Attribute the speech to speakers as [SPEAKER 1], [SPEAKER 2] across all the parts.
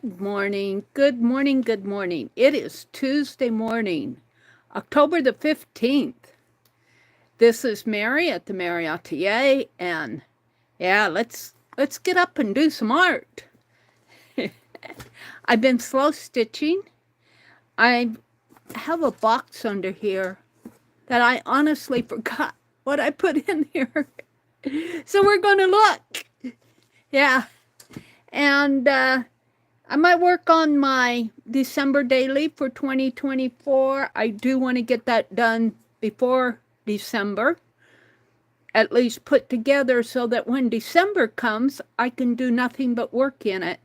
[SPEAKER 1] Good morning, good morning, good morning. It is Tuesday morning, October the 15th. This is Meri at the Meri Atelier, and yeah, let's get up and do some art. I've been slow stitching. I have a box under here that I honestly forgot what I put in here. So we're going to look. Yeah. And I might work on my December daily for 2024. I do want to get that done before December, at least put together so that when December comes, I can do nothing but work in it.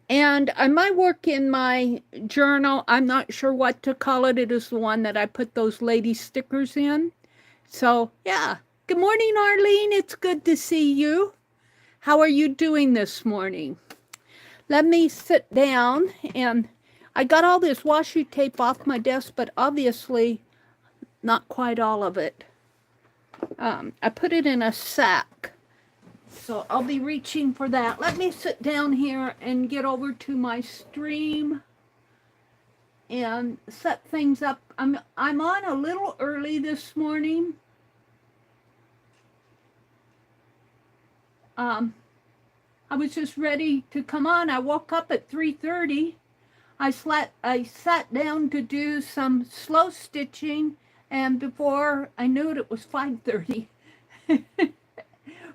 [SPEAKER 1] And I might work in my journal. I'm not sure what to call it. It is the one that I put those lady stickers in. So, yeah. Good morning, Arlene. It's good to see you. How are you doing this morning? Let me sit down, and I got all this washi tape off my desk, but obviously not quite all of it. I put it in a sack, so I'll be reaching for that. Let me sit down here and get over to my stream and set things up. I'm on a little early this morning. I was just ready to come on. I woke up at 3:30. I sat down to do some slow stitching, and before I knew it, it was 5:30.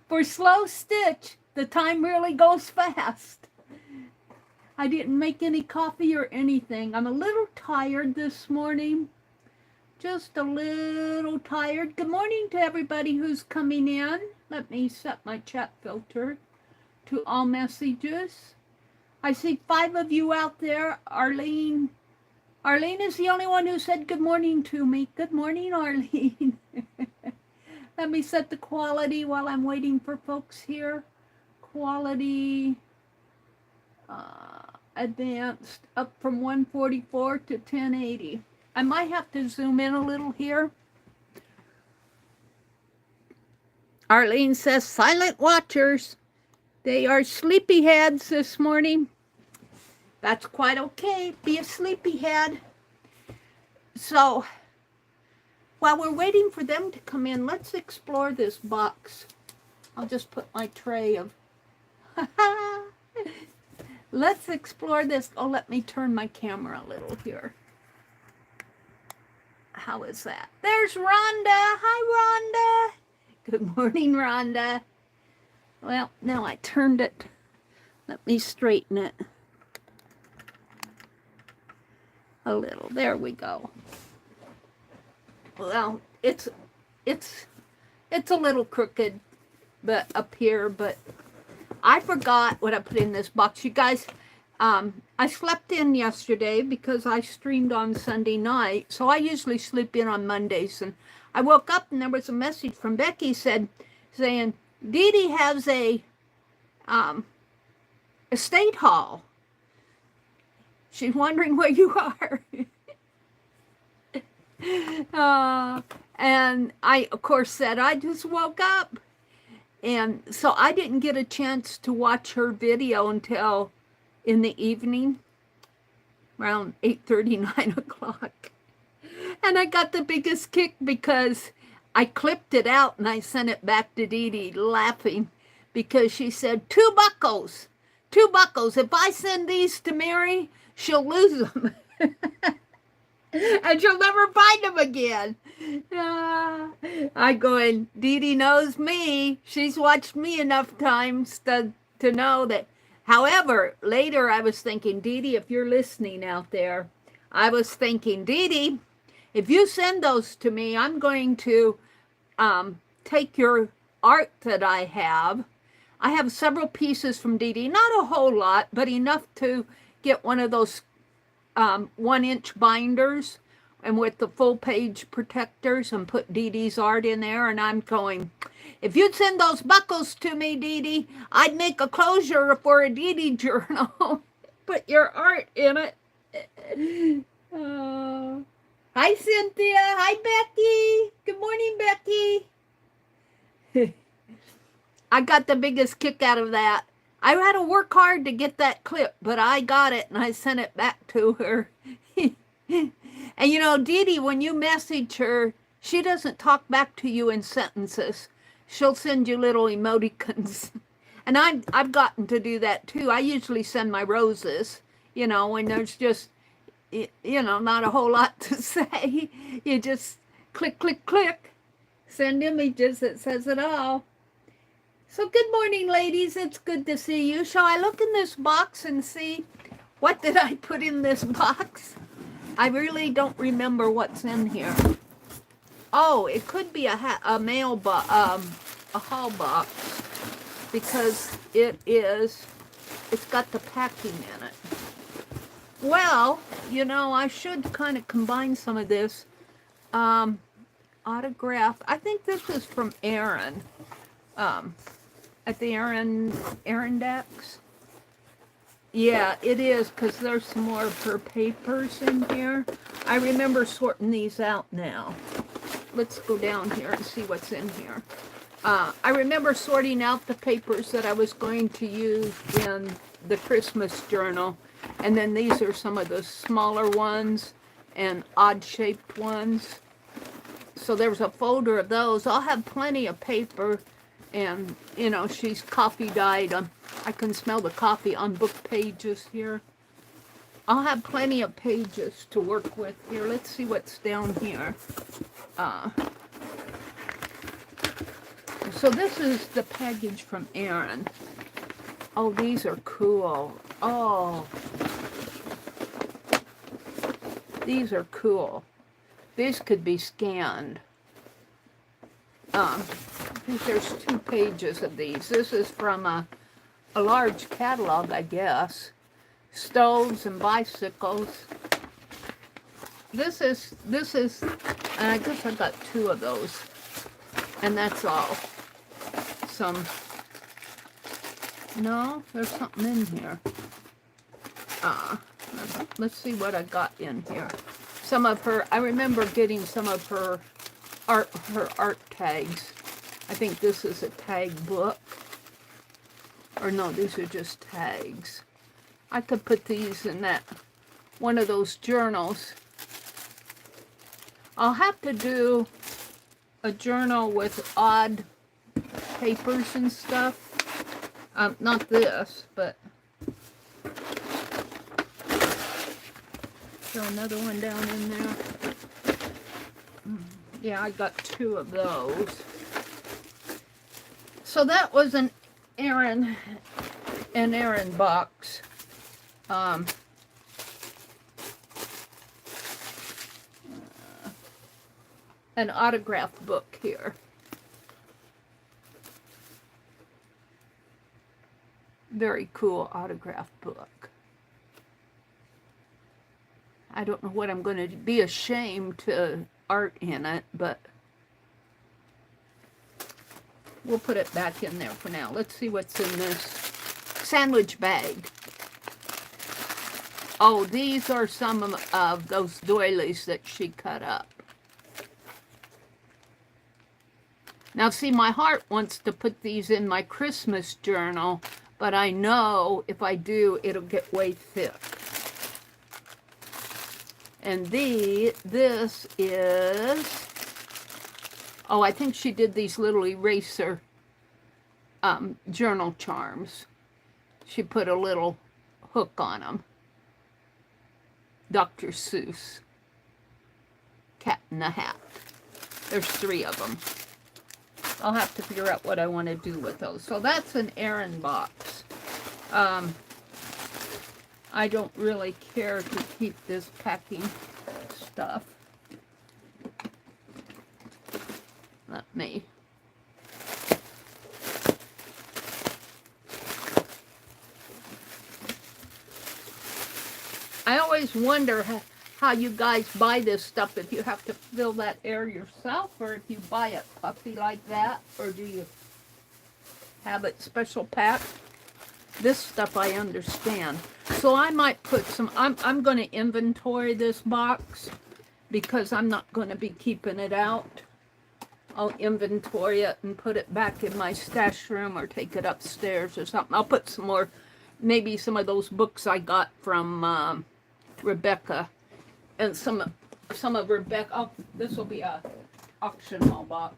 [SPEAKER 1] For slow stitch, the time really goes fast. I didn't make any coffee or anything. I'm a little tired this morning. Just a little tired. Good morning to everybody who's coming in. Let me set my chat filter to all messages. I see 5 of you out there. Arlene is the only one who said good morning to me. Good morning, Arlene. Let me set the quality while I'm waiting for folks here. Quality advanced up from 144 to 1080. I might have to zoom in a little here. Arlene says silent watchers. They are sleepyheads this morning. That's quite okay. Be a sleepyhead. So, while we're waiting for them to come in, let's explore this box. I'll just put my tray of... Let's explore this. Oh, let me turn my camera a little here. How is that? There's Rhonda. Hi, Rhonda. Good morning, Rhonda. Well, now I turned it. Let me straighten it a little. There we go. Well, it's a little crooked, but up here. But I forgot what I put in this box, you guys. I slept in yesterday because I streamed on Sunday night, so I usually sleep in on Mondays. And I woke up and there was a message from Becky saying, Dee Dee has a estate hall. She's wondering where you are. And I, of course, said I just woke up. And so I didn't get a chance to watch her video until in the evening, around 8:30, 9 o'clock. And I got the biggest kick because I clipped it out and I sent it back to Dee Dee laughing because she said, 2 buckles. If I send these to Meri, she'll lose them. And she'll never find them again. I going, Dee Dee knows me. She's watched me enough times to know that. However, later I was thinking, Dee Dee, if you're listening out there, I was thinking, Dee Dee, if you send those to me, I'm going to take your art that I have. I have several pieces from Dee Dee, not a whole lot, but enough to get one of those 1-inch binders and with the full page protectors and put Dee Dee's art in there. And I'm going, if you'd send those buckles to me, Dee Dee, I'd make a closure for a Dee Dee journal. Put your art in it. Hi, Cynthia. Hi, Becky. Good morning, Becky. I got the biggest kick out of that. I had to work hard to get that clip, but I got it and I sent it back to her. And you know, Dee Dee, when you message her, she doesn't talk back to you in sentences. She'll send you little emoticons. And I've gotten to do that too. I usually send my roses, you know, when there's just, you know, not a whole lot to say. You just click, click, click, send images that says it all. So good morning, ladies. It's good to see you. Shall I look in this box and see what did I put in this box? I really don't remember what's in here. Oh, it could be a mail box, a haul box, because it's got the packing in it. Well, you know, I should kind of combine some of this. Autograph. I think this is from Erin. At the Erin Decks. Yeah, it is, because there's some more of her papers in here. I remember sorting these out now. Let's go down here and see what's in here. I remember sorting out the papers that I was going to use in the Christmas journal. And then these are some of the smaller ones and odd-shaped ones. So there's a folder of those. I'll have plenty of paper. And, you know, she's coffee dyed. I can smell the coffee on book pages here. I'll have plenty of pages to work with here. Let's see what's down here. So this is the package from Erin. Oh, these are cool. Oh. These are cool. These could be scanned. I think there's 2 pages of these. This is from a large catalog, I guess. Stoves and bicycles. This is, and I guess I got 2 of those. And that's all. No, there's something in here. Let's see what I got in here. Some of her, I remember getting some of her art tags. I think this is a tag book. Or no, these are just tags. I could put these in one of those journals. I'll have to do a journal with odd papers and stuff. Not this, but throw another one down in there. Yeah, I got 2 of those. So that was an Erin box. An autograph book here. Very cool autograph book. I don't know what I'm going to be ashamed to art in it, but we'll put it back in there for now. Let's see what's in this sandwich bag. Oh, these are some of those doilies that she cut up. Now, see, my heart wants to put these in my Christmas journal, but I know if I do, it'll get way thick. And this is, oh, I think she did these little eraser journal charms. She put a little hook on them. Dr. Seuss. Cat in the Hat. There's 3 of them. I'll have to figure out what I want to do with those. So that's an Erin box. I don't really care to keep this packing stuff. Let me. I always wonder how you guys buy this stuff, if you have to fill that air yourself, or if you buy it puffy like that, or do you have it special packed? This stuff I understand. So I might put some, I'm going to inventory this box because I'm not going to be keeping it out. I'll inventory it and put it back in my stash room or take it upstairs or something. I'll put some more, maybe some of those books I got from Rebecca, and some of Rebecca. Oh, this will be a auction hall box.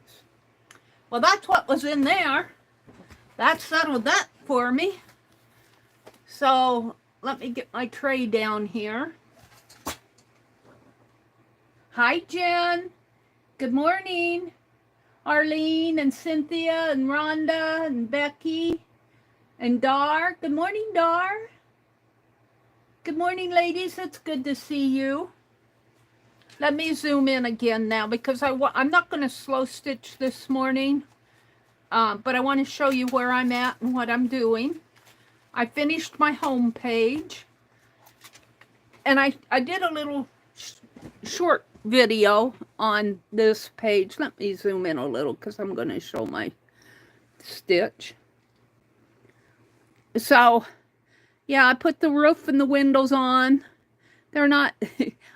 [SPEAKER 1] Well, that's what was in there. That settled that for me. So let me get my tray down here. Hi, Jen. Good morning. Arlene and Cynthia and Rhonda and Becky and Dar. Good morning, Dar. Good morning, ladies. It's good to see you. Let me zoom in again now because I'm not going to slow stitch this morning, but I want to show you where I'm at and what I'm doing. I finished my home page, and I did a little short video on this page. Let me zoom in a little because I'm going to show my stitch. So, yeah, I put the roof and the windows on. They're not,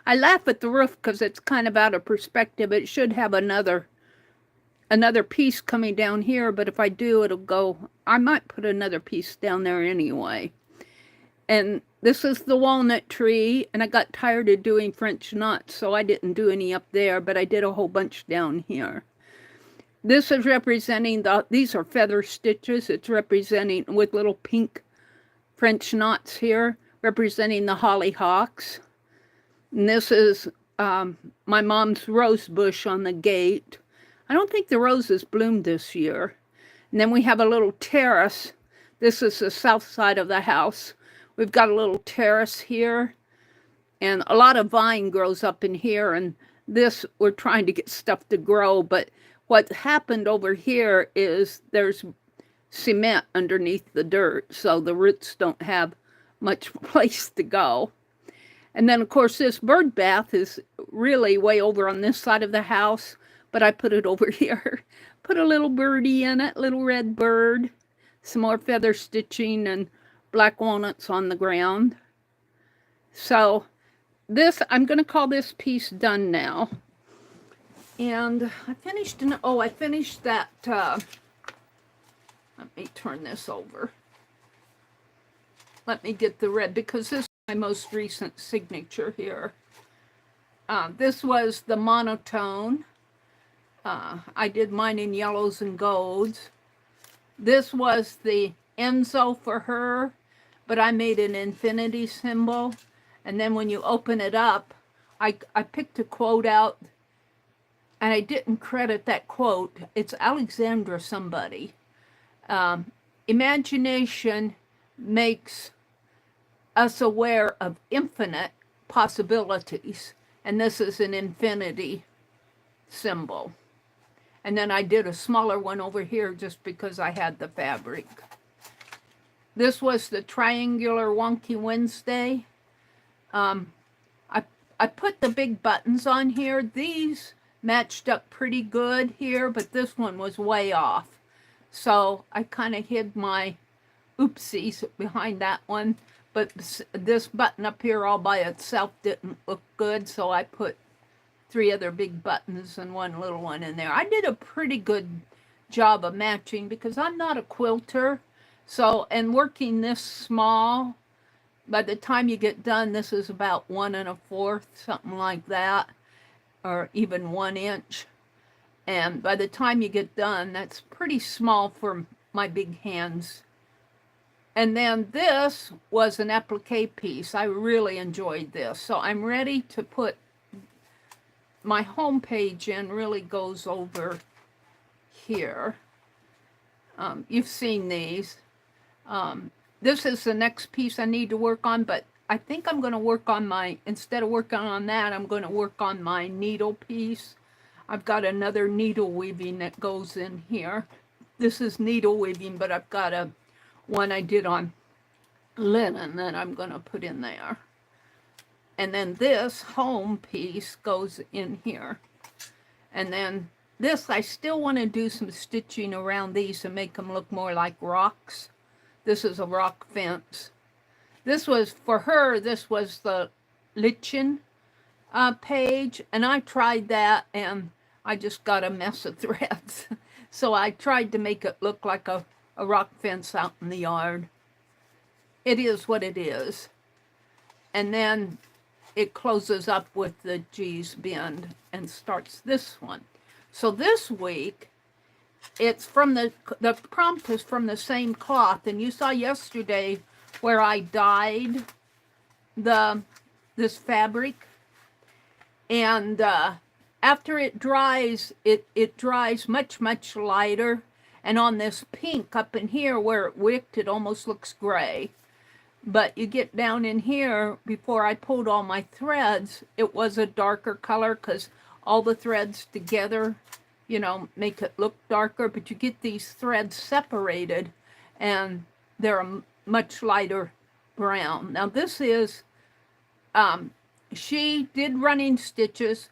[SPEAKER 1] I laugh at the roof because it's kind of out of perspective. It should have another piece coming down here, but if I do, it'll go, I might put another piece down there anyway. And this is the walnut tree, and I got tired of doing French knots, so I didn't do any up there, but I did a whole bunch down here. This is representing these are feather stitches. It's representing with little pink French knots here, representing the hollyhocks. And this is my mom's rose bush on the gate. I don't think the roses bloomed this year. And then we have a little terrace. This is the south side of the house. We've got a little terrace here, and a lot of vine grows up in here, and this, we're trying to get stuff to grow, but what happened over here is there's cement underneath the dirt, so the roots don't have much place to go. And then, of course, this bird bath is really way over on this side of the house, but I put it over here. Put a little birdie in it, little red bird, some more feather stitching, and black walnuts on the ground. So this, I'm going to call this piece done now. And I finished, I finished that, let me turn this over. Let me get the red, because this is my most recent signature here. This was the monotone. I did mine in yellows and golds. This was the Enzo for her, but I made an infinity symbol. And then when you open it up, I picked a quote out, and I didn't credit that quote. It's Alexandra somebody. Imagination makes us aware of infinite possibilities, and this is an infinity symbol. And then I did a smaller one over here just because I had the fabric. This was the triangular Wonky Wednesday. I put the big buttons on here. These matched up pretty good here, but this one was way off. So I kind of hid my oopsies behind that one. But this button up here all by itself didn't look good, so I put 3 other big buttons and 1 little one in there. I did a pretty good job of matching because I'm not a quilter. So, and working this small, by the time you get done, this is about 1 1/4, something like that, or even 1 inch. And by the time you get done, that's pretty small for my big hands. And then this was an applique piece. I really enjoyed this. So I'm ready to put my home page in, really goes over here. You've seen these. This is the next piece I need to work on, but I think I'm going to work on my, instead of working on that, I'm going to work on my needle piece. I've got another needle weaving that goes in here. This is needle weaving, but I've got one I did on linen that I'm going to put in there. And then this home piece goes in here. And then this, I still want to do some stitching around these and make them look more like rocks. This is a rock fence. This was, for her, this was the lichen page. And I tried that, and I just got a mess of threads. So I tried to make it look like a rock fence out in the yard. It is what it is. And then it closes up with the G's bend and starts this one. So this week, it's from the prompt is from the same cloth. And you saw yesterday where I dyed this fabric. And after it dries, it dries much, much lighter. And on this pink up in here where it wicked, it almost looks gray. But you get down in here, before I pulled all my threads, it was a darker color because all the threads together, you know, make it look darker. But you get these threads separated and they're a much lighter brown. Now this is, she did running stitches.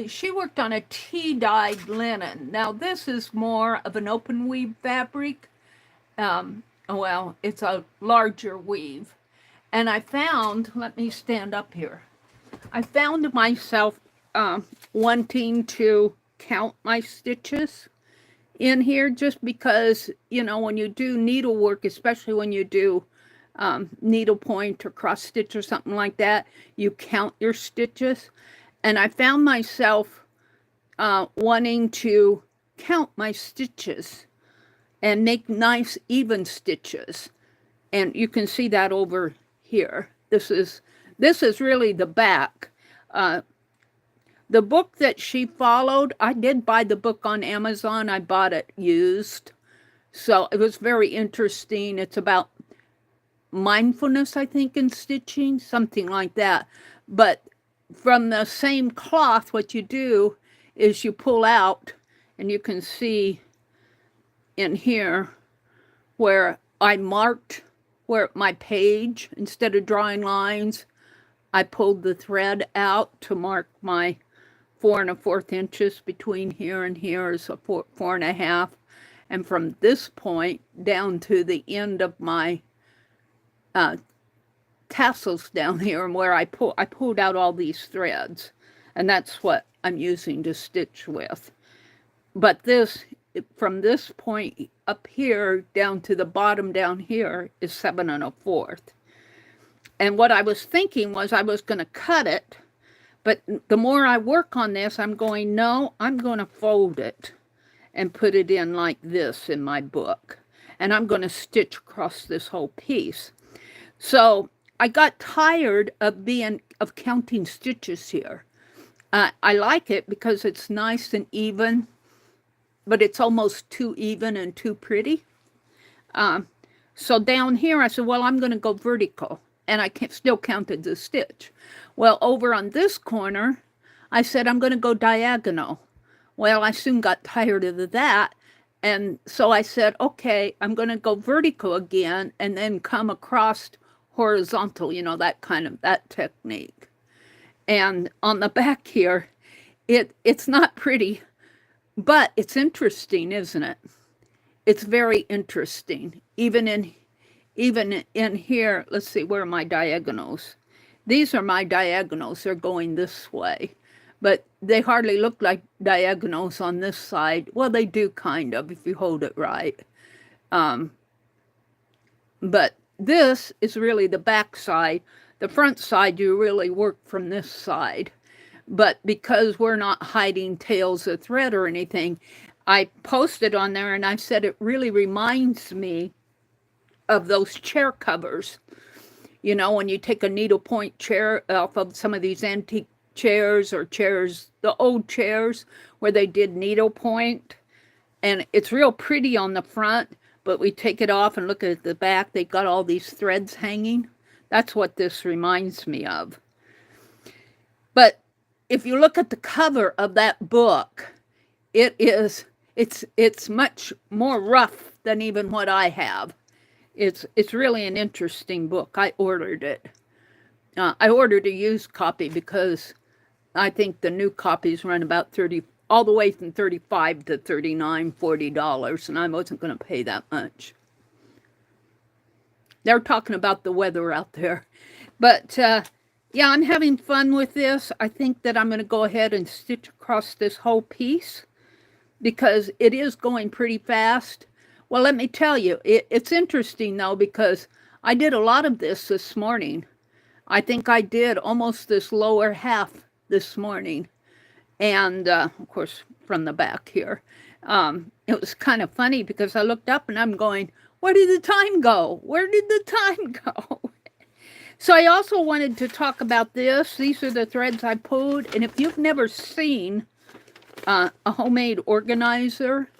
[SPEAKER 1] She worked on a tea-dyed linen. Now this is more of an open weave fabric. Well, it's a larger weave. And I found, let me stand up here. I found myself wanting to count my stitches in here just because, you know, when you do needlework, especially when you do needlepoint or cross stitch or something like that, you count your stitches. And I found myself wanting to count my stitches and make nice even stitches. And you can see that over here. This is really the back. The book that she followed, I did buy the book on Amazon. I bought it used. So it was very interesting. It's about mindfulness, I think, in stitching, something like that. But from the same cloth, what you do is you pull out, and you can see in here where I marked where my page, instead of drawing lines, I pulled the thread out to mark my 4 1/4 inches between here and here is a 4 1/2. And from this point down to the end of my tassels down here, and where I pulled out all these threads, and that's what I'm using to stitch with. But this, from this point up here down to the bottom down here, is 7 1/4. And what I was thinking was I was going to cut it, but the more I work on this, I'm going, no, I'm going to fold it and put it in like this in my book. And I'm going to stitch across this whole piece. So I got tired of counting stitches here. I like it because it's nice and even, but it's almost too even and too pretty. So down here, I said, well, I'm going to go vertical. And I still counted the stitch. Well, over on this corner, I said, I'm going to go diagonal. Well, I soon got tired of that. And so I said, okay, I'm going to go vertical again and then come across horizontal, you know, that technique. And on the back here, it's not pretty, but it's interesting, isn't it? It's very interesting. Even in here, let's see, where are my diagonals? These are my diagonals. They're going this way. But they hardly look like diagonals on this side. Well, they do kind of, if you hold it right. But this is really the back side. The front side, you really work from this side. But because we're not hiding tails of thread or anything, I posted on there and I said it really reminds me of those chair covers. You know, when you take a needlepoint chair off of some of these antique chairs or chairs, the old chairs where they did needlepoint, and it's real pretty on the front, but we take it off and look at the back, they got all these threads hanging. That's what this reminds me of. But if you look at the cover of that book, it's much more rough than even what I have. It's really an interesting book. I ordered it. I ordered a used copy because I think the new copies run about all the way from $35 to $39, $40, and I wasn't going to pay that much. They're talking about the weather out there, but yeah, I'm having fun with this. I think that I'm going to go ahead and stitch across this whole piece because it is going pretty fast. Well, let me tell you, it's interesting though because I did a lot of this morning. I think I did almost this lower half this morning. And of course, from the back here. It was kind of funny because I looked up and I'm going, where did the time go? Where did the time go? So I also wanted to talk about this. These are the threads I pulled. And if you've never seen a homemade organizer,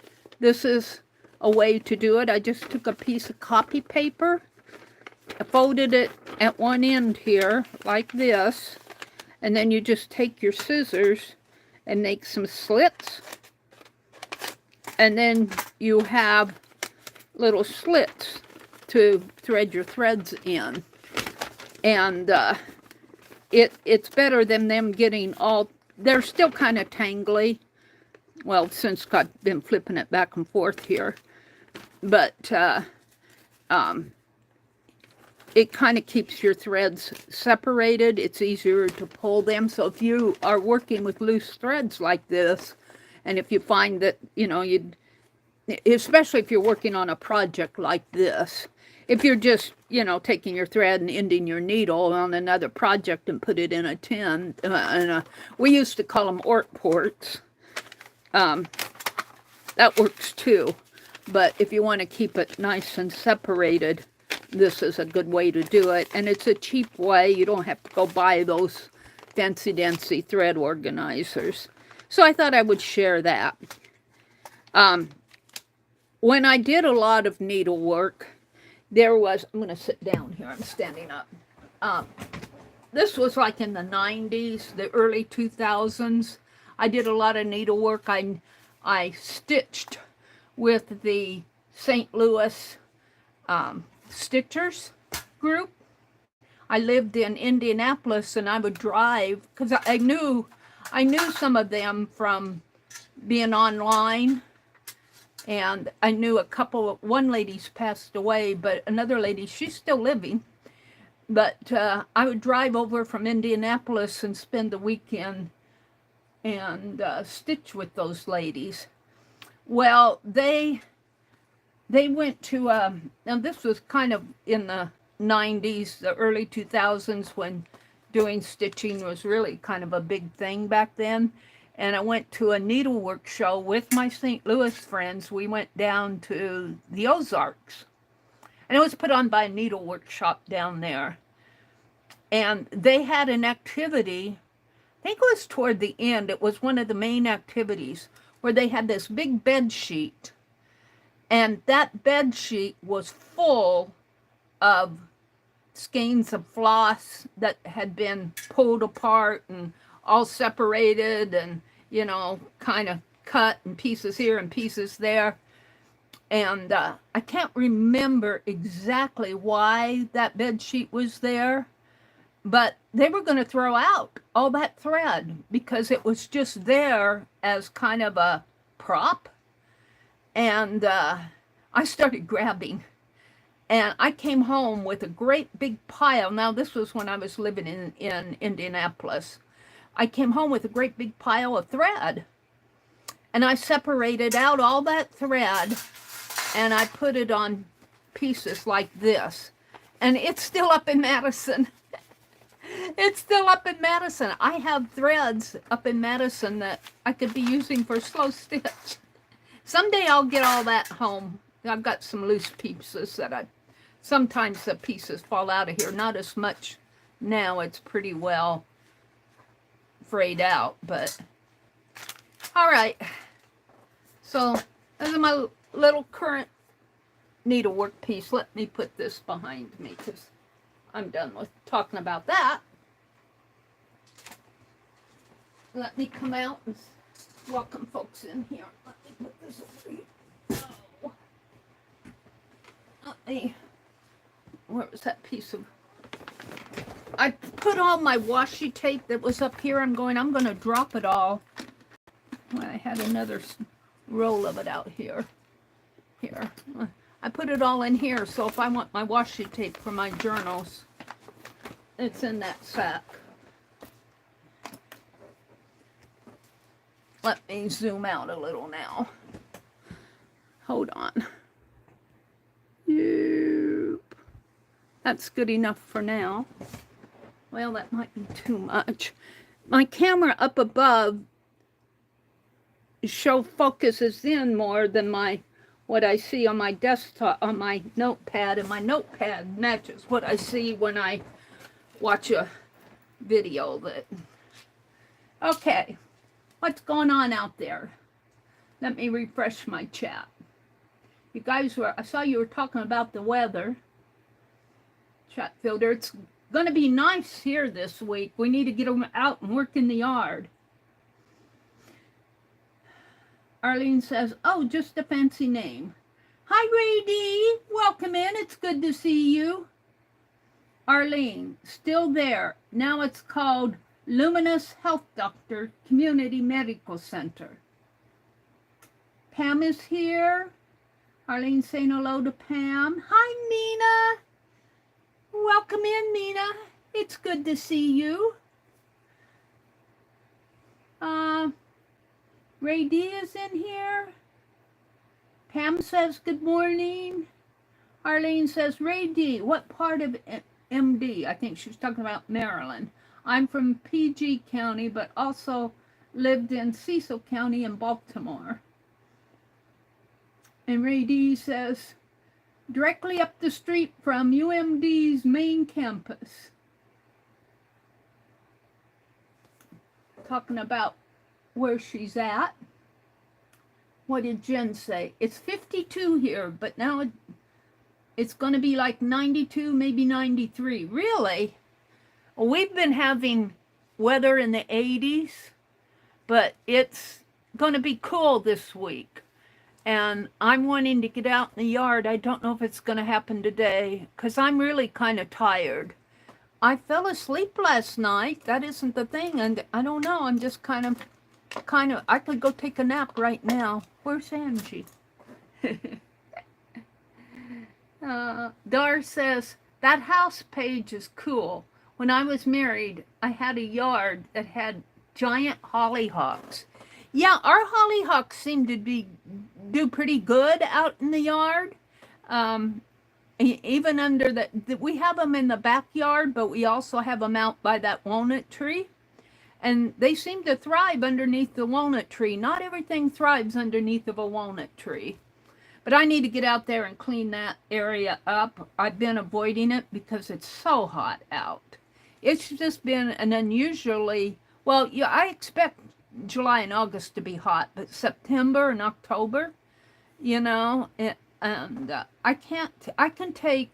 [SPEAKER 1] this is a way to do it. I just took a piece of copy paper, I folded it at one end here like this, and then you just take your scissors and make some slits, and then you have little slits to thread your threads in. And it's better than them getting all, they're still kind of tangly. Well, since I've been flipping it back and forth here. But it kind of keeps your threads separated. It's easier to pull them. So if you are working with loose threads like this, and if you find that, you know, especially if you're working on a project like this, if you're just, you know, taking your thread and ending your needle on another project and put it in a tin, we used to call them ort ports. That works too. But if you want to keep it nice and separated, this is a good way to do it. And it's a cheap way. You don't have to go buy those fancy-dancy thread organizers. So I thought I would share that. When I did a lot of needlework, there was, I'm going to sit down here, I'm standing up. This was like in the 90s, the early 2000s. I did a lot of needlework. I stitched with the St. Louis Stitchers group. I lived in Indianapolis, and I would drive because I knew some of them from being online, and I knew a couple. One lady's passed away, but another lady, she's still living. But I would drive over from Indianapolis and spend the weekend and stitch with those ladies. Well, they went to, now this was kind of in the 90s, the early 2000s, when doing stitching was really kind of a big thing back then. And I went to a needlework show with my St. Louis friends. We went down to the Ozarks. And it was put on by a needlework shop down there. And they had an activity, I think it was toward the end, it was one of the main activities, where they had this big bed sheet. And that bed sheet was full of skeins of floss that had been pulled apart and all separated and, you know, kind of cut in pieces here and pieces there. And I can't remember exactly why that bed sheet was there, but they were going to throw out all that thread because it was just there as kind of a prop. And I started grabbing. And I came home with a great big pile. Now, this was when I was living in Indianapolis. I came home with a great big pile of thread. And I separated out all that thread, and I put it on pieces like this. And it's still up in Madison. It's still up in Madison. I have threads up in Madison that I could be using for slow stitch. Someday I'll get all that home. I've got some loose pieces that sometimes the pieces fall out of here. Not as much now. It's pretty well frayed out, but all right. So this is my little current needlework piece. Let me put this behind me because I'm done with talking about that. Let me come out and welcome folks in here. Let me put this over here. Oh. Where was that piece of... I put all my washi tape that was up here. I'm going to drop it all. I had another roll of it out here. Here. I put it all in here, so if I want my washi tape for my journals, it's in that sack. Let me zoom out a little now. Hold on. Yep. That's good enough for now. Well, that might be too much. My camera up above focuses in more than what I see on my desktop, on my notepad, and my notepad matches what I see when I watch a video. Okay, what's going on out there? Let me refresh my chat. You guys I saw you were talking about the weather. Chat filter, it's going to be nice here this week. We need to get them out and work in the yard. Arlene says, oh, just a fancy name. Hi, Ray D. Welcome in. It's good to see you. Arlene, still there. Now it's called Luminous Health Doctor Community Medical Center. Pam is here. Arlene saying hello to Pam. Hi, Nina. Welcome in, Nina. It's good to see you. Ray D is in here. Pam says good morning. Arlene says, Ray D, what part of MD? I think she's talking about Maryland. I'm from PG County, but also lived in Cecil County in Baltimore. And Ray D says, directly up the street from UMD's main campus. Talking about where she's at. What did Jen say? It's 52 here, but now it's going to be like 92, maybe 93. Really? Well, we've been having weather in the 80s, but it's going to be cool this week. And I'm wanting to get out in the yard. I don't know if it's going to happen today because I'm really kind of tired. I fell asleep last night. That isn't the thing. And I don't know. I'm just kind of, I could go take a nap right now. Where's Angie? Dar says, that house page is cool. When I was married, I had a yard that had giant hollyhocks. Yeah, our hollyhocks seem to do pretty good out in the yard. Even under we have them in the backyard, but we also have them out by that walnut tree. And they seem to thrive underneath the walnut tree. Not everything thrives underneath of a walnut tree. But I need to get out there and clean that area up. I've been avoiding it because it's so hot out. It's just been an unusually, well, yeah, I expect July and August to be hot, but September and October, you know, I can take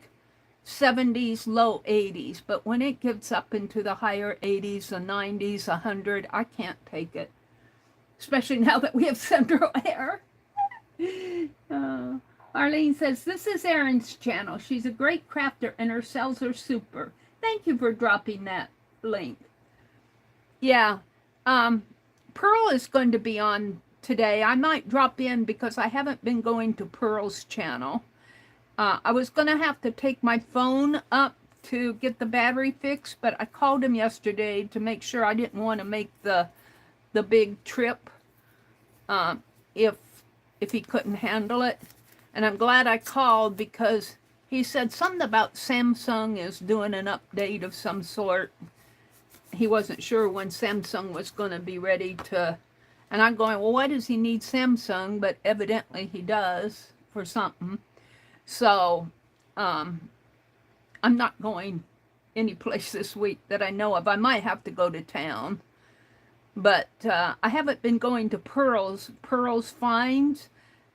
[SPEAKER 1] 70s, low 80s, but when it gets up into the higher 80s, the 90s, 100, I can't take it, especially now that we have central air. Arlene says, this is Erin's channel. She's a great crafter and her cells are super. Thank you for dropping that link. Yeah, Pearl is going to be on today. I might drop in because I haven't been going to Pearl's channel. I was going to have to take my phone up to get the battery fixed, but I called him yesterday to make sure I didn't want to make the big trip if he couldn't handle it. And I'm glad I called because he said something about Samsung is doing an update of some sort. He wasn't sure when Samsung was going to be ready to, and I'm going, well, why does he need Samsung? But evidently he does for something. So I'm not going any place this week that I know of. I might have to go to town, but I haven't been going to Pearl's finds,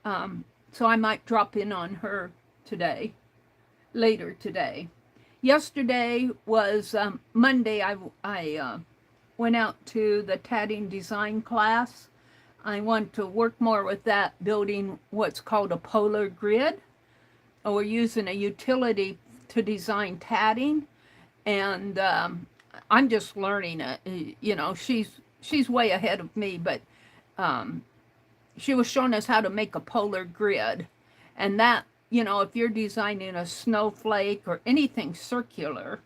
[SPEAKER 1] so I might drop in on her today, later today. Yesterday was Monday. I went out to the tatting design class. I want to work more with that, building what's called a polar grid. We're using a utility to design tatting, and I'm just learning it. You know, she's way ahead of me, but she was showing us how to make a polar grid, and that, you know, if you're designing a snowflake or anything circular,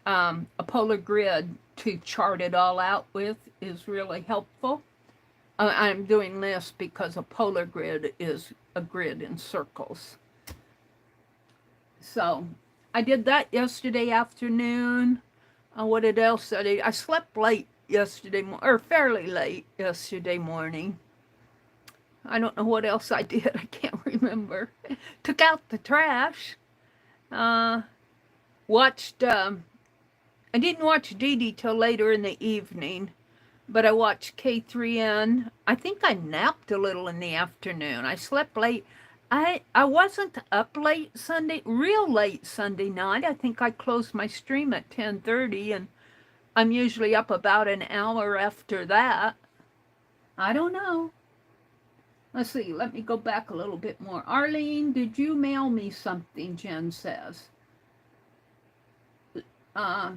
[SPEAKER 1] a polar grid to chart it all out with is really helpful. I'm doing this because a polar grid is a grid in circles. So I did that yesterday afternoon. What did else I did? I slept late yesterday, or fairly late yesterday morning. I don't know what else I did. I can't remember. Took out the trash. Watched. I didn't watch Dee Dee till later in the evening, but I watched K3N. I think I napped a little in the afternoon. I slept late. I wasn't up late Sunday, real late Sunday night. I think I closed my stream at 10:30, and I'm usually up about an hour after that. I don't know. Let's see. Let me go back a little bit more. Arlene, did you mail me something? Jen says.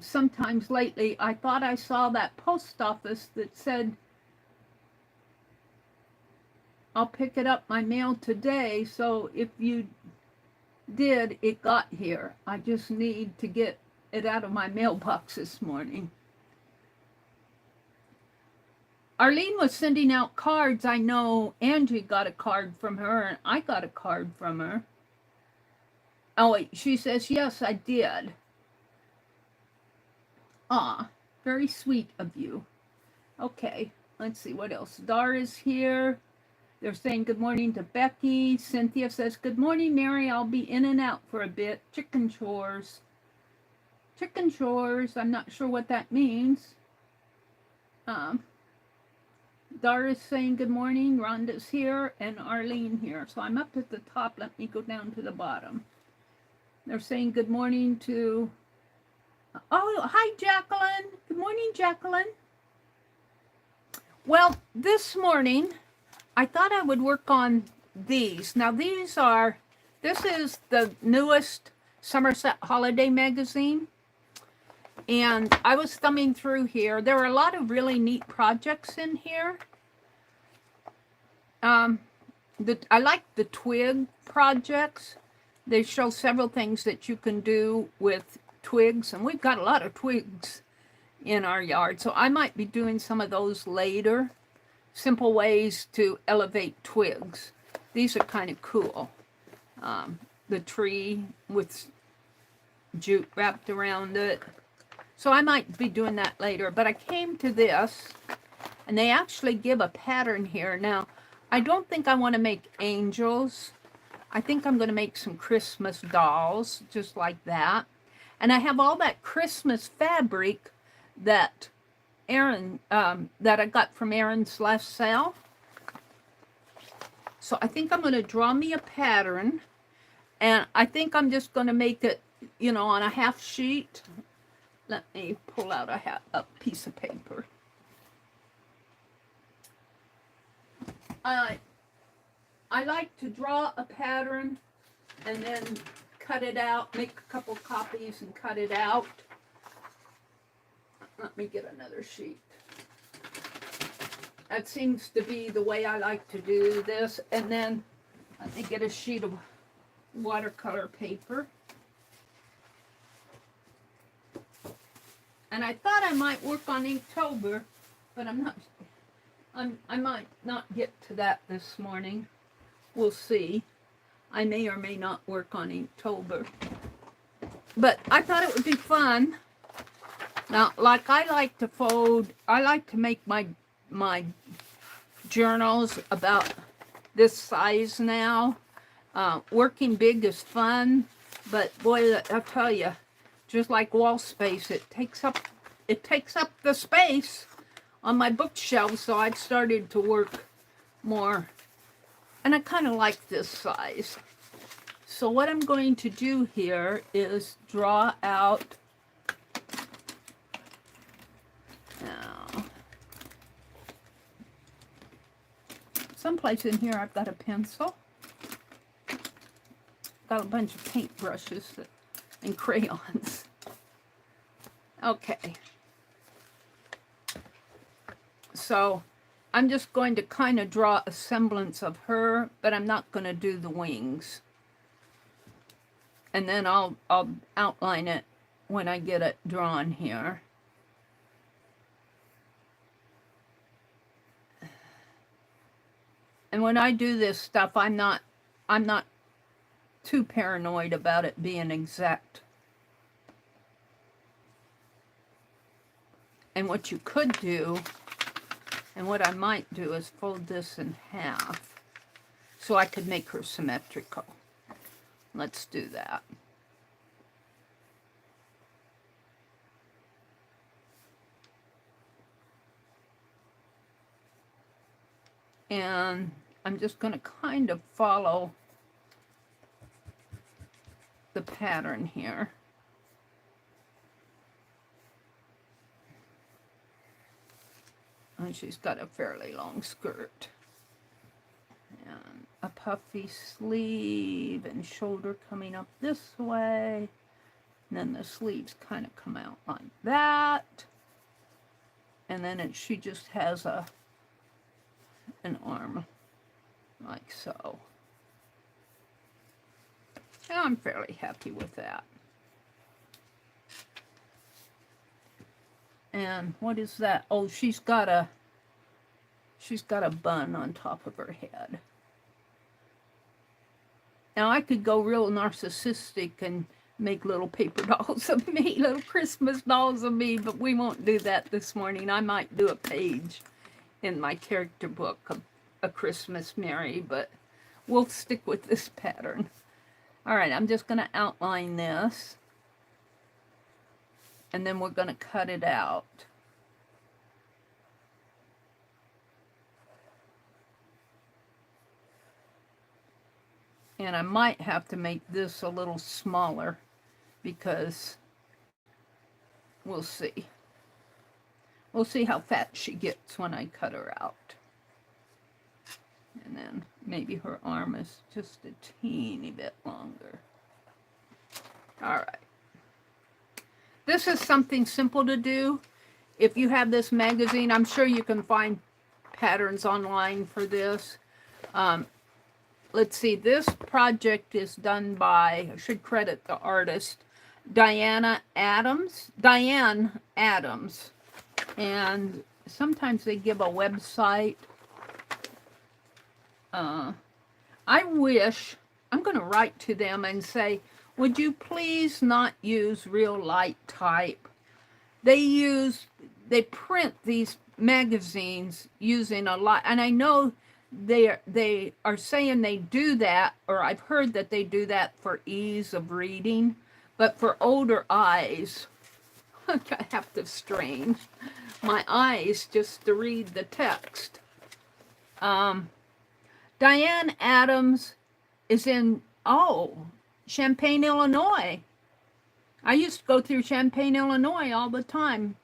[SPEAKER 1] Sometimes lately, I thought I saw that post office that said, I'll pick it up my mail today. So if you did, it got here. I just need to get it out of my mailbox this morning. Arlene was sending out cards. I know Angie got a card from her, and I got a card from her. Oh, wait, she says, yes, I did. Ah, very sweet of you. Okay, let's see what else. Dara's here. They're saying good morning to Becky. Cynthia says, good morning, Meri. I'll be in and out for a bit. Chicken chores. Chicken chores. I'm not sure what that means. Dara's saying good morning. Rhonda's here and Arlene here. So I'm up at the top. Let me go down to the bottom. They're saying good morning to... Oh, hi, Jacqueline. Good morning, Jacqueline. Well, this morning, I thought I would work on these. Now, this is the newest Somerset holiday magazine. And I was thumbing through here. There are a lot of really neat projects in here. I like the twig projects. They show several things that you can do with twigs, and we've got a lot of twigs in our yard, so I might be doing some of those later. Simple ways to elevate twigs. These are kind of cool. The tree with jute wrapped around it. So I might be doing that later, but I came to this, and they actually give a pattern here. Now, I don't think I want to make angels. I think I'm going to make some Christmas dolls, just like that. And I have all that Christmas fabric that that I got from Erin's last sale. So I think I'm going to draw me a pattern, and I think I'm just going to make it, you know, on a half sheet. Let me pull out a piece of paper. I like to draw a pattern and then cut it out, make a couple copies and cut it out. Let me get another sheet. That seems to be the way I like to do this. And then let me get a sheet of watercolor paper. And I thought I might work on Inktober, but I might not get to that this morning. We'll see. I may or may not work on Inktober. But I thought it would be fun. Now, like I like to fold, I like to make my journals about this size now. Working big is fun, but boy, I'll tell you, just like wall space, it takes up the space on my bookshelf, so I've started to work more. And I kind of like this size. So what I'm going to do here is draw out. Now, someplace in here I've got a pencil. Got a bunch of paint brushes and crayons. Okay. So I'm just going to kind of draw a semblance of her, but I'm not going to do the wings. And then I'll outline it when I get it drawn here. And when I do this stuff, I'm not too paranoid about it being exact. And what you could do, and what I might do, is fold this in half so I could make her symmetrical. Let's do that. And I'm just going to kind of follow the pattern here. And she's got a fairly long skirt. And a puffy sleeve and shoulder coming up this way. And then the sleeves kind of come out like that. And then she just has an arm like so. And I'm fairly happy with that. And what is that? Oh, she's got a bun on top of her head. Now I could go real narcissistic and make little paper dolls of me, little Christmas dolls of me, but we won't do that this morning. I might do a page in my character book of A Christmas Meri, but we'll stick with this pattern. All right, I'm just going to outline this, and then we're going to cut it out. And I might have to make this a little smaller because we'll see. We'll see how fat she gets when I cut her out. And then maybe her arm is just a teeny bit longer. All right. This is something simple to do. If you have this magazine, I'm sure you can find patterns online for this. Let's see, this project is done by, I should credit the artist, Diane Adams. And sometimes they give a website. I wish, I'm going to write to them and say, would you please not use real light type? They print these magazines using a lot, and I know they are saying they do that, or I've heard that they do that for ease of reading, but for older eyes, I have to strain my eyes just to read the text. Diane Adams is in, Champaign, Illinois. I used to go through Champaign, Illinois all the time.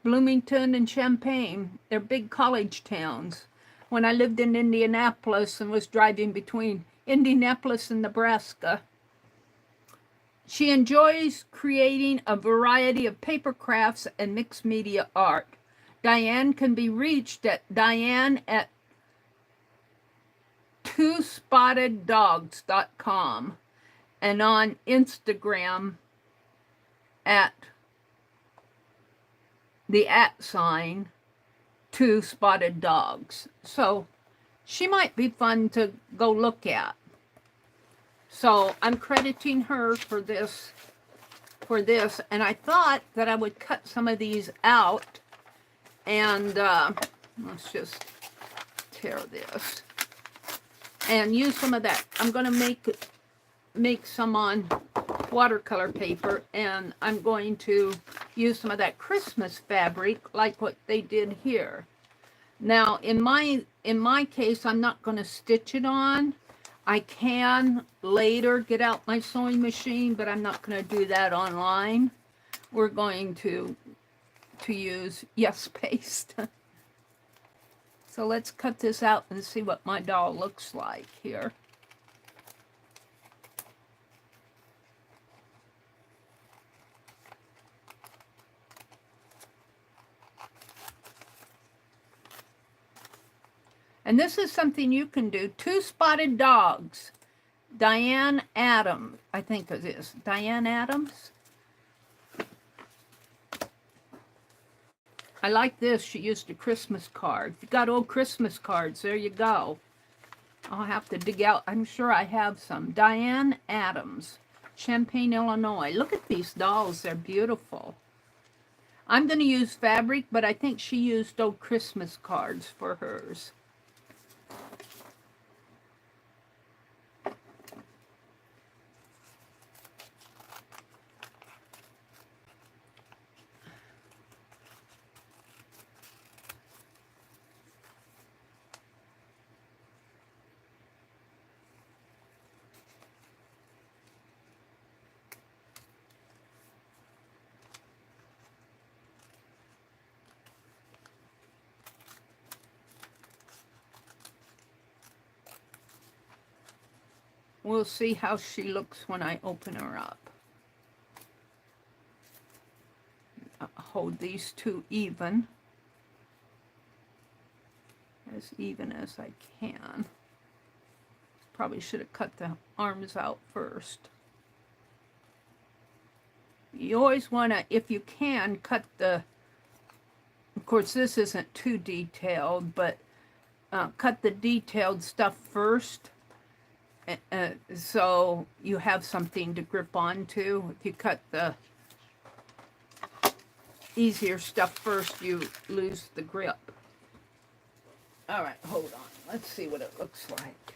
[SPEAKER 1] Bloomington and Champaign, they're big college towns. When I lived in Indianapolis and was driving between Indianapolis and Nebraska. She enjoys creating a variety of paper crafts and mixed media art. Diane can be reached at diane@twospotteddogs.com and on Instagram at the @ 2SpottedDogs. So she might be fun to go look at. So I'm crediting her for this, and I thought that I would cut some of these out, and let's just tear this and use some of that. I'm going to make some on watercolor paper, and I'm going to use some of that Christmas fabric like what they did here. Now in my case, I'm not going to stitch it on. I can later get out my sewing machine, but I'm not going to do that online. We're going to use Yes Paste. So let's cut this out and see what my doll looks like here. And this is something you can do. 2 Spotted Dogs. Diane Adams, I think it is. Diane Adams. I like this. She used a Christmas card. If you got old Christmas cards, there you go. I'll have to dig out. I'm sure I have some. Diane Adams, Champaign, Illinois. Look at these dolls. They're beautiful. I'm going to use fabric, but I think she used old Christmas cards for hers. We'll see how she looks when I open her up. I'll hold these two even as I can. Probably should have cut the arms out first. You always want to, if you can, cut the, of course this isn't too detailed, but cut the detailed stuff first. So you have something to grip onto. If you cut the easier stuff first, you lose the grip. All right, hold on. Let's see what it looks like.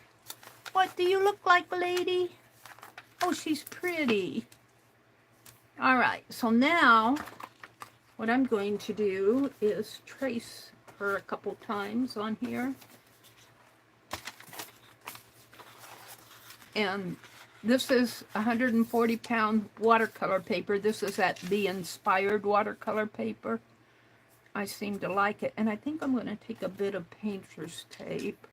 [SPEAKER 1] What do you look like, lady? Oh, she's pretty. All right, so now what I'm going to do is trace her a couple times on here. And this is 140-pound watercolor paper. This is at the Inspired watercolor paper. I seem to like it. And I think I'm going to take a bit of painter's tape.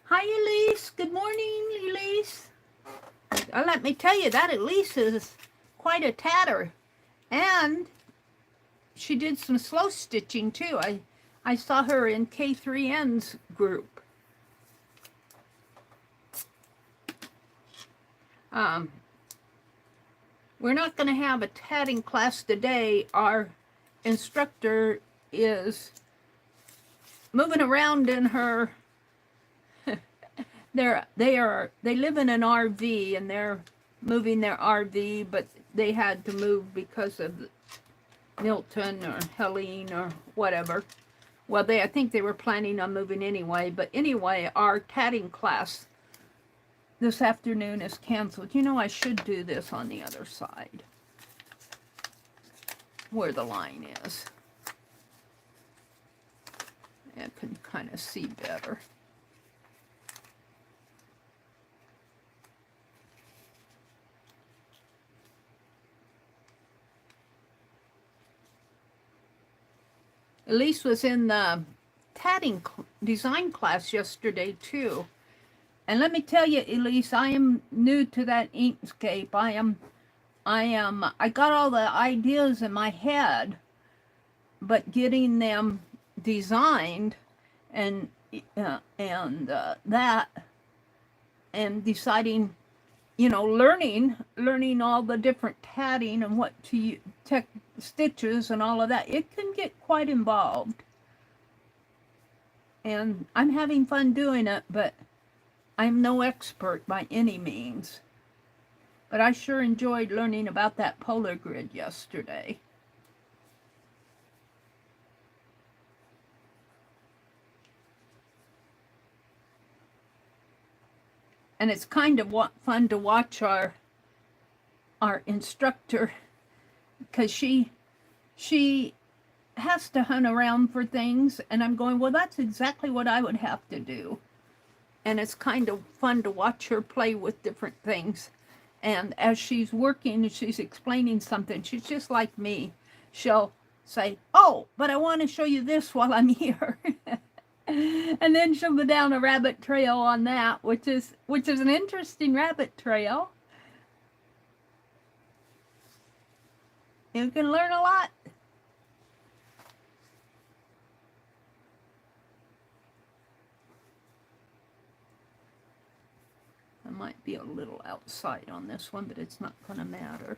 [SPEAKER 1] Hi, Elise. Good morning, Elise. Let me tell you, that Elise is quite a tatter. And she did some slow stitching, too. I saw her in K3N's group. We're not going to have a tatting class today. Our instructor is moving around in her. They live in an RV and they're moving their RV, but they had to move because of Milton or Helene or whatever. Well, I think they were planning on moving anyway, but anyway, our tatting class this afternoon is canceled. You know, I should do this on the other side, where the line is. I can kind of see better. Elise was in the tatting design class yesterday too. And let me tell you, Elise, I am new to that Inkscape. I got all the ideas in my head, but getting them designed and that, and deciding, you know, learning all the different tatting and what to stitches and all of that, it can get quite involved. And I'm having fun doing it, but I'm no expert by any means. But I sure enjoyed learning about that polar grid yesterday. And it's kind of fun to watch our instructor, because she has to hunt around for things, and I'm going, well, that's exactly what I would have to do. And it's kind of fun to watch her play with different things. And as she's working and she's explaining something, she's just like me. She'll say, oh, but I want to show you this while I'm here. And then she'll go down a rabbit trail on that, which is an interesting rabbit trail. You can learn a lot. I might be a little outside on this one, but it's not going to matter.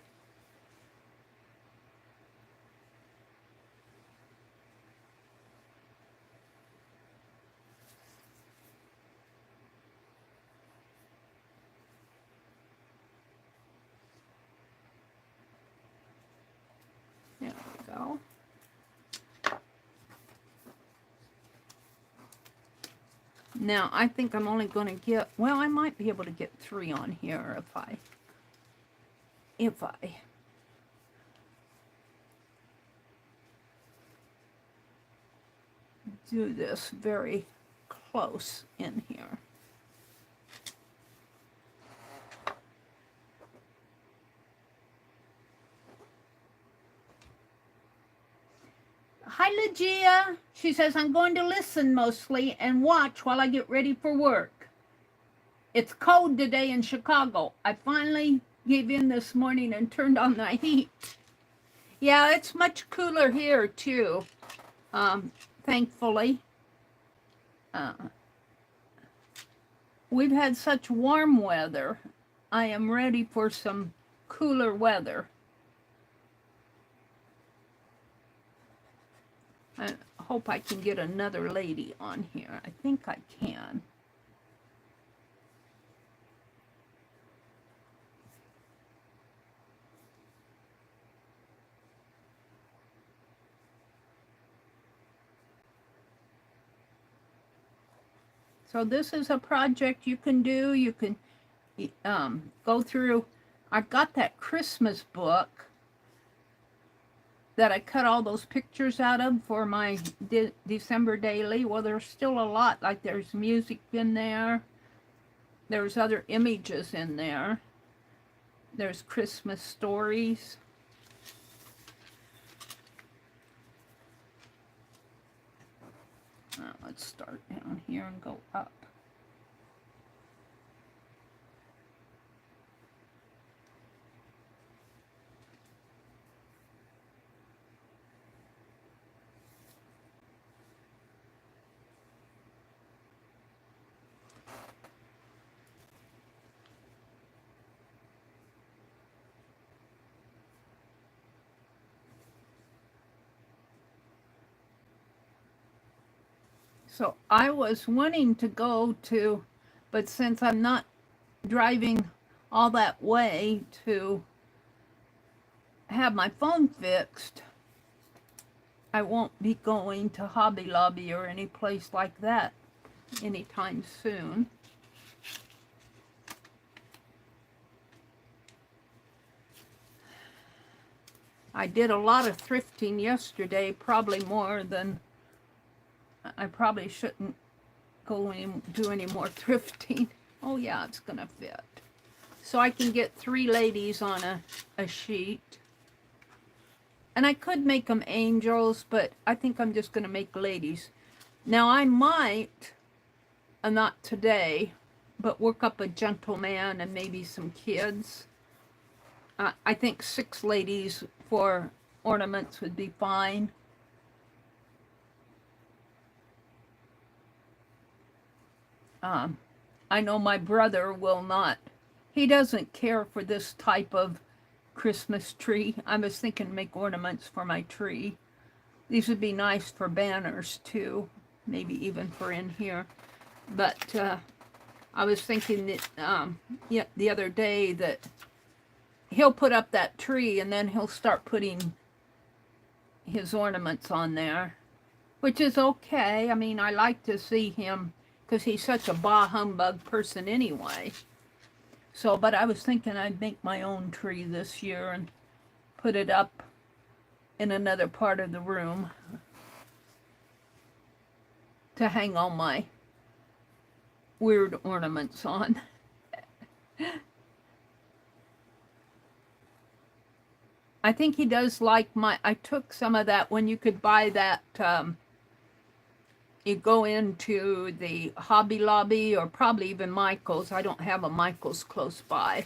[SPEAKER 1] Now, I think I'm only going to get, well, I might be able to get 3 on here if I do this very close in here. Hi, Legia. She says, I'm going to listen mostly and watch while I get ready for work. It's cold today in Chicago. I finally gave in this morning and turned on the heat. Yeah, it's much cooler here, too, thankfully. We've had such warm weather. I am ready for some cooler weather. I hope I can get another lady on here. I think I can. So this is a project you can do. You can go through. I've got that Christmas book that I cut all those pictures out of for my December daily. Well, there's still a lot. Like there's music in there. There's other images in there. There's Christmas stories. Let's start down here and go up. So I was wanting to go to, but since I'm not driving all that way to have my phone fixed, I won't be going to Hobby Lobby or any place like that anytime soon. I did a lot of thrifting yesterday, probably more than I probably shouldn't go and do any more thrifting. Oh yeah, it's gonna fit. So I can get 3 ladies on a sheet. And I could make them angels, but I think I'm just gonna make ladies. Now I might, not today, but work up a gentleman and maybe some kids. I think 6 ladies for ornaments would be fine. I know my brother will not. He doesn't care for this type of Christmas tree. I was thinking make ornaments for my tree. These would be nice for banners too, maybe even for in here. But I was thinking that the other day that he'll put up that tree and then he'll start putting his ornaments on there, which is okay. I mean, I like to see him because he's such a bah humbug person anyway. So, but I was thinking I'd make my own tree this year and put it up in another part of the room to hang all my weird ornaments on. I think he does like I took some of that when you could buy that, you go into the Hobby Lobby or probably even Michael's. I don't have a Michael's close by.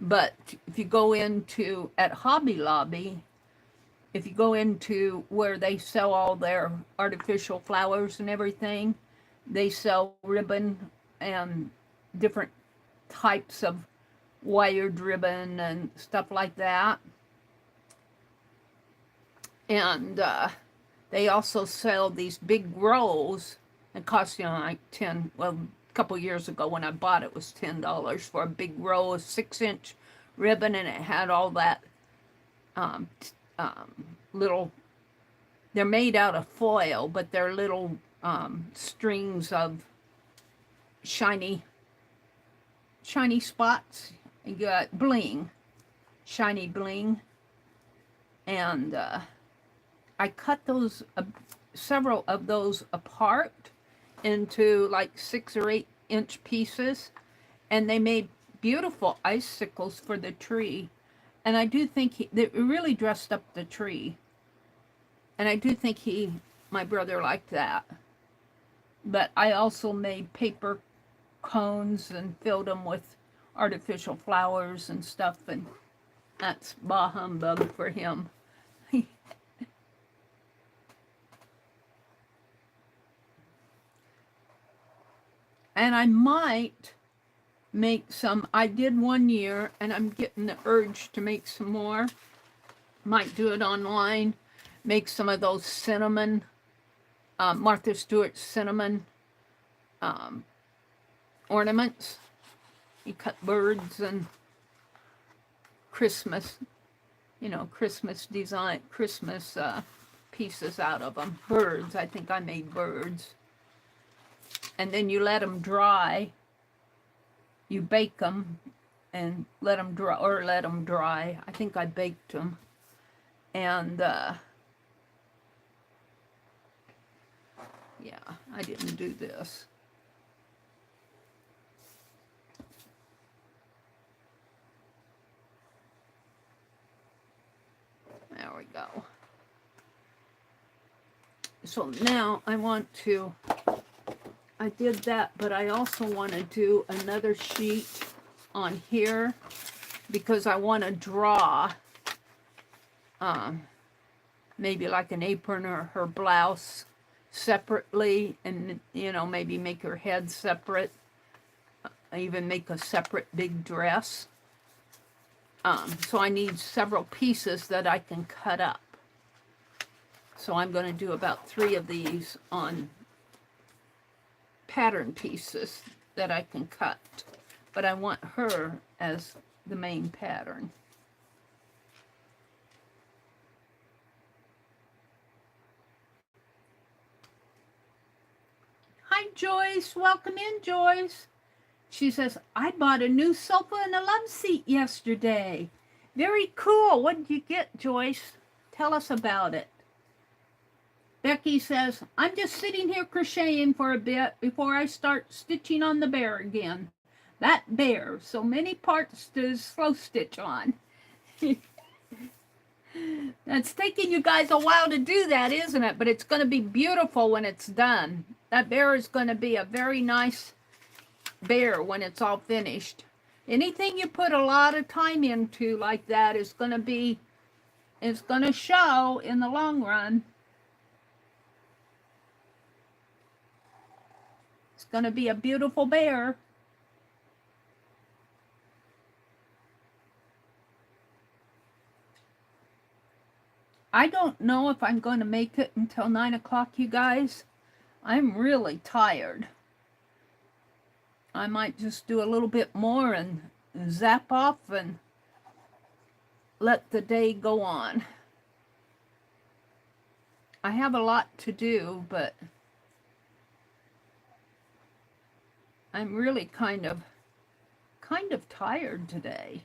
[SPEAKER 1] But if you go into, at Hobby Lobby, if you go into where they sell all their artificial flowers and everything, they sell ribbon and different types of wired ribbon and stuff like that. And they also sell these big rolls. It costs, you know, like a couple years ago when I bought it, it was $10 for a big roll of 6-inch ribbon, and it had all that little, they're made out of foil, but they're little strings of shiny spots. You got bling, shiny bling. And I cut those, several of those apart into like 6 or 8 inch pieces. And they made beautiful icicles for the tree. And I do think they really dressed up the tree. And I do think my brother liked that. But I also made paper cones and filled them with artificial flowers and stuff. And that's bah humbug for him. And I might make some. I did one year, and I'm getting the urge to make some more. Might do it online. Make some of those cinnamon, Martha Stewart cinnamon ornaments. You cut birds and Christmas, Christmas design, Christmas pieces out of them. Birds, I think I made birds. And then you let them dry. You bake them and let them dry, or let them dry. I think I baked them. And yeah, I didn't do this. There we go. So now I want to, I did that, but I also want to do another sheet on here because I want to draw maybe like an apron or her blouse separately, and maybe make her head separate, even make a separate big dress. So I need several pieces that I can cut up. So I'm going to do about 3 of these on pattern pieces that I can cut. But I want her as the main pattern. Hi, Joyce. Welcome in, Joyce. She says, I bought a new sofa and a love seat yesterday. Very cool. What did you get, Joyce? Tell us about it. Becky says, I'm just sitting here crocheting for a bit before I start stitching on the bear again. That bear, so many parts to slow stitch on. That's taking you guys a while to do that, isn't it? But it's going to be beautiful when it's done. That bear is going to be a very nice bear when it's all finished. Anything you put a lot of time into like that is going to show in the long run. It's going to be a beautiful bear. I don't know if I'm going to make it until 9 o'clock, you guys. I'm really tired. I might just do a little bit more and zap off and let the day go on. I have a lot to do, but I'm really kind of tired today.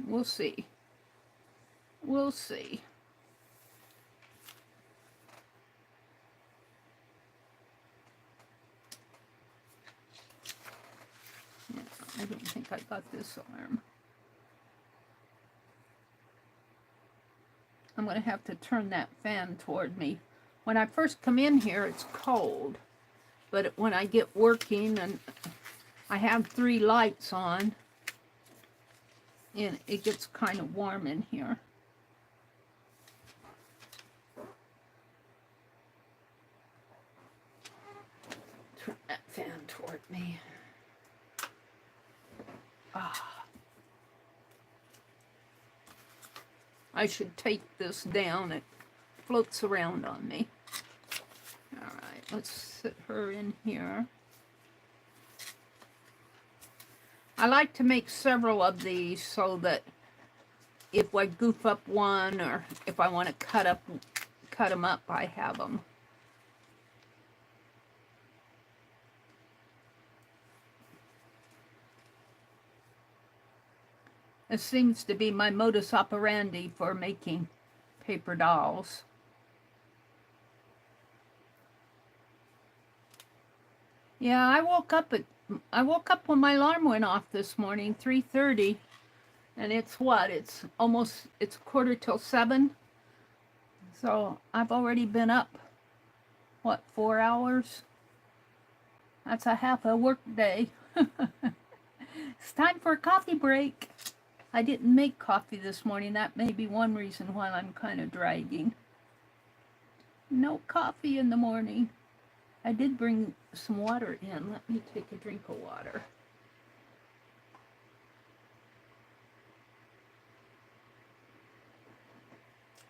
[SPEAKER 1] We'll see. We'll see. Yeah, I don't think I got this arm. I'm going to have to turn that fan toward me. When I first come in here, it's cold. But when I get working and I have 3 lights on, and it gets kind of warm in here. Turn that fan toward me. I should take this down. It floats around on me. All right, let's sit her in here. I like to make several of these so that if I goof up one or if I want to cut them up, I have them. It seems to be my modus operandi for making paper dolls. Yeah, I woke up when my alarm went off this morning, 3:30, and it's what? It's 7:15. So I've already been up, what, 4 hours? That's a half a work day. It's time for a coffee break. I didn't make coffee this morning. That may be one reason why I'm kind of dragging. No coffee in the morning. I did bring some water in. Let me take a drink of water.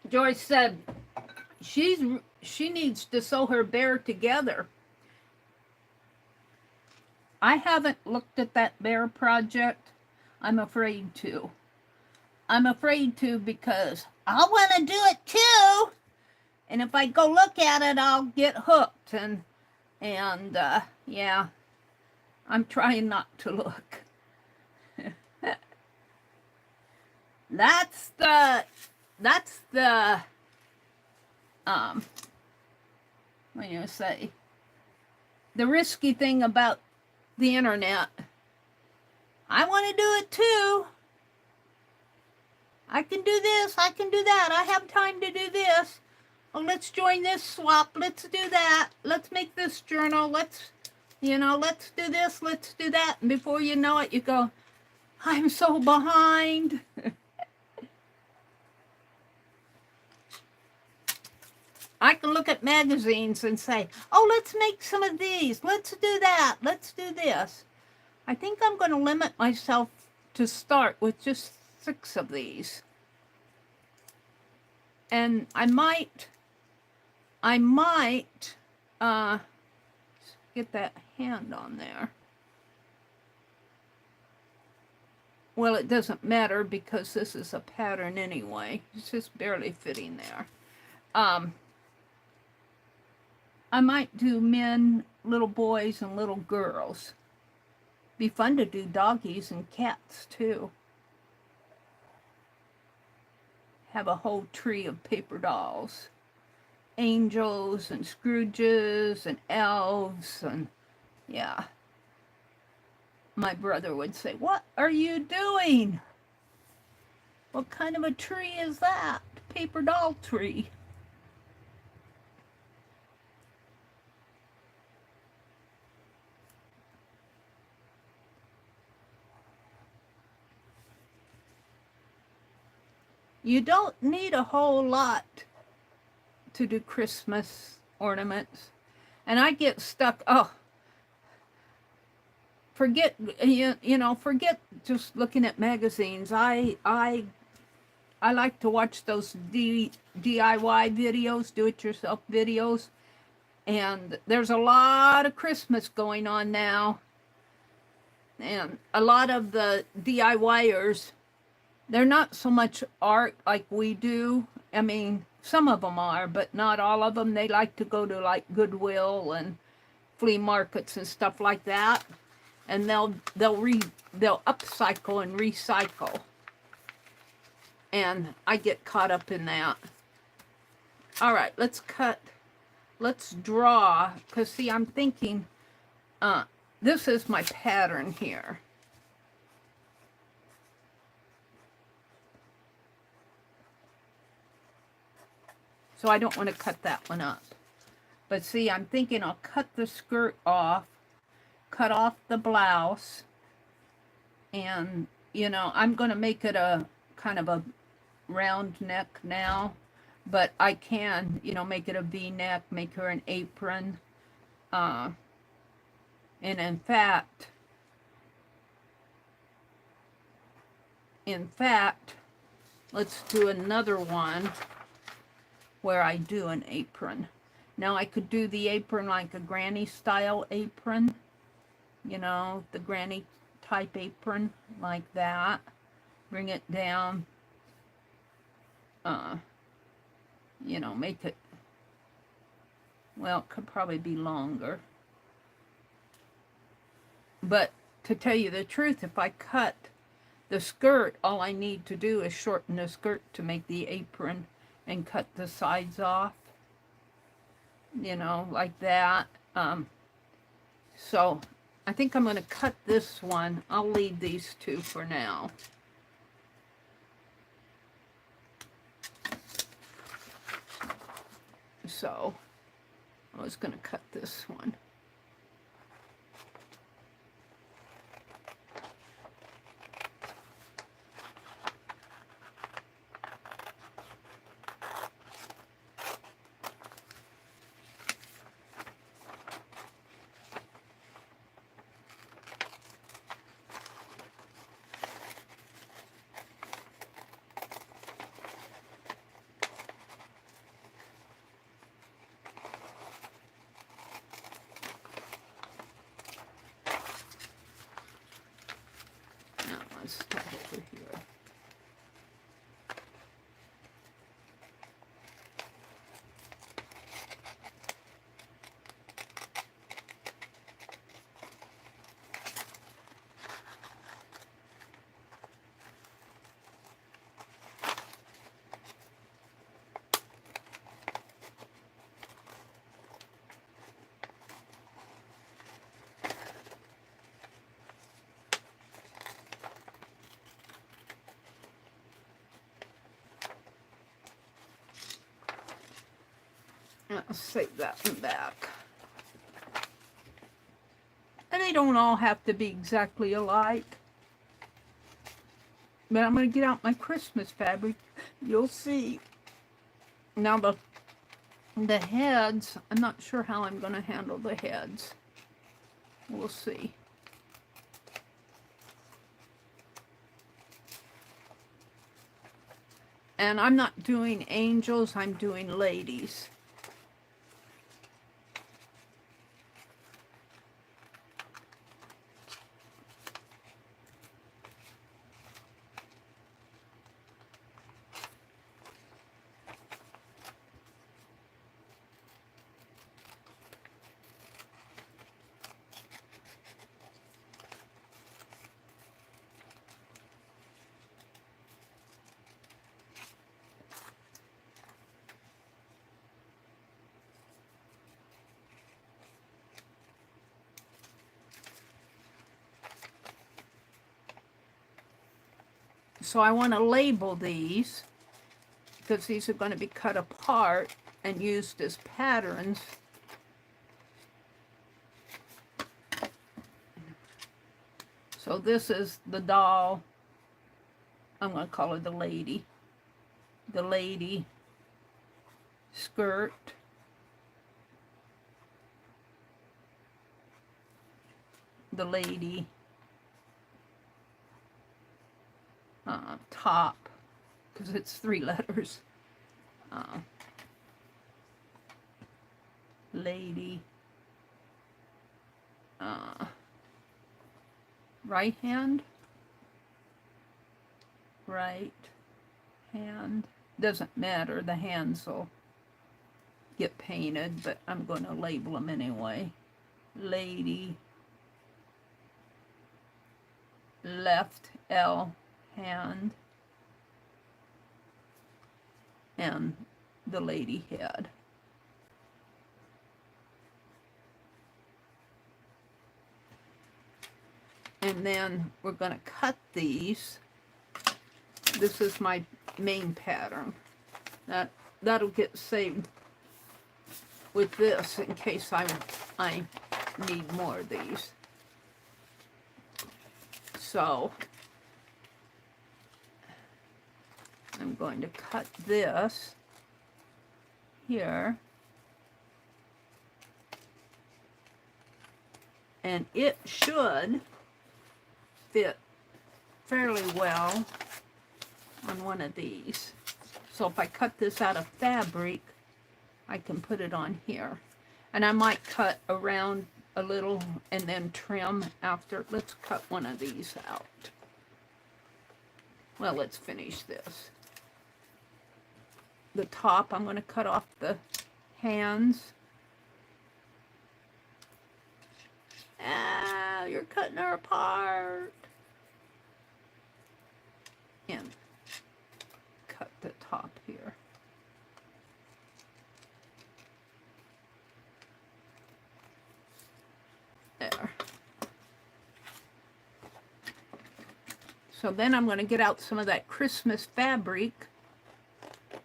[SPEAKER 1] Joyce said she needs to sew her bear together. I haven't looked at that bear project. I'm afraid to. I'm afraid to because I want to do it too. And if I go look at it, I'll get hooked. And yeah, I'm trying not to look. That's the what do you say? The risky thing about the internet. I want to do it too. I can do this, I can do that. I have time to do this. Oh, let's join this swap. Let's do that. Let's make this journal. Let's do this, let's do that. And before you know it, you go, I'm so behind. I can look at magazines and say, oh, let's make some of these. Let's do that. Let's do this. I think I'm going to limit myself to start with just 6 of these. And I might get that hand on there. Well, it doesn't matter because this is a pattern anyway. It's just barely fitting there. I might do men, little boys, and little girls. Be fun to do doggies and cats too. Have a whole tree of paper dolls. Angels and Scrooges and elves and yeah. My brother would say, what are you doing? What kind of a tree is that? Paper doll tree. You don't need a whole lot to do Christmas ornaments. And I get stuck, forget just looking at magazines. I like to watch those DIY videos, do-it-yourself videos. And there's a lot of Christmas going on now. And a lot of the DIYers, they're not so much art like we do. I mean, some of them are, but not all of them. They like to go to like Goodwill and flea markets and stuff like that. And they'll upcycle and recycle. And I get caught up in that. All right, let's draw, because see, I'm thinking, this is my pattern here. So I don't want to cut that one up. But see, I'm thinking I'll cut the skirt off, cut off the blouse, and, I'm going to make it a kind of a round neck now. But I can, make it a V-neck, make her an apron. And in fact, let's do another one where I do an apron. Now I could do the apron like a granny style apron, the granny type apron like that. Bring it down, make it, well, it could probably be longer. But to tell you the truth, if I cut the skirt, all I need to do is shorten the skirt to make the apron and cut the sides off, you know, like that. So I think I'm going to cut this one. I'll leave these two for now. So I was going to cut this one. Now let's start over here. I'll save that one back. And they don't all have to be exactly alike. But I'm going to get out my Christmas fabric. You'll see. Now the heads, I'm not sure how I'm going to handle the heads. We'll see. And I'm not doing angels, I'm doing ladies. So I want to label these because these are going to be cut apart and used as patterns. So this is the doll. I'm going to call her the lady. The lady skirt. The lady top, because it's 3 letters. Lady right hand, doesn't matter, the hands will get painted, but I'm going to label them anyway. Lady left L hand, and the lady head. And then we're going to cut these. This is my main pattern. That'll get saved with this in case I need more of these. So I'm going to cut this here, and it should fit fairly well on one of these. So if I cut this out of fabric, I can put it on here. And I might cut around a little and then trim after. Let's cut one of these out. Well, let's finish this. The top, I'm going to cut off the hands. Ah, you're cutting her apart. and cut the top here. There. So then I'm going to get out some of that Christmas fabric,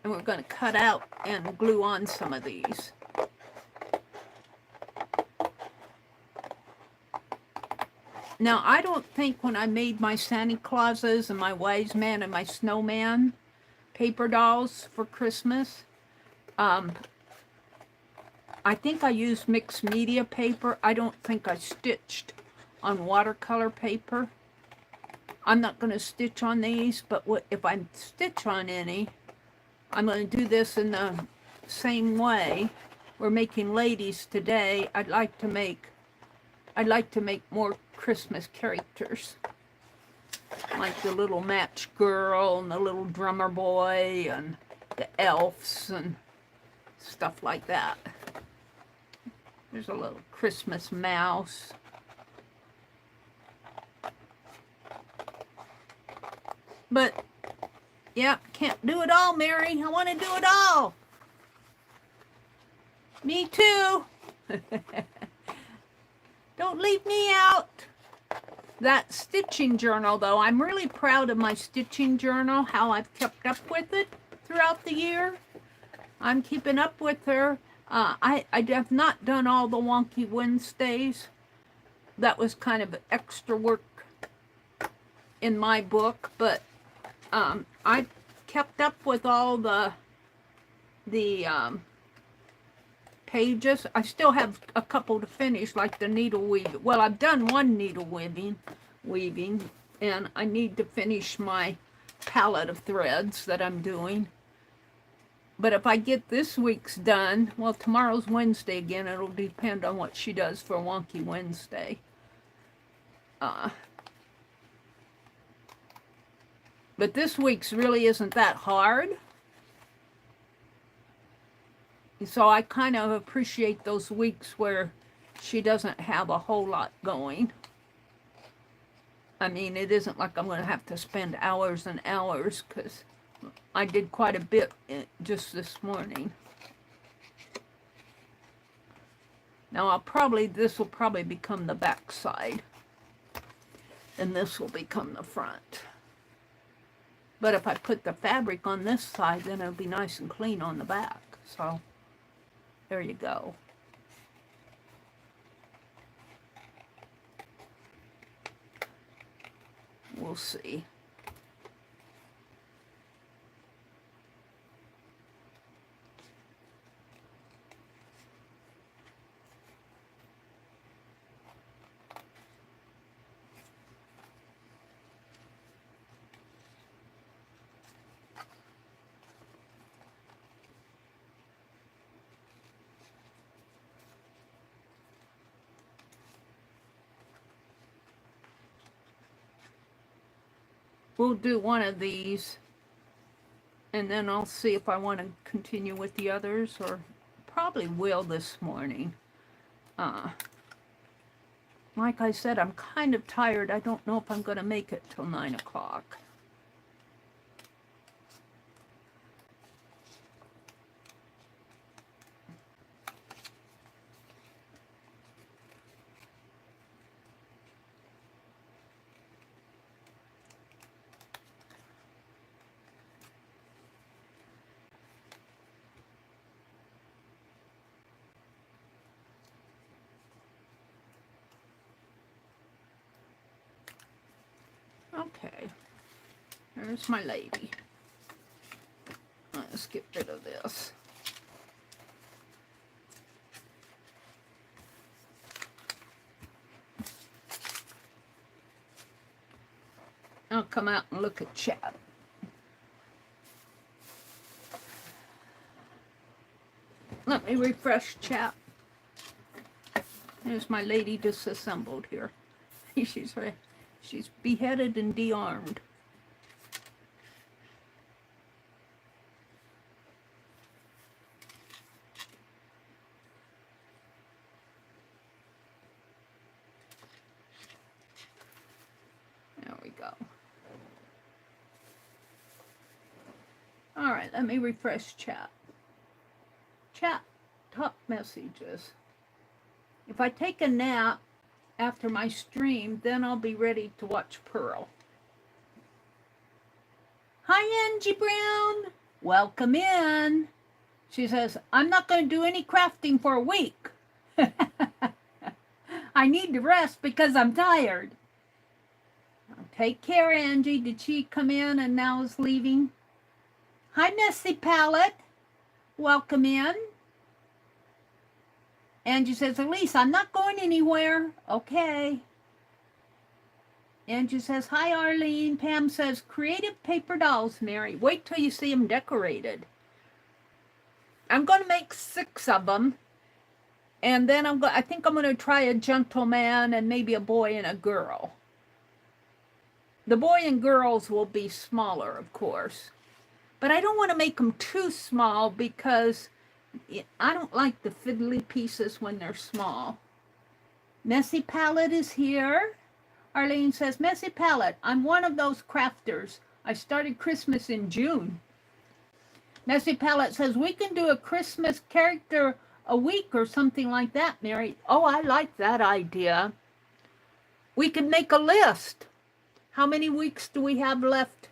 [SPEAKER 1] and we're going to cut out and glue on some of these. Now, I don't think when I made my Santa Clauses and my Wise Man and my Snowman paper dolls for Christmas, I think I used mixed media paper. I don't think I stitched on watercolor paper. I'm not going to stitch on these, but if I stitch on any, I'm going to do this in the same way. We're making ladies today. I'd like to make more Christmas characters, like the little match girl and the little drummer boy and the elves and stuff like that. There's a little Christmas mouse. But, yeah, can't do it all, Mary. I want to do it all. Me too. Don't leave me out. That stitching journal, though, I'm really proud of my stitching journal, how I've kept up with it throughout the year. I'm keeping up with her. I have not done all the Wonky Wednesdays. That was kind of extra work in my book, but I kept up with all the pages. I still have a couple to finish, like the needle weaving. Well, I've done one needle weaving, and I need to finish my palette of threads that I'm doing. But if I get this week's done, well, tomorrow's Wednesday again. It'll depend on what she does for Wonky Wednesday. But this week's really isn't that hard. So I kind of appreciate those weeks where she doesn't have a whole lot going. I mean, it isn't like I'm going to have to spend hours and hours, because I did quite a bit just this morning. Now this will probably become the back side, and this will become the front. But if I put the fabric on this side, then it'll be nice and clean on the back. So there you go. We'll see. We'll do one of these, and then I'll see if I want to continue with the others, or probably will this morning. Like I said, I'm kind of tired. I don't know if I'm going to make it till 9 o'clock. Okay, there's my lady. Let's get rid of this. I'll come out and look at chat. Let me refresh chat. There's my lady disassembled here. She's beheaded and de-armed. There we go. right, let me refresh chat. Chat, top messages. If I take a nap after my stream, then I'll be ready to watch Pearl. Hi, Angie Brown. Welcome in. She says, I'm not going to do any crafting for a week. I need to rest because I'm tired. Take care, Angie. Did she come in and now is leaving? Hi, Messy Palette. Welcome in. Angie says, Elise, I'm not going anywhere. Okay. Angie says, hi, Arlene. Pam says, creative paper dolls, Mary. Wait till you see them decorated. I'm going to make 6 of them. And then I think I'm going to try a gentleman and maybe a boy and a girl. The boy and girls will be smaller, of course. But I don't want to make them too small because I don't like the fiddly pieces when they're small. Messy Palette is here. Arlene says, Messy Palette, I'm one of those crafters. I started Christmas in June. Messy Palette says, we can do a Christmas character a week or something like that, Mary. Oh, I like that idea. We can make a list. How many weeks do we have left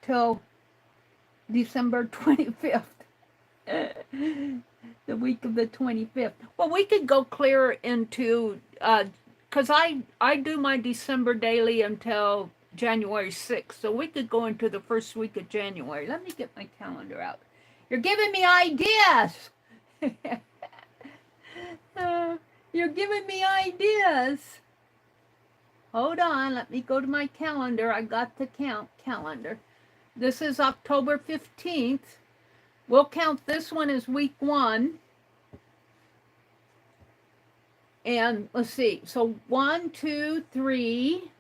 [SPEAKER 1] till December 25th? The week of the 25th. Well, we could go clear into, because I do my December daily until January 6th, so we could go into the first week of January. Let me get my calendar out. You're giving me ideas. You're giving me ideas. Hold on, let me go to my calendar. I got the calendar. This is October 15th. We'll count this one as week 1. And let's see. So 1, 2, 3,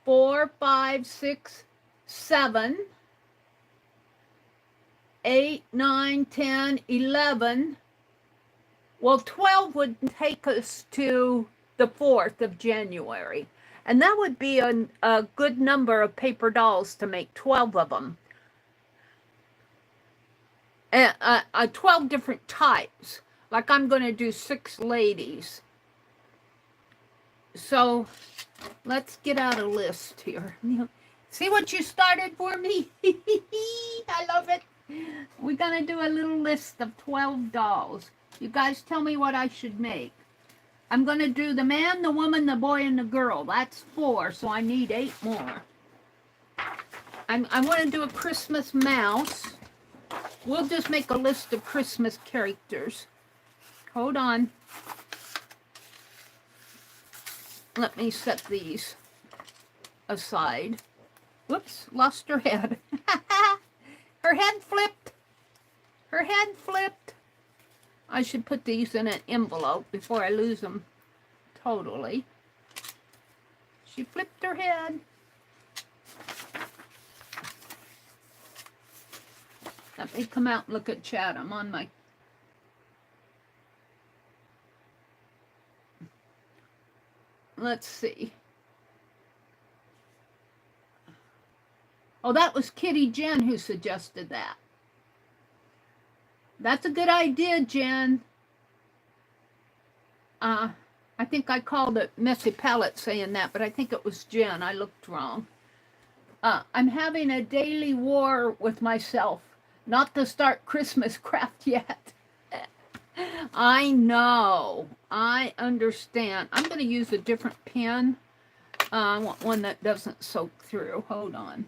[SPEAKER 1] 4, 5, 6, 7, 8, 9, 10, 11. Well, 12 would take us to the 4th of January. And that would be a good number of paper dolls to make 12 of them. 12 different types. Like I'm going to do 6 ladies. So let's get out a list here. See what you started for me? I love it. We're going to do a little list of 12 dolls. You guys tell me what I should make. I'm going to do the man, the woman, the boy, and the girl. That's 4, so I need 8 more. I want to do a Christmas mouse. We'll just make a list of Christmas characters. Hold on. Let me set these aside. Whoops, lost her head. Her head flipped. Her head flipped. I should put these in an envelope before I lose them totally. She flipped her head. Let me come out and look at chat. I'm on my... Let's see. Oh, that was Kitty Jen who suggested that. That's a good idea, Jen. I think I called it Messy Palette saying that, but I think it was Jen. I looked wrong. I'm having a daily war with myself not to start Christmas craft yet. I know. I understand. I'm going to use a different pen. I want one that doesn't soak through. Hold on.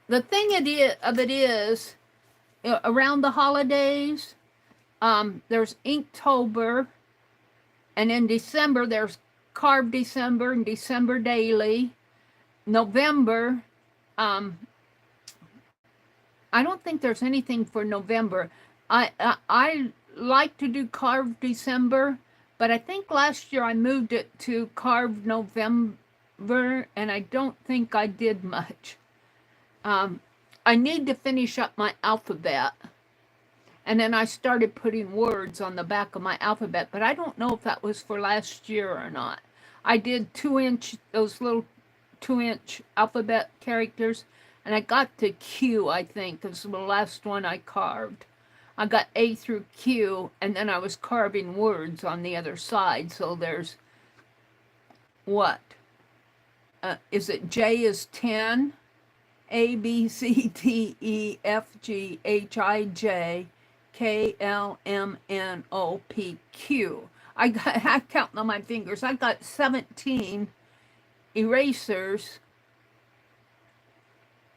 [SPEAKER 1] The thing of it is, around the holidays, there's Inktober, and in December, there's Carve December and December Daily. November, I don't think there's anything for November. I like to do Carve December, but I think last year I moved it to Carve November, and I don't think I did much. I need to finish up my alphabet. And then I started putting words on the back of my alphabet, but I don't know if that was for last year or not. I did 2-inch, those little 2-inch alphabet characters, and I got to Q, I think, is the last one I carved. I got A through Q, and then I was carving words on the other side. So there's what? Is it J is 10? A, B, C, D, E, F, G, H, I, J, K, L, M, N, O, P, Q. I count on my fingers. I got 17 erasers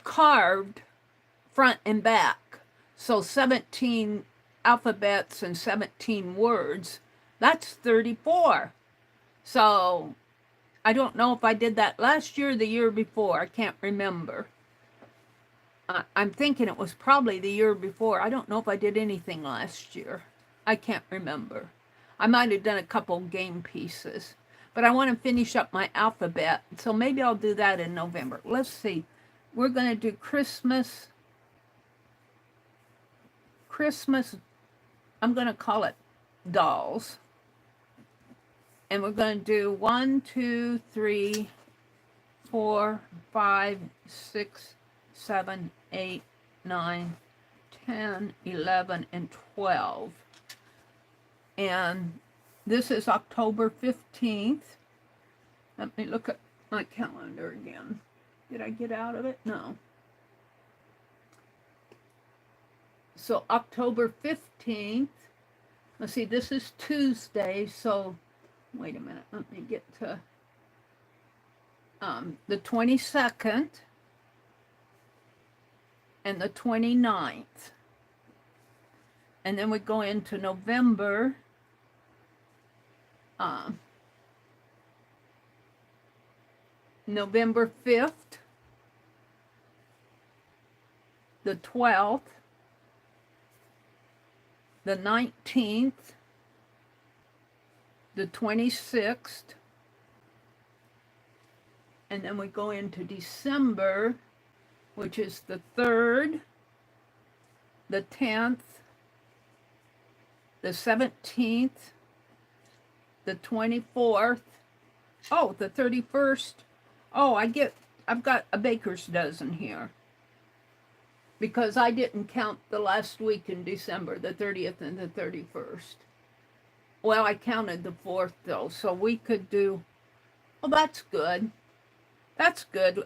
[SPEAKER 1] carved front and back. So 17 alphabets and 17 words. That's 34. So I don't know if I did that last year or the year before. I can't remember. I'm thinking it was probably the year before. I don't know if I did anything last year. I can't remember. I might have done a couple game pieces. But I want to finish up my alphabet. So maybe I'll do that in November. Let's see. We're going to do Christmas. I'm going to call it dolls. And we're going to do 1, 2, 3, 4, 5, 6, 7, 8, 9, 10, 11, and 12. And this is October 15th. Let me look at my calendar again. Did I get out of it? No. So October 15th. Let's see, this is Tuesday, so wait a minute. Let me get to the 22nd and the 29th. And then we go into November. November 5th, the 12th, the 19th, the 26th, and then we go into December, which is the 3rd, the 10th, the 17th, the 24th, oh, the 31st. Oh, I've got a baker's dozen here because I didn't count the last week in December, the 30th and the 31st. Well, I counted the 4th though, so we could do, well, that's good. That's good.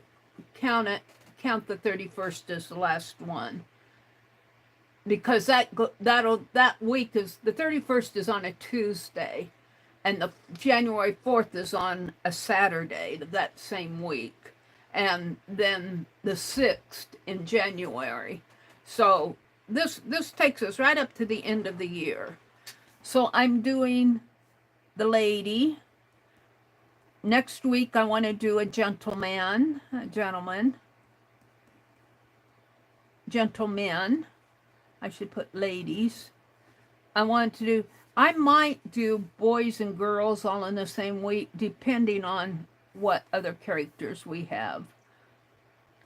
[SPEAKER 1] Count the 31st as the last one. Because that week is, the 31st is on a Tuesday. And the January 4th is on a Saturday of that same week. And then the 6th in January. So this takes us right up to the end of the year. So I'm doing the lady. Next week I want to do a gentleman, gentlemen. I should put ladies. I want to do, I might do boys and girls all in the same week, depending on what other characters we have.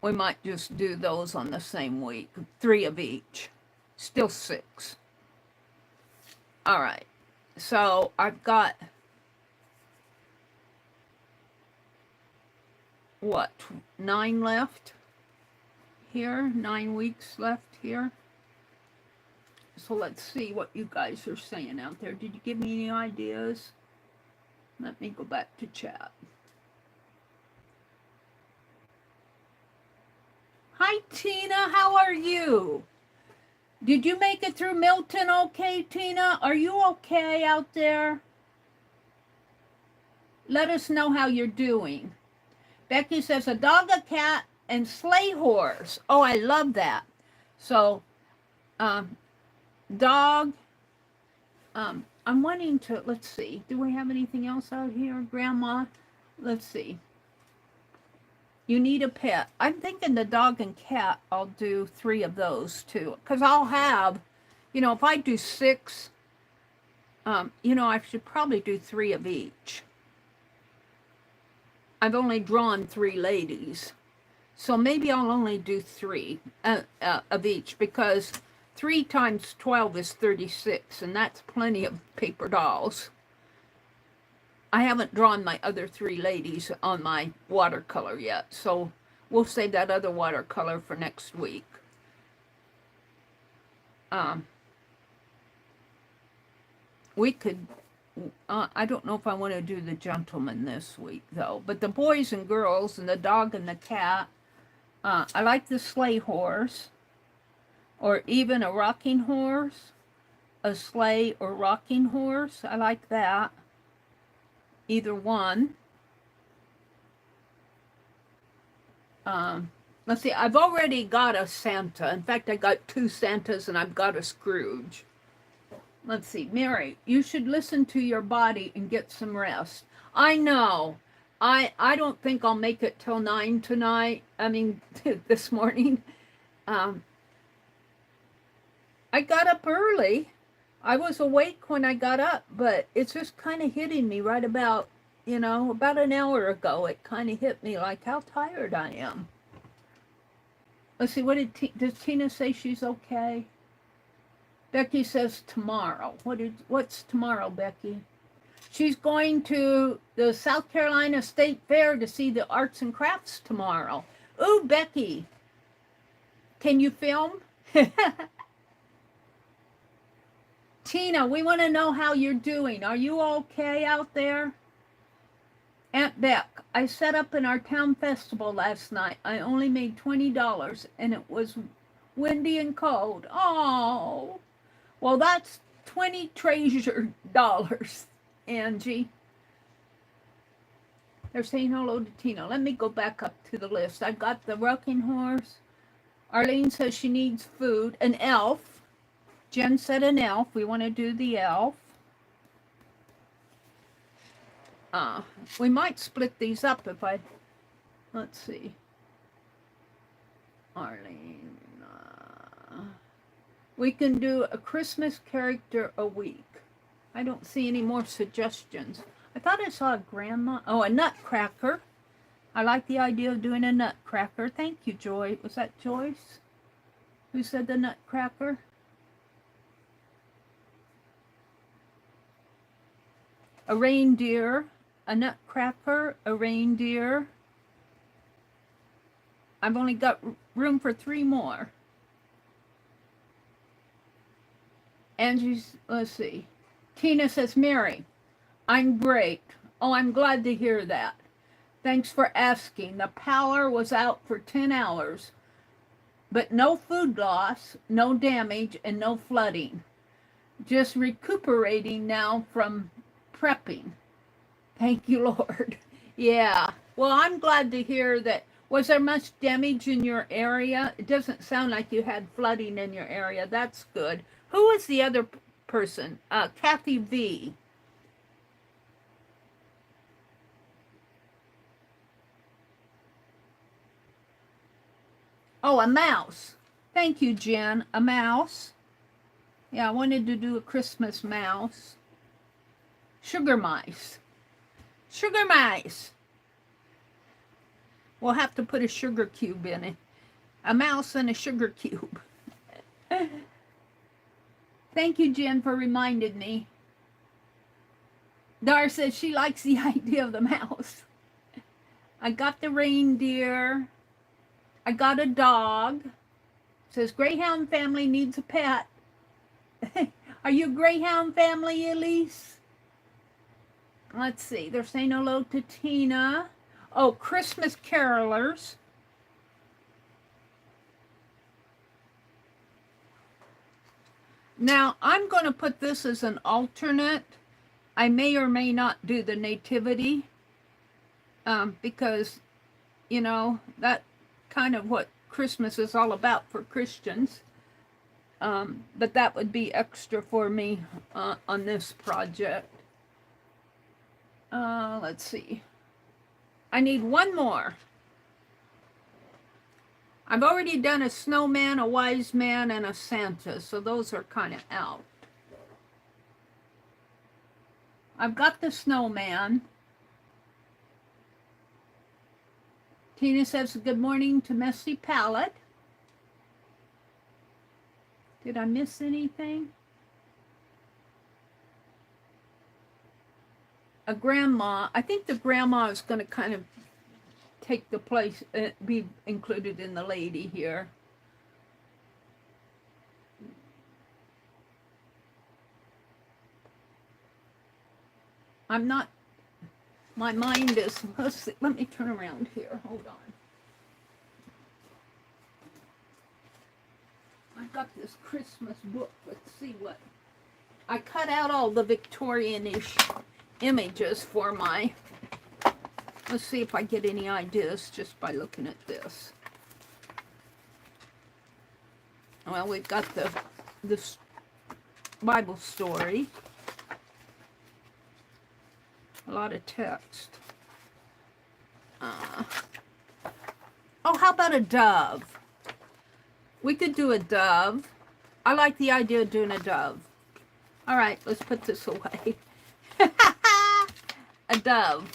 [SPEAKER 1] We might just do those on the same week, 3 of each. Still 6. All right. So I've got, what, 9 left here? 9 weeks left here. So let's see what you guys are saying out there. Did you give me any ideas? Let me go back to chat. Hi, Tina. How are you? Did you make it through Milton okay, Tina? Are you okay out there? Let us know how you're doing. Becky says, a dog, a cat, and sleigh horse. Oh, I love that. So, dog. I'm wanting to, let's see. Do we have anything else out here? Grandma? Let's see. You need a pet. I'm thinking the dog and cat, I'll do 3 of those too. Because I'll have, if I do 6, I should probably do 3 of each. I've only drawn 3 ladies. So maybe I'll only do 3 of each, because 3 times 12 is 36, and that's plenty of paper dolls. I haven't drawn my other three ladies on my watercolor yet, so we'll save that other watercolor for next week. We could, I don't know if I want to do the gentleman this week, though, but the boys and girls and the dog and the cat, I like the sleigh horse, or even a rocking horse, a sleigh or rocking horse. I like that. Either one. Let's see, I've already got a Santa. In fact, I got two Santas and I've got a Scrooge. Let's see, Meri, you should listen to your body and get some rest. I know. I don't think I'll make it till 9 tonight. I mean, this morning. I got up early. I was awake when I got up, but it's just kind of hitting me right about, about an hour ago. It kind of hit me like how tired I am. Let's see, does Tina say she's okay? Becky says tomorrow. What's tomorrow, Becky? She's going to the South Carolina State Fair to see the arts and crafts tomorrow. Ooh, Becky, can you film? Tina, we want to know how you're doing. Are you okay out there? Aunt Beck, I set up in our town festival last night. I only made $20 and it was windy and cold. Oh. Well, that's 20 treasured dollars, Angie. They're saying hello to Tina. Let me go back up to the list. I've got the rocking horse. Arlene says she needs food. An elf. Jen said an elf. We want to do the elf. We might split these up if let's see. Arlene. We can do a Christmas character a week. I don't see any more suggestions. I thought I saw a grandma. Oh, a nutcracker. I like the idea of doing a nutcracker. Thank you, Joy. Was that Joyce who said the nutcracker? A reindeer, a nutcracker, a reindeer. I've only got room for 3 more. Angie's, let's see. Tina says, Meri, I'm great. Oh, I'm glad to hear that. Thanks for asking. The power was out for 10 hours, but no food loss, no damage, and no flooding. Just recuperating now from prepping. Thank you, Lord. Yeah. Well, I'm glad to hear that. Was there much damage in your area? It doesn't sound like you had flooding in your area. That's good. Who was the other person? Kathy V. Oh, a mouse. Thank you, Jen. A mouse. Yeah, I wanted to do a Christmas mouse. Sugar mice. Sugar mice. We'll have to put a sugar cube in it. A mouse and a sugar cube. Thank you, Jen, for reminding me. Dar says she likes the idea of the mouse. I got the reindeer. I got a dog. Says Greyhound family needs a pet. Are you a Greyhound family, Elise? Let's see. They're saying hello to Tina. Oh, Christmas carolers. Now, I'm going to put this as an alternate. I may or may not do the nativity because, that's kind of what Christmas is all about for Christians. But that would be extra for me on this project. Let's see. I need one more. I've already done a snowman, a wise man, and a Santa, so those are kind of out. I've got the snowman. Tina says, good morning to Messy Palette. Did I miss anything? a grandma. I think the grandma is going to kind of take the place, be included in the lady here. I'm not, my mind is, let's see, let me turn around here, hold on. I got this Christmas book, let's see what, I cut out all the Victorian-ish images for my, let's see if I get any ideas just by looking at this. Well, we've got this Bible story. A lot of text. Oh, how about a dove? We could do a dove. I like the idea of doing a dove. All right, let's put this away. A dove.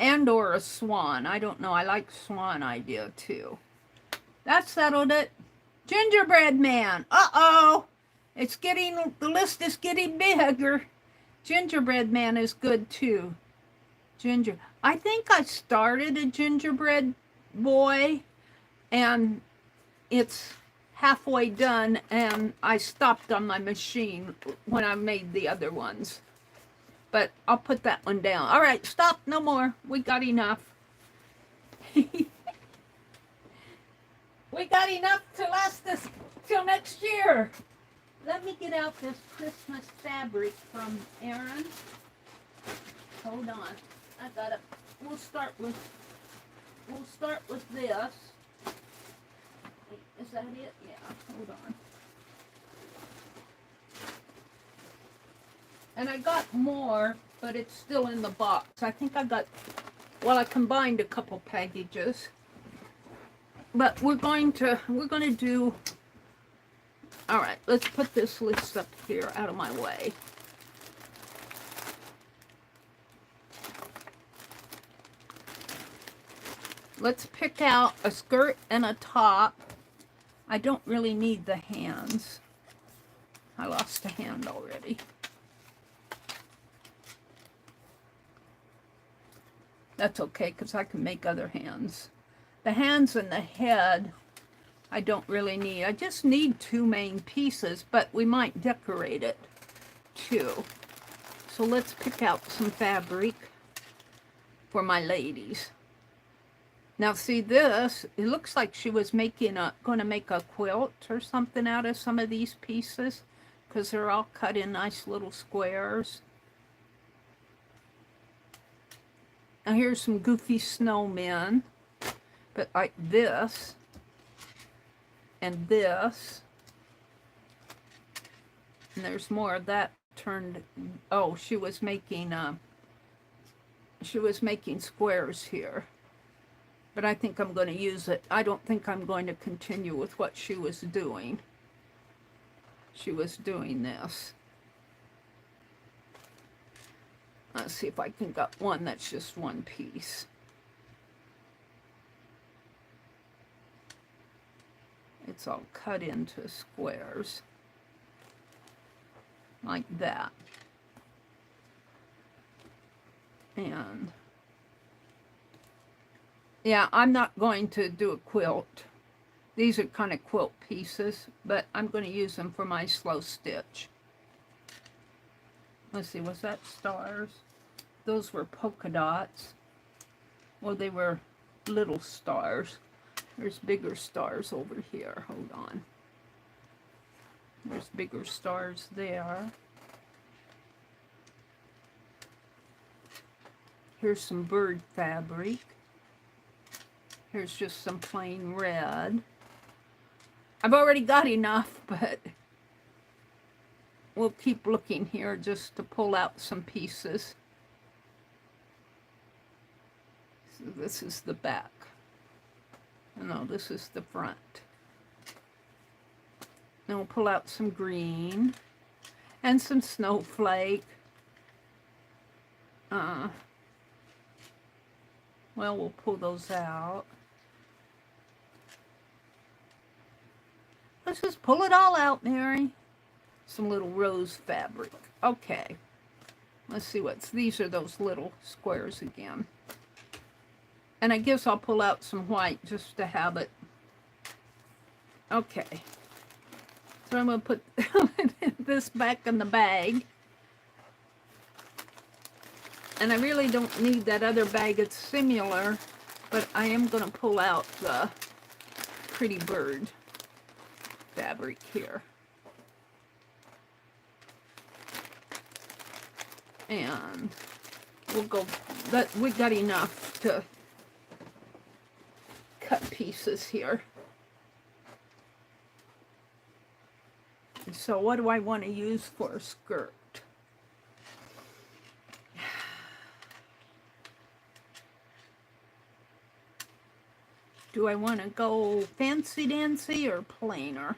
[SPEAKER 1] And or a swan. I don't know. I like swan idea too. That settled it. Gingerbread man. Uh-oh. It's getting, the list is getting bigger. Gingerbread man is good too. I think I started a gingerbread boy and it's halfway done and I stopped on my machine when I made the other ones. But I'll put that one down. All right, stop, no more. We got enough. We got enough to last us till next year. Let me get out this Christmas fabric from Erin. Hold on. I gotta, we'll start with this. Is that it? Yeah, hold on. And I got more, but it's still in the box. I think I got, well, I combined a couple packages. But we're going to do, all right, let's put this list up here out of my way. Let's pick out a skirt and a top. I don't really need the hands. I lost a hand already. That's okay, because I can make other hands. The hands and the head, I don't really need. I just need two main pieces, but we might decorate it too. So let's pick out some fabric for my ladies. Now see this, it looks like she was going to make a quilt or something out of some of these pieces because they're all cut in nice little squares. Now here's some goofy snowmen, but like this and this. And there's more of that turned, oh, she was making squares here. But I think I'm going to use it. I don't think I'm going to continue with what she was doing. She was doing this. Let's see if I can get one that's just one piece. It's all cut into squares. Like that. And yeah, I'm not going to do a quilt. These are kind of quilt pieces, but I'm going to use them for my slow stitch. Let's see, was that stars? Those were polka dots. Well, they were little stars. There's bigger stars over here. Hold on. There's bigger stars there. Here's some bird fabric. Here's just some plain red. I've already got enough, but we'll keep looking here just to pull out some pieces. So this is the back. No, this is the front. Then we'll pull out some green and some snowflake. Well, we'll pull those out. Let's just pull it all out, Mary. some little rose fabric. Okay, let's see what's, these are those little squares again. And I guess I'll pull out some white just to have it. Okay, so I'm going to put this back in the bag. And I really don't need that other bag. It's similar, but I am going to pull out the pretty bird fabric here. And we'll go, that we got enough to cut pieces here. And so what do I want to use for a skirt? Do I want to go fancy dancy or plainer?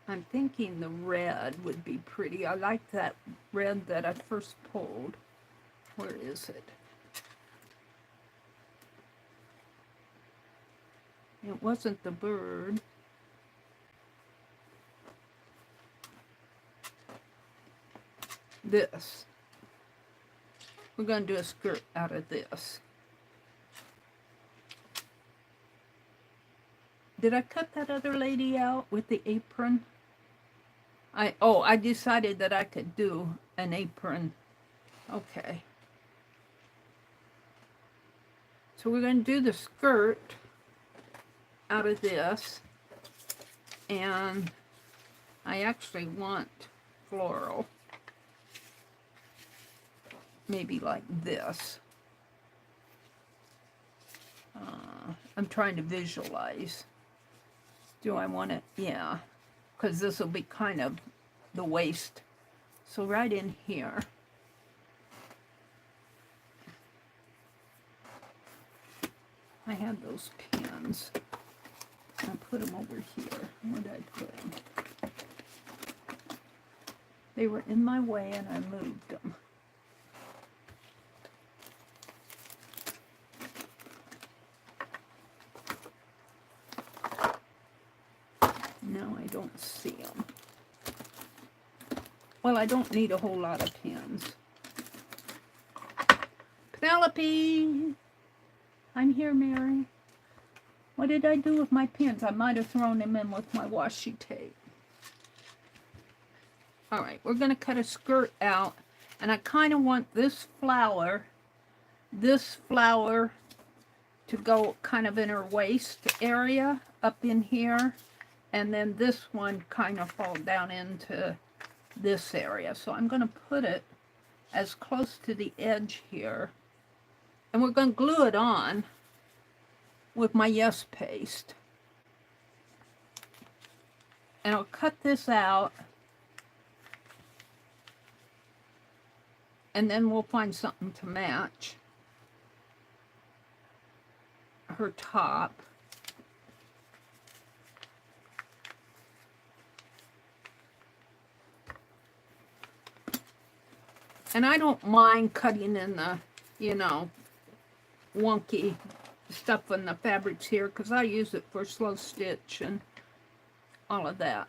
[SPEAKER 1] I'm thinking the red would be pretty. I like that red that I first pulled. Where is it? It wasn't the bird. This. We're going to do a skirt out of this. Did I cut that other lady out with the apron? I decided that I could do an apron. Okay. So we're going to do the skirt out of this. And I actually want floral. Maybe like this. I'm trying to visualize. Do I want it? Yeah, because this will be kind of the waist. So right in here. I had those pins. I put them over here. Where did I put them? They were in my way and I moved them. Now I don't see them. Well, I don't need a whole lot of pins. Penelope! I'm here, Mary. What did I do with my pins? I might have thrown them in with my washi tape. Alright, we're going to cut a skirt out. And I kind of want this flower to go kind of in her waist area up in here. And then this one kind of fall down into this area. So I'm going to put it as close to the edge here. And we're going to glue it on with my Yes paste. And I'll cut this out. And then we'll find something to match her top. And I don't mind cutting in the, you know, wonky stuff in the fabrics here because I use it for slow stitch and all of that.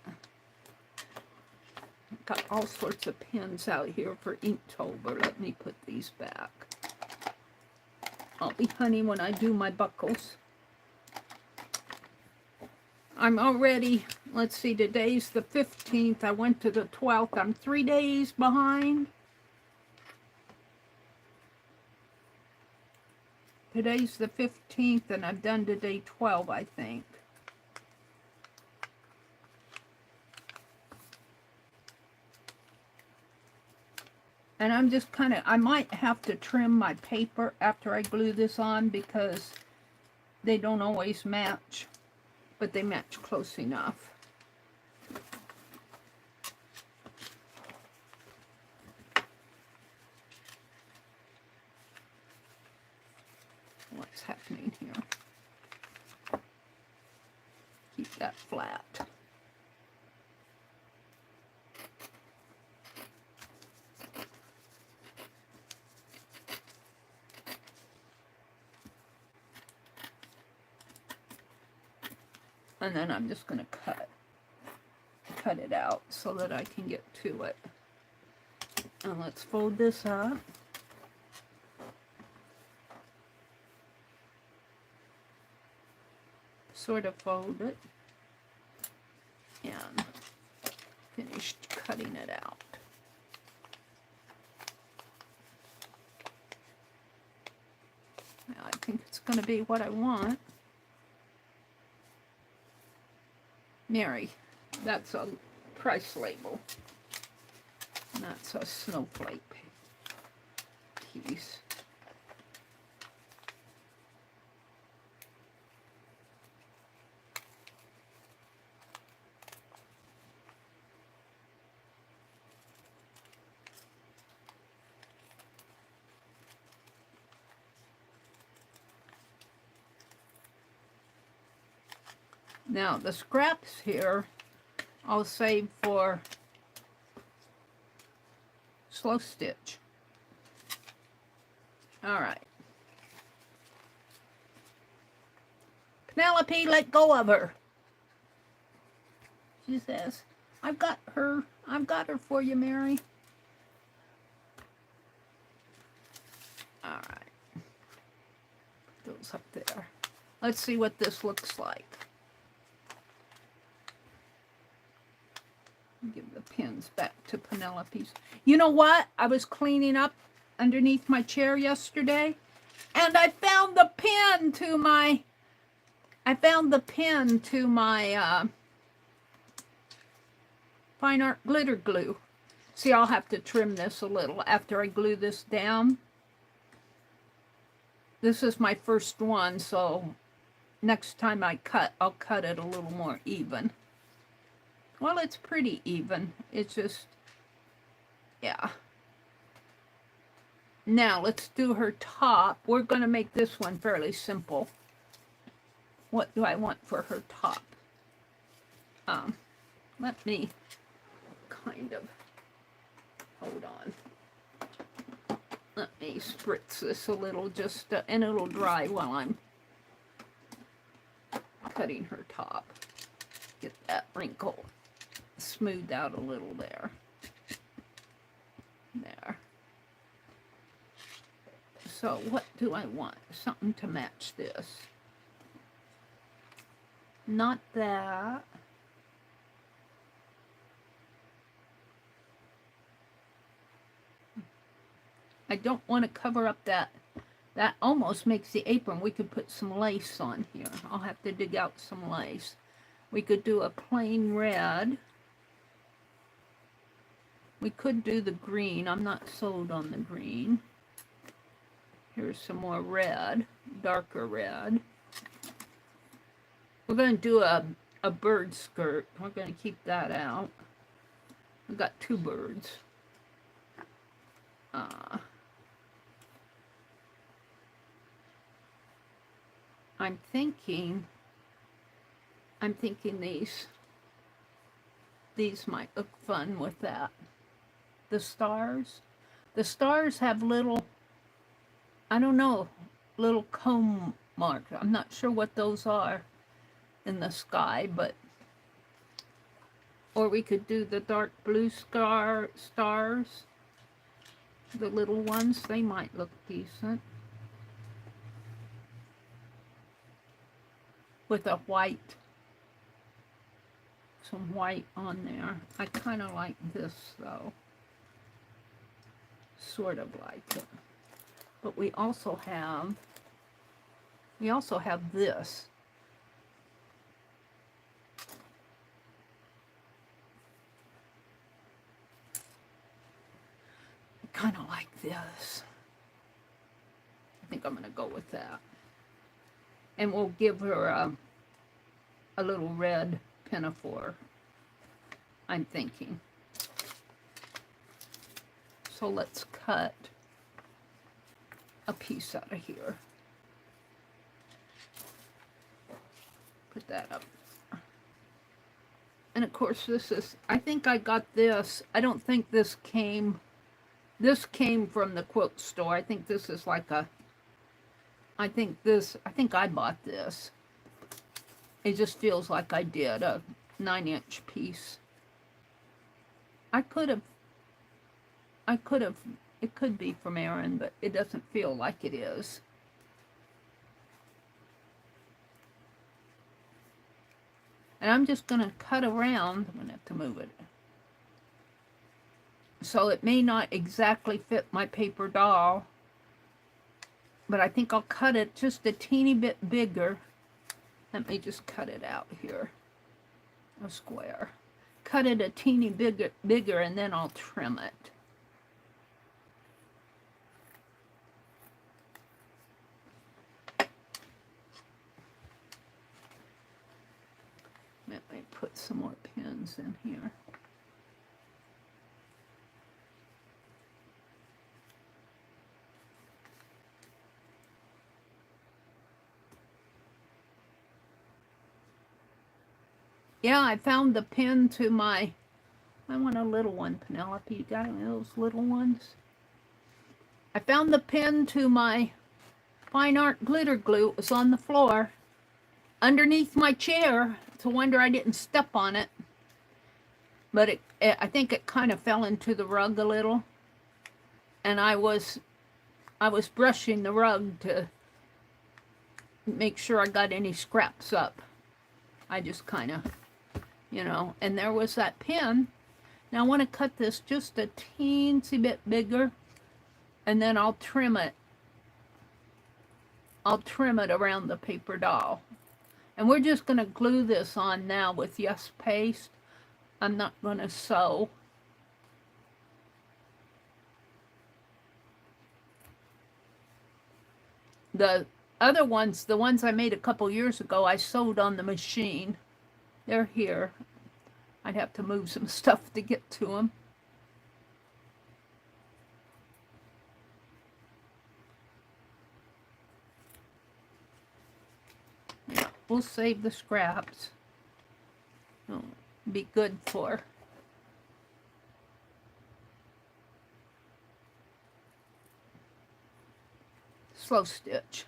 [SPEAKER 1] Got all sorts of pins out here for Inktober. Let me put these back. I'll be honey when I do my buckles. I'm already, let's see, today's the 15th. I went to the 12th. I'm 3 days behind. Today's the 15th, and I've done today 12, I think. And I'm just kind of, I might have to trim my paper after I glue this on because they don't always match, but they match close enough. What's happening here? Keep that flat. And then I'm just going to cut cut it out so that I can get to it. And let's fold this up. Sort of fold it. And finish cutting it out. Now I think it's going to be what I want. Meri, that's a price label. And that's a snowflake piece. Now the scraps here I'll save for slow stitch. All right. Penelope, let go of her. She says, I've got her for you, Meri. All right. Goes up there. Let's see what this looks like. Give the pins back to Penelope's. You know what? I was cleaning up underneath my chair yesterday, and I found the pin to my fine art glitter glue. See, I'll have to trim this a little after I glue this down. This is my first one, so next time I cut, I'll cut it a little more even. Well, it's pretty even. It's just, yeah. Now, let's do her top. We're going to make this one fairly simple. What do I want for her top? Let me kind of, hold on. Let me spritz this a little, just, and it'll dry while I'm cutting her top. Get that wrinkle smoothed out a little there. There. So what do I want? Something to match this. Not that. I don't want to cover up that. That almost makes the apron. We could put some lace on here. I'll have to dig out some lace. We could do a plain red. We could do the green. I'm not sold on the green. Here's some more red, darker red. We're going to do a bird skirt. We're going to keep that out. We've got two birds. I'm thinking these might look fun with that. The stars have little, I don't know, little comb marks. I'm not sure what those are in the sky, but, or we could do the dark blue stars, the little ones. They might look decent with a white, some white on there. I kind of like this though. Sort of like it. But we also have this. I kind of like this. I think I'm going to go with that. And we'll give her a little red pinafore, I'm thinking. So let's cut a piece out of here. Put that up. And of course this is, I think I got this. I don't think this came from the quilt store. I think this is like a, I think I bought this. It just feels like I did a 9-inch piece. I could have, it could be from Erin, but it doesn't feel like it is. And I'm just going to cut around. I'm going to have to move it. So it may not exactly fit my paper doll, but I think I'll cut it just a teeny bit bigger. Let me just cut it out here, a square. Cut it a teeny bigger, and then I'll trim it. Let me put some more pins in here. Yeah, I found the pin to my, I want a little one, Penelope. You got any of those little ones? I found the pin to my fine art glitter glue. It was on the floor underneath my chair. It's a wonder I didn't step on it. But I think it kind of fell into the rug a little. And I was brushing the rug to make sure I got any scraps up. I just kind of, you know, and there was that pin. Now I want to cut this just a teensy bit bigger, and then I'll trim it. I'll trim it around the paper doll. And we're just going to glue this on now with Yes Paste. I'm not going to sew. The other ones, the ones I made a couple years ago, I sewed on the machine. They're here. I'd have to move some stuff to get to them. Yeah, we'll save the scraps. It'll be good for slow stitch.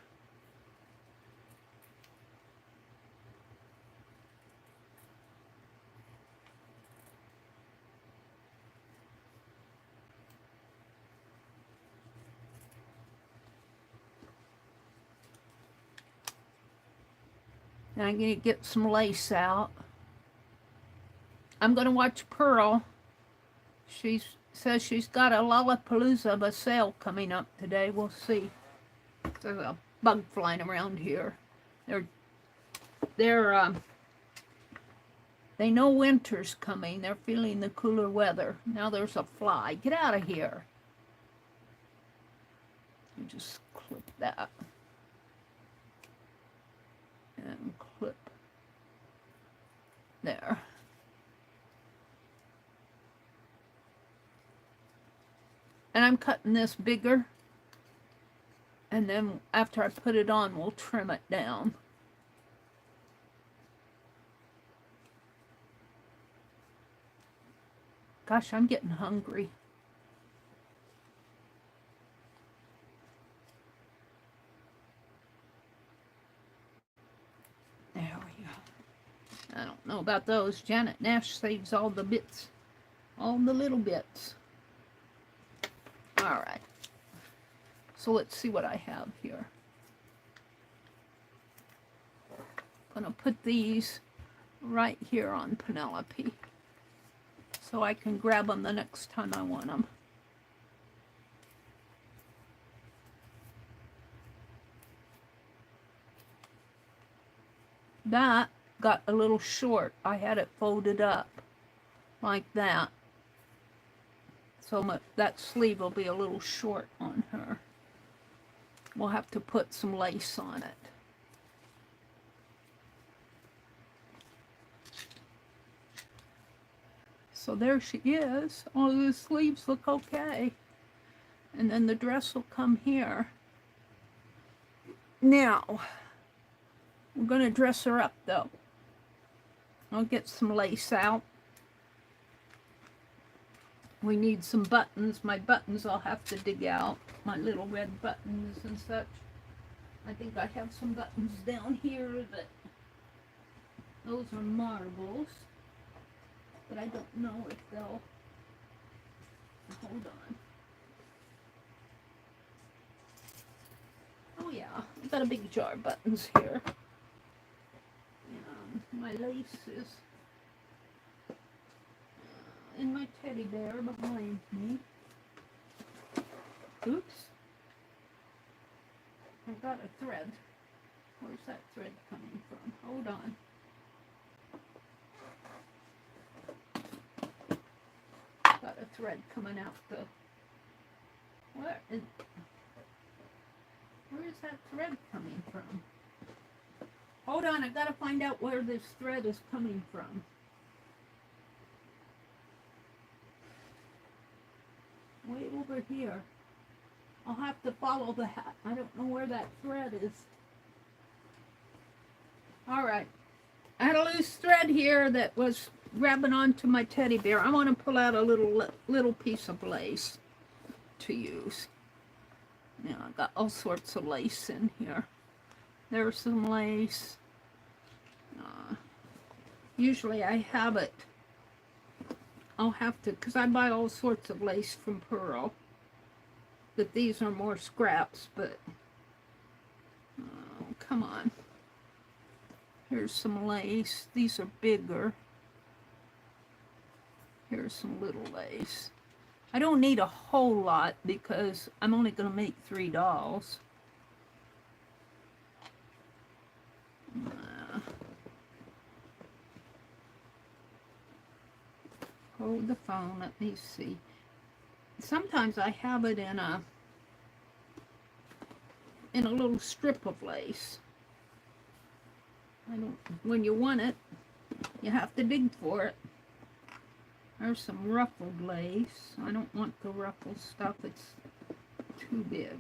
[SPEAKER 1] And I'm going to get some lace out. I'm going to watch Pearl. She says she's got a Lollapalooza of a sale coming up today. We'll see. There's a bug flying around here. They know winter's coming. They're feeling the cooler weather. Now there's a fly. Get out of here. You just clip that. And clip there. And I'm cutting this bigger. And then after I put it on, we'll trim it down. Gosh, I'm getting hungry. There we go. I don't know about those. Janet Nash saves all the bits. All the little bits. All right. So let's see what I have here. I'm going to put these right here on Penelope so I can grab them the next time I want them. That got a little short. I had it folded up like that. So that sleeve will be a little short on her. We'll have to put some lace on it. So there she is. All the sleeves look okay. And then the dress will come here. Now, we're going to dress her up though. I'll get some lace out. We need some buttons. My buttons I'll have to dig out. My little red buttons and such. I think I have some buttons down here that those are marbles. But I don't know if they'll Hold on. Oh yeah, I've got a big jar of buttons here. My lace is in my teddy bear behind me. Oops. I got a thread. Where's that thread coming from? Hold on. Got a thread coming out the... Where is that thread coming from? Hold on, I've got to find out where this thread is coming from. Way over here. I'll have to follow the hat. I don't know where that thread is. Alright. I had a loose thread here that was grabbing onto my teddy bear. I want to pull out a little piece of lace to use. Yeah, I got all sorts of lace in here. There's some lace. Usually I have it. I'll have to, because I buy all sorts of lace from Pearl. But these are more scraps, but... Oh, come on. Here's some lace. These are bigger. Here's some little lace. I don't need a whole lot because I'm only going to make 3 dolls. Hold the phone, let me see. Sometimes I have it in a little strip of lace. When you want it, you have to dig for it. There's some ruffled lace. I don't want the ruffled stuff, it's too big.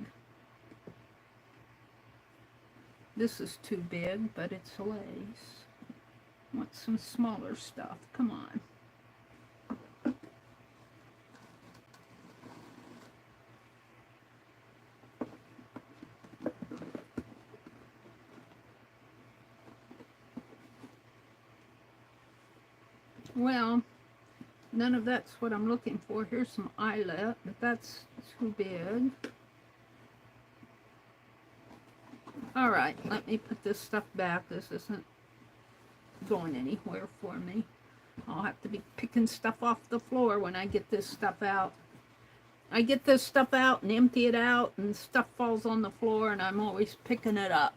[SPEAKER 1] This is too big, but it's lace. I want some smaller stuff, come on. Well, none of that's what I'm looking for. Here's some eyelet, but that's too big. Alright, let me put this stuff back. This isn't going anywhere for me. I'll have to be picking stuff off the floor when I get this stuff out. I get this stuff out and empty it out and stuff falls on the floor and I'm always picking it up.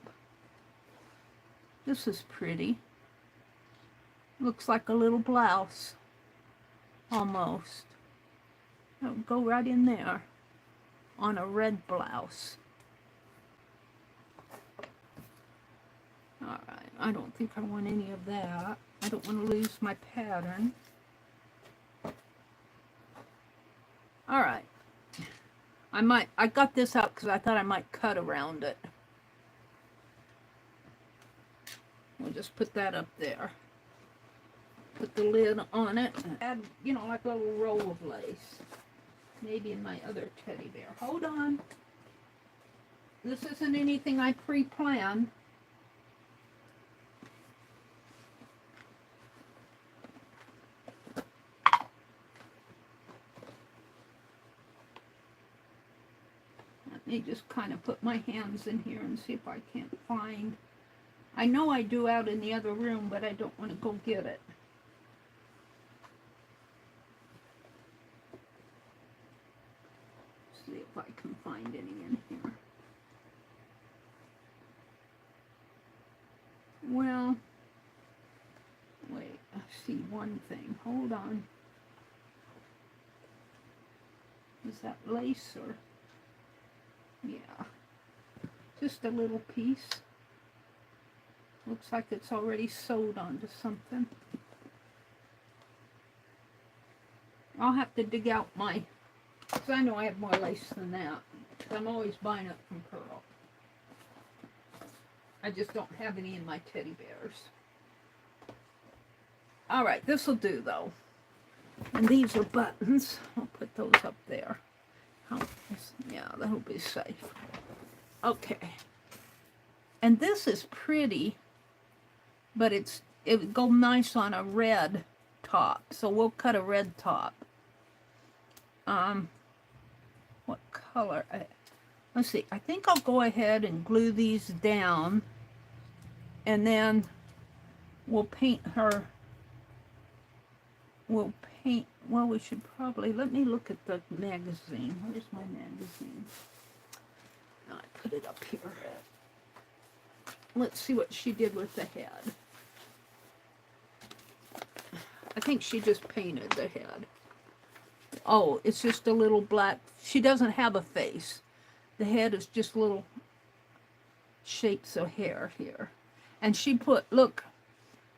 [SPEAKER 1] This is pretty. Looks like a little blouse. Almost. It'll go right in there on a red blouse. Alright, I don't think I want any of that. I don't want to lose my pattern. Alright. I got this out because I thought I might cut around it. We'll just put that up there. Put the lid on it and add, you know, like a little roll of lace. Maybe in my other teddy bear. Hold on. This isn't anything I pre-planned. Let me just kind of put my hands in here and see if I can't find. I know I do out in the other room, but I don't want to go get it. See if I can find any in here. Well, wait, I see one thing. Hold on. Is that lace or? Yeah, just a little piece. Looks like it's already sewed onto something. I'll have to dig out my, because I know I have more lace than that. I'm always buying it from Pearl. I just don't have any in my teddy bears. Alright, this will do though. And these are buttons. I'll put those up there. Yeah, that'll be safe. Okay. And this is pretty, but it would go nice on a red top. So we'll cut a red top. what color? Let's see. I think I'll go ahead and glue these down, and then we'll paint her. We'll paint. Well, we should probably, let me look at the magazine. Where's my magazine? I put it up here. Let's see what she did with the head. I think she just painted the head. Oh, it's just a little black. She doesn't have a face. The head is just little shapes of hair here. And she put, look,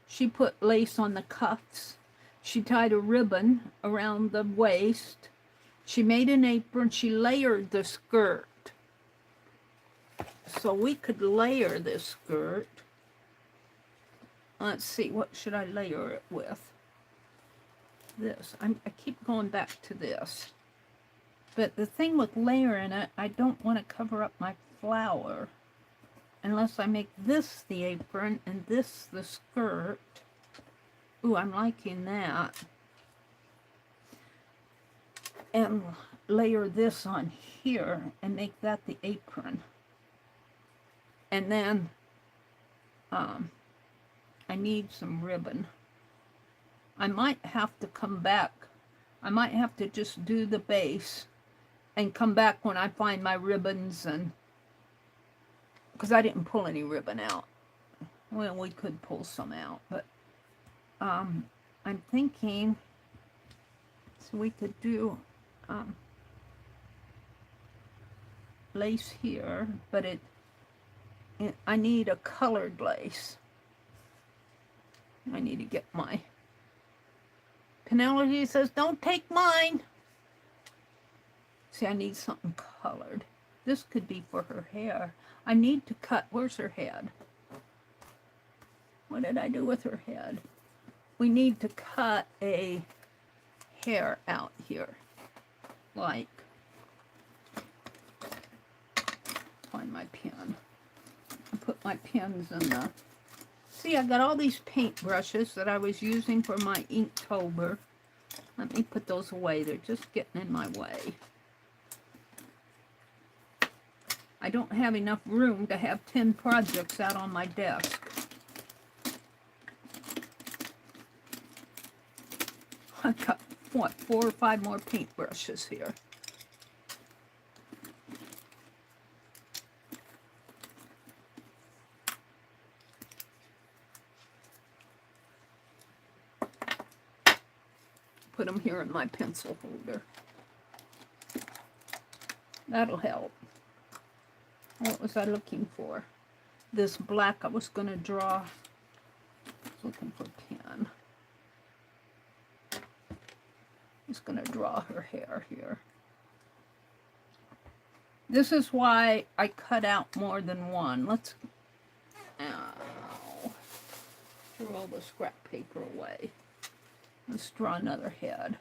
[SPEAKER 1] she put lace on the cuffs. She tied a ribbon around the waist. She made an apron. She layered the skirt. So we could layer this skirt. Let's see, what should I layer it with? This. I keep going back to this. But the thing with layering it, I don't want to cover up my flower unless I make this the apron and this the skirt. Ooh, I'm liking that. And layer this on here and make that the apron. And then I need some ribbon. I might have to come back. I might have to just do the base and come back when I find my ribbons, and because I didn't pull any ribbon out. Well, we could pull some out, but I'm thinking, so we could do lace here, but I need a colored lace. I need to get my, Penelope says, don't take mine. See, I need something colored. This could be for her hair. I need to cut, where's her head? What did I do with her head? We need to cut a hair out here. Like, find my pen. I put my pens in the, see, I got all these paint brushes that I was using for my Inktober. Let me put those away. They're just getting in my way. I don't have enough room to have 10 projects out on my desk. I've got, what, 4 or 5 more paint brushes here. Put them here in my pencil holder. That'll help. What was I looking for? This black I was going to draw. I was looking for a pen. I was going to draw her hair here. This is why I cut out more than one. Let's, ow, throw all the scrap paper away. Let's draw another head.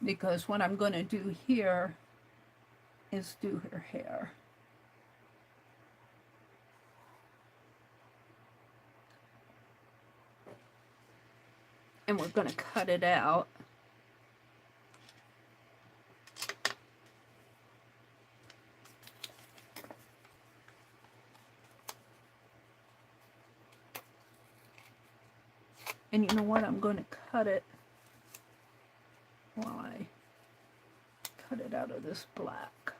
[SPEAKER 1] Because what I'm going to do here is do her hair. And we're going to cut it out. And you know what? I'm going to cut it while I cut it out of this black.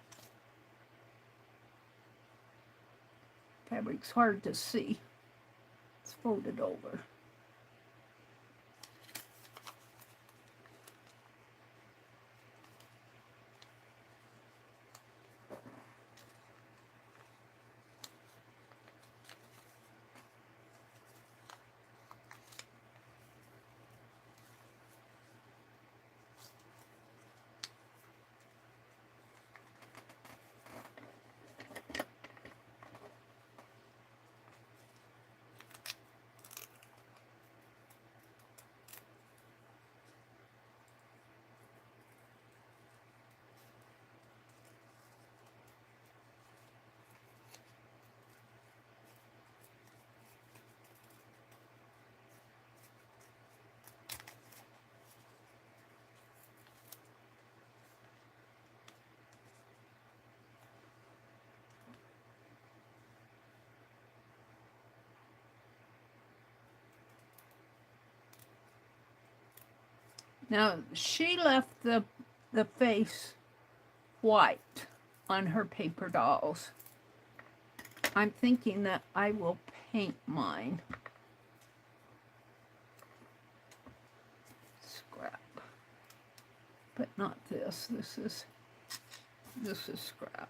[SPEAKER 1] Fabric's hard to see. It's folded over. Now, she left the face white on her paper dolls. I'm thinking that I will paint mine. Scrap. But not this. This is scrap.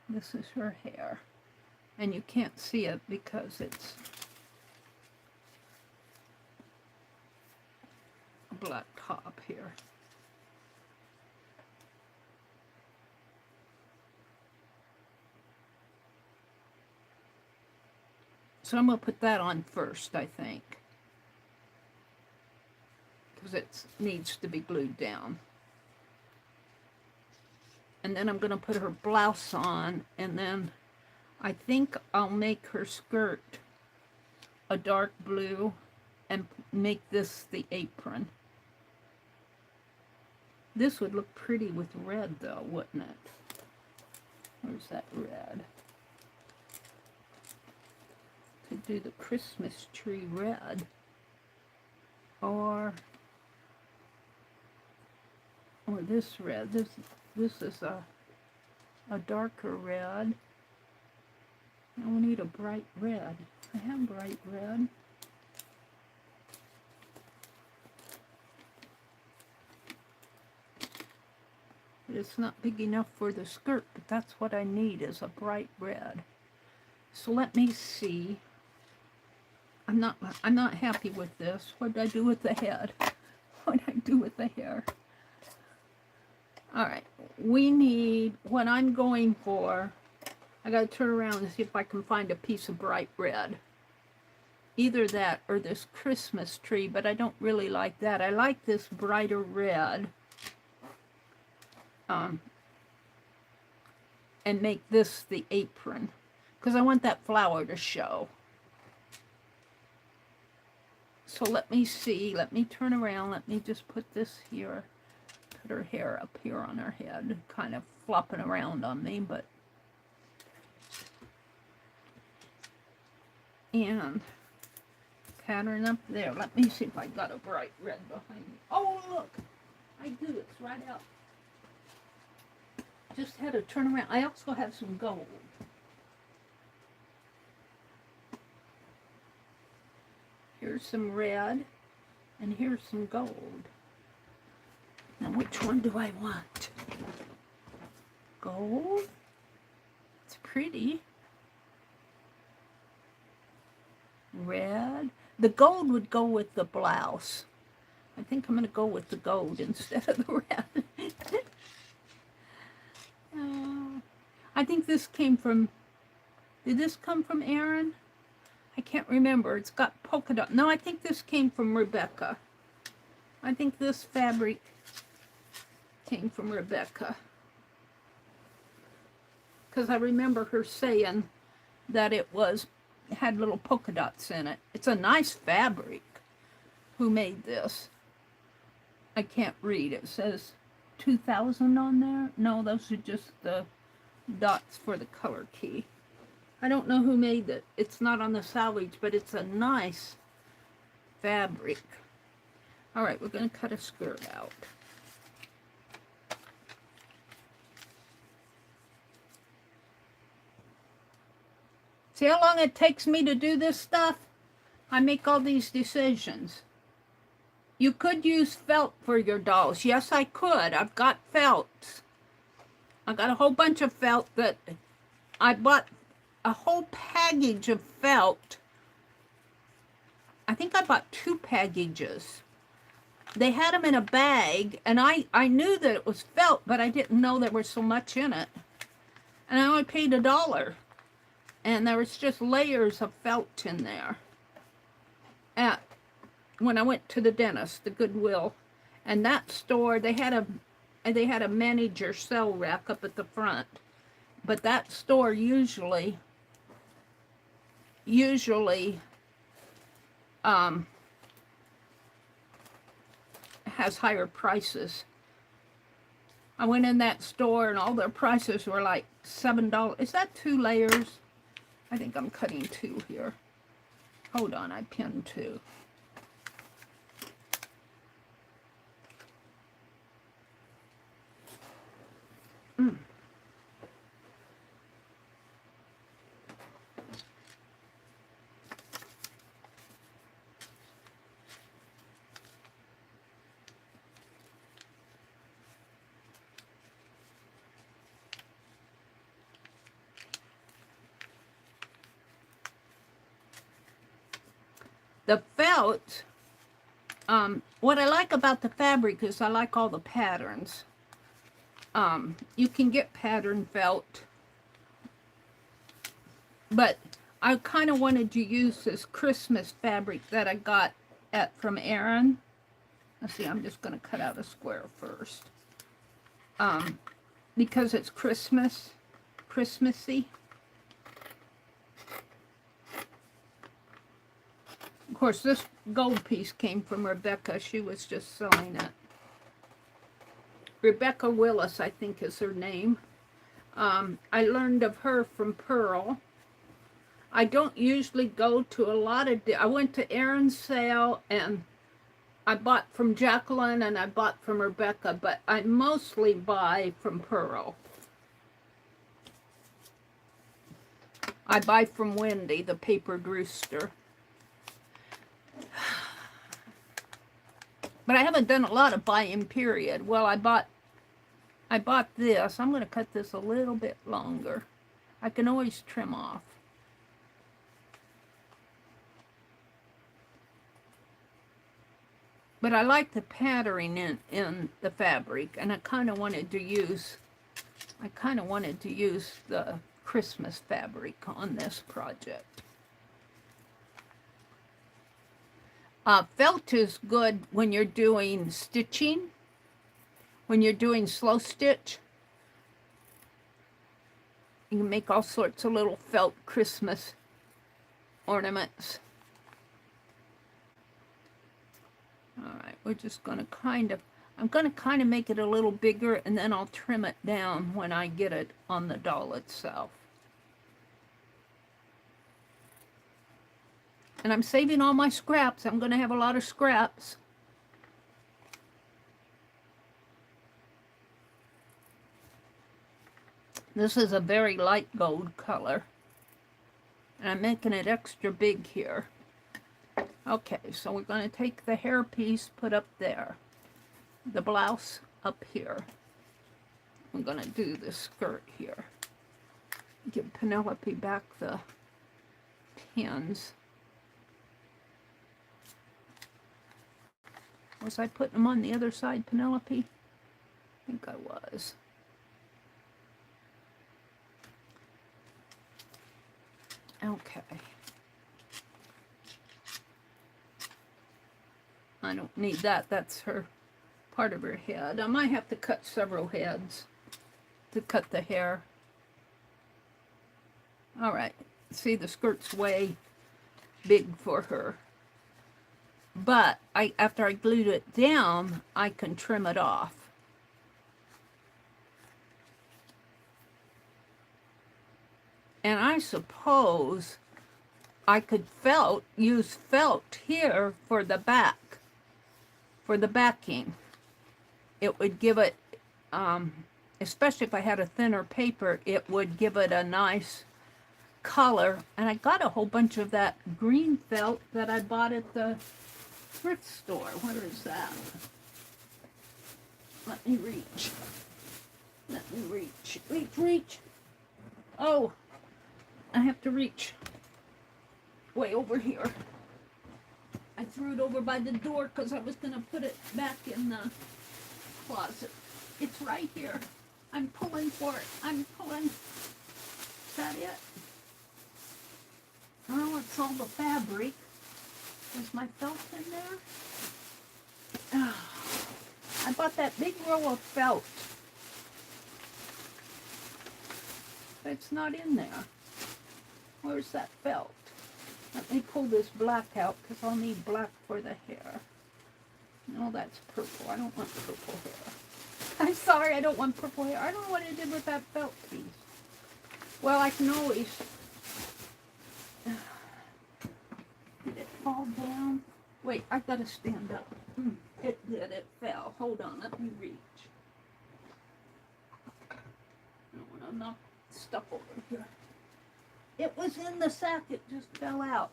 [SPEAKER 1] This is her hair. And you can't see it because it's a black top here. So I'm going to put that on first, I think, because it needs to be glued down. And then I'm going to put her blouse on, and then I think I'll make her skirt a dark blue and make this the apron. This would look pretty with red, though, wouldn't it? Where's that red? To do the Christmas tree red. Or this red. This is a darker red. I need a bright red. I have bright red. But it's not big enough for the skirt, but that's what I need, is a bright red. So let me see. I'm not happy with this. What did I do with the head? What did I do with the hair? All right, we need, what I'm going for, I gotta turn around and see if I can find a piece of bright red. Either that or this Christmas tree, but I don't really like that. I like this brighter red. And make this the apron, because I want that flower to show. So let me see, let me turn around, let me just put this here, put her hair up here on her head, kind of flopping around on me, but, and pattern up there. Let me see if I got a bright red behind me. Oh, look, I do, it's right out. Just had to turn around. I also have some gold. Here's some red, and here's some gold. Now, which one do I want? Gold? It's pretty. Red. The gold would go with the blouse. I think I'm going to go with the gold instead of the red. I think this came from, did this come from Erin? I can't remember. It's got polka dot. No, I think this came from Rebecca. I think this fabric came from Rebecca. Because I remember her saying that it had little polka dots in it. It's a nice fabric. Who made this? I can't read. It says 2000 on there. No, those are just the dots for the color key. I don't know who made it. It's not on the salvage, but it's a nice fabric. All right, we're going to cut a skirt out. See how long it takes me to do this stuff? I make all these decisions. You could use felt for your dolls. Yes, I could. I've got felt. I got a whole bunch of felt that I bought a whole package of felt. I think I bought 2 packages. They had them in a bag, and I knew that it was felt, but I didn't know there was so much in it. And I only paid $1. And there was just layers of felt in there. When I went to the dentist, the Goodwill, and that store, they had a manager sell rack up at the front. But that store usually has higher prices. I went in that store and all their prices were like $7. Is that 2 layers? I think I'm cutting 2 here. Hold on, I pinned 2. The felt, what I like about the fabric is I like all the patterns. You can get pattern felt, but I kind of wanted to use this Christmas fabric that I got from Erin. Let's see, I'm just going to cut out a square first. Because it's Christmassy. Of course, this gold piece came from Rebecca. She was just sewing it. Rebecca Willis, I think is her name. I learned of her from Pearl. I don't usually go to a lot of... I went to Erin's sale, and I bought from Jacqueline, and I bought from Rebecca, but I mostly buy from Pearl. I buy from Wendy, the papered rooster. But I haven't done a lot of buying, period. Well, I bought this. I'm going to cut this a little bit longer. I can always trim off. But I like the patterning in the fabric, and I kind of wanted to use the Christmas fabric on this project. Felt is good when you're doing stitching, when you're doing slow stitch. You can make all sorts of little felt Christmas ornaments. All right, we're just going to I'm going to kind of make it a little bigger, and then I'll trim it down when I get it on the doll itself. And I'm saving all my scraps. I'm going to have a lot of scraps. This is a very light gold color. And I'm making it extra big here. Okay, so we're going to take the hair piece, put up there. The blouse up here. I'm going to do the skirt here. Give Penelope back the pins. Was I putting them on the other side, Penelope? I think I was. Okay. I don't need that. That's her part of her head. I might have to cut several heads to cut the hair. All right. See, the skirt's way big for her. But after I glued it down, I can trim it off. And I suppose I could use felt here for the back, for the backing. It would give it, especially if I had a thinner paper, it would give it a nice color. And I got a whole bunch of that green felt that I bought at the thrift store. Where is that? Let me reach. Let me reach. Reach. Oh, I have to reach way over here. I threw it over by the door because I was going to put it back in the closet. It's right here. I'm pulling for it. I'm pulling. Is that it? Oh, it's all the fabric. Is my felt in there? Oh, I bought that big roll of felt. But it's not in there. Where's that felt? Let me pull this black out because I'll need black for the hair. No, that's purple. I don't want purple hair. I'm sorry, I don't want purple hair. I don't know what I did with that felt piece. Well, I can always... Did it fall down? Wait, I've got to stand up. It did. It fell. Hold on. Let me reach. I don't want to knock stuff over here. It was in the sack. It just fell out.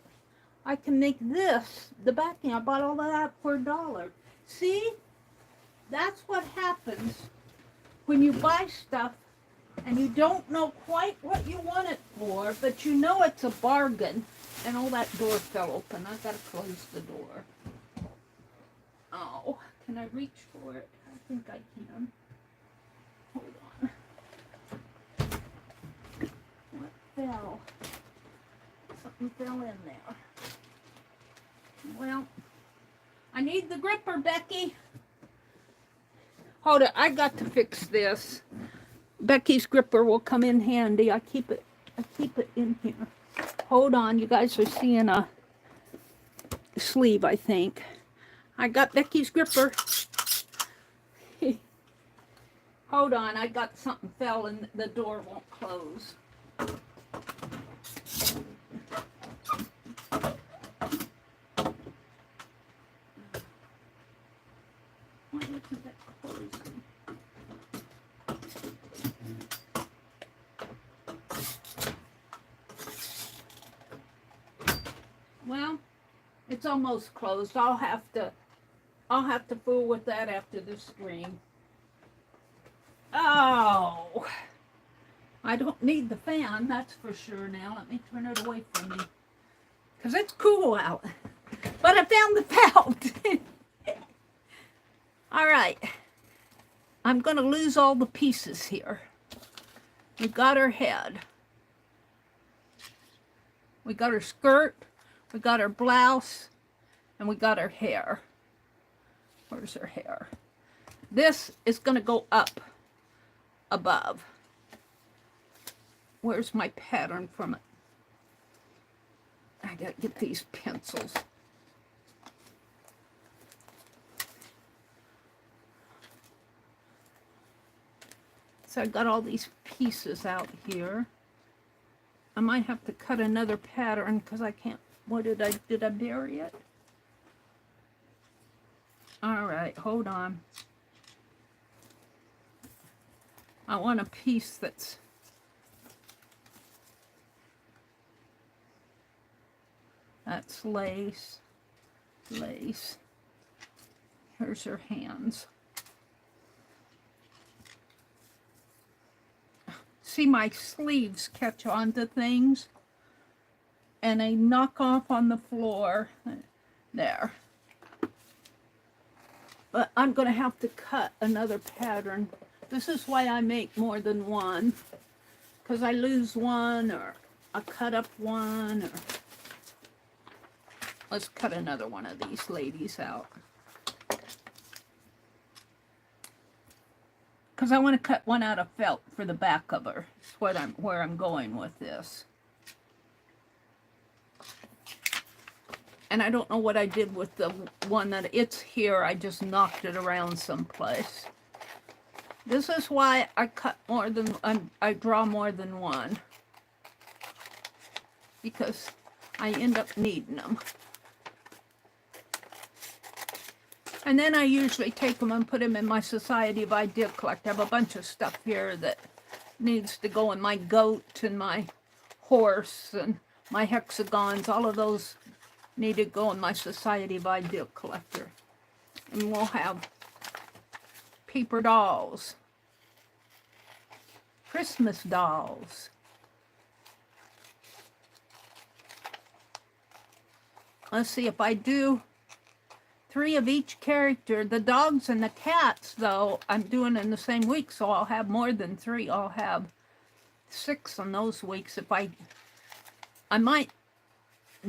[SPEAKER 1] I can make this, the backing. I bought all of that for $1. See? That's what happens when you buy stuff and you don't know quite what you want it for, but you know it's a bargain. And all that door fell open. I've got to close the door. Oh, can I reach for it? I think I can. Hold on. What fell? Something fell in there. Well, I need the gripper, Becky. Hold it. I got to fix this. Becky's gripper will come in handy. I keep it in here. Hold on, you guys are seeing a sleeve, I think. I got Becky's gripper. Hold on, I got something fell and the door won't close. Why isn't that closing? Well, it's almost closed. I'll have to fool with that after the stream. Oh, I don't need the fan, that's for sure now. Let me turn it away from me, because it's cool out. But I found the felt. All right. I'm going to lose all the pieces here. We got her head. We got her skirt. We got her blouse. And we got her hair. Where's her hair? This is going to go up above. Where's my pattern from it? I got to get these pencils. So I got all these pieces out here. I might have to cut another pattern because I can't. What did I bury it? All right, hold on. I want a piece that's lace. Here's her hands. See, my sleeves catch on to things and they knock off on the floor there. But I'm going to have to cut another pattern. This is why I make more than one, because I lose one or I cut up one. Or let's cut another one of these ladies out. Because I want to cut one out of felt for the back of her. That's where I'm going with this. And I don't know what I did with the one that it's here. I just knocked it around someplace. This is why I cut more than, I draw more than one. Because I end up needing them. And then I usually take them and put them in my Society of Idea collector. I have a bunch of stuff here that needs to go in my goat and my horse and my hexagons. All of those need to go in my Society of Idea collector. And we'll have paper dolls, Christmas dolls. Let's see if I do 3 of each character. The dogs and the cats, though, I'm doing in the same week, so I'll have more than 3. I'll have 6 on those weeks. If I might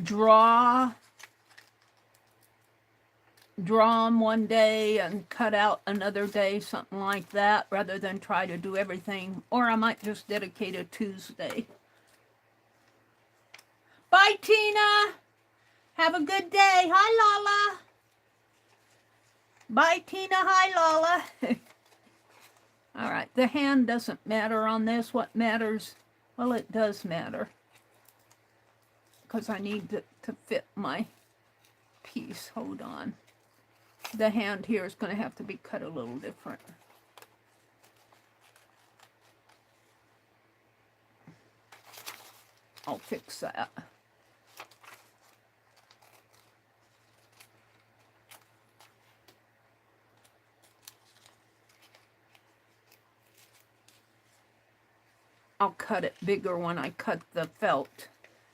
[SPEAKER 1] draw them one day and cut out another day, something like that, rather than try to do everything. Or I might just dedicate a Tuesday. Bye, Tina. Have a good day. Hi, Lala. Bye, Tina. Hi, Lala. All right, the hand doesn't matter on this. What matters, well, it does matter, because I need to fit my piece. Hold on. The hand here is going to have to be cut a little different. I'll fix that. I'll cut it bigger when I cut the felt,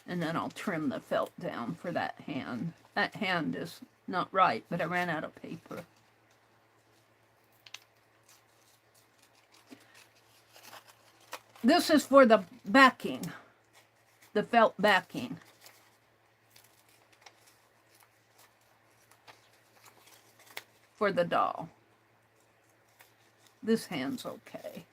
[SPEAKER 1] and then I'll trim the felt down for that hand. That hand is not right, but I ran out of paper. This is for the backing, the felt backing. For the doll. This hand's okay.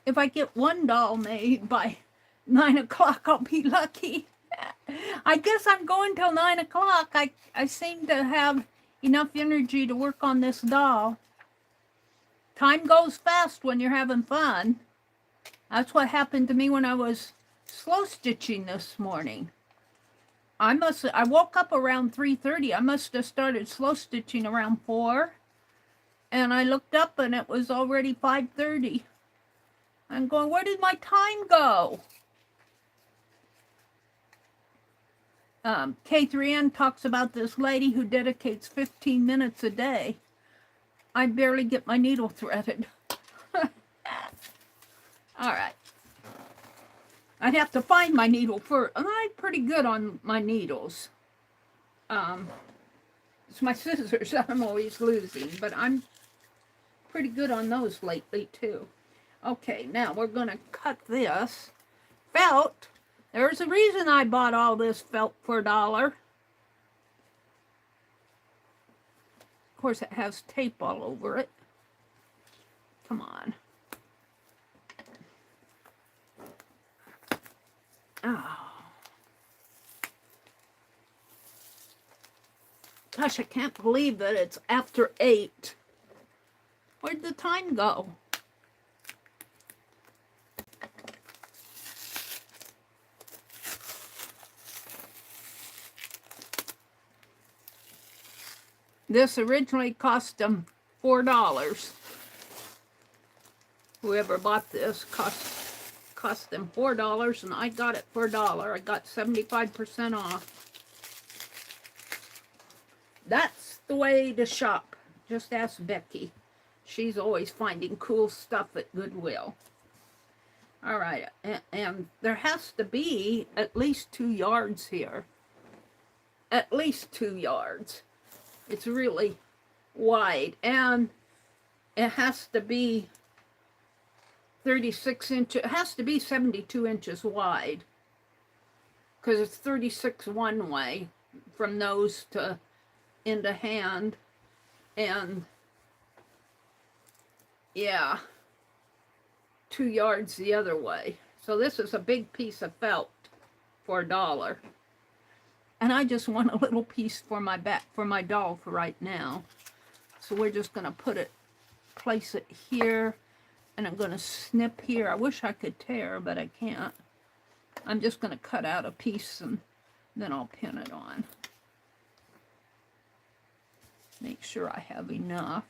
[SPEAKER 1] If I get one doll made by 9 o'clock, I'll be lucky. I guess I'm going till 9 o'clock. I seem to have enough energy to work on this doll. Time goes fast when you're having fun. That's what happened to me when I was slow stitching this morning. I woke up around 3:30. I must have started slow stitching around 4. And I looked up and it was already 5:30. I'm going, where did my time go? K3N talks about this lady who dedicates 15 minutes a day. I barely get my needle threaded. All right. I'd have to find my needle first. I'm pretty good on my needles. It's my scissors that I'm always losing, but I'm pretty good on those lately too. Okay, now we're going to cut this felt. There's a reason I bought all this felt for $1. Of course, it has tape all over it. Come on. Oh. Gosh, I can't believe that it's after 8. Where'd the time go? This originally cost them $4. Whoever bought this cost them $4, and I got it for $1. I got 75% off. That's the way to shop. Just ask Becky. She's always finding cool stuff at Goodwill. All right, and there has to be at least 2 yards here. At least 2 yards. It's really wide, and it has to be 36 inches. It has to be 72 inches wide, because it's 36 one way from nose to into hand, and yeah, 2 yards the other way. So this is a big piece of felt for $1. And I just want a little piece for my doll for right now. So we're just going to place it here, and I'm going to snip here. I wish I could tear, but I can't. I'm just going to cut out a piece and then I'll pin it on. Make sure I have enough.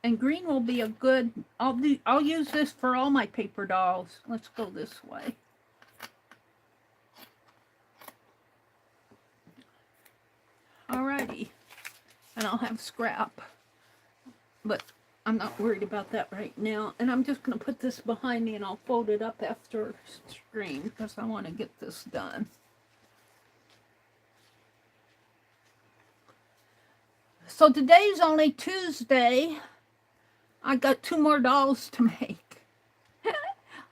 [SPEAKER 1] And green will be a good, I'll use this for all my paper dolls. Let's go this way. Alrighty. And I'll have scrap. But I'm not worried about that right now. And I'm just going to put this behind me and I'll fold it up after screen because I want to get this done. So today's only Tuesday. I got 2 more dolls to make.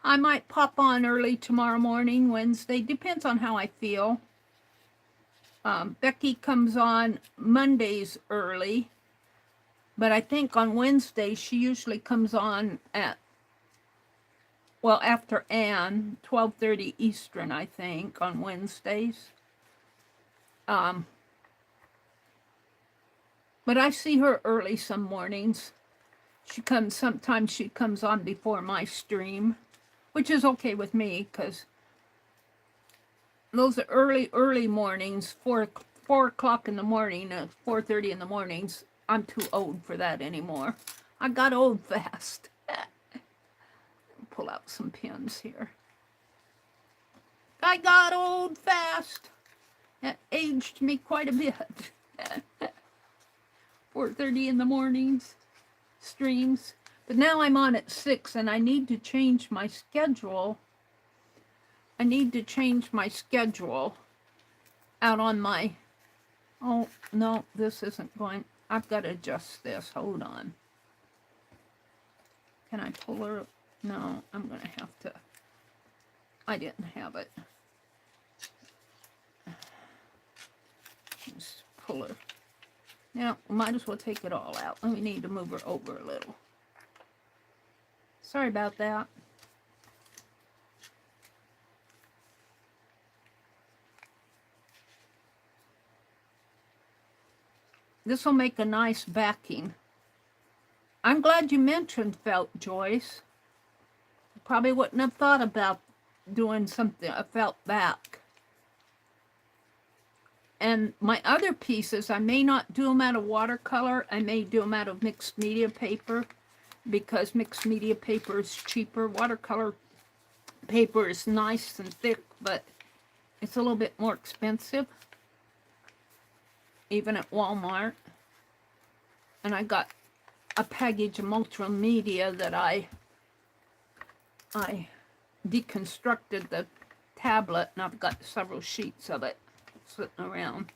[SPEAKER 1] I might pop on early tomorrow morning, Wednesday. Depends on how I feel. Becky comes on Mondays early, but I think on Wednesdays she usually comes on at, well, after Ann, 12:30 Eastern, I think, on Wednesdays. But I see her early some mornings. Sometimes she comes on before my stream, which is okay with me, because those are early mornings, 4 o'clock in the morning, 4:30 in the mornings. I'm too old for that anymore. I got old fast. Pull out some pins here. I got old fast. That aged me quite a bit. 4:30 in the mornings, streams. But now I'm on at 6, and I need to change my schedule. I need to change my schedule out on my... Oh, no, this isn't going... I've got to adjust this. Hold on. Can I pull her? No, I'm going to have to... I didn't have it. Just pull her. Now, might as well take it all out. We need to move her over a little. Sorry about that. This will make a nice backing. I'm glad you mentioned felt, Joyce. Probably wouldn't have thought about doing something, a felt back. And my other pieces, I may not do them out of watercolor. I may do them out of mixed media paper, because mixed media paper is cheaper. Watercolor paper is nice and thick, but it's a little bit more expensive, even at Walmart. And I got a package of multimedia that I deconstructed the tablet, and I've got several sheets of it sitting around.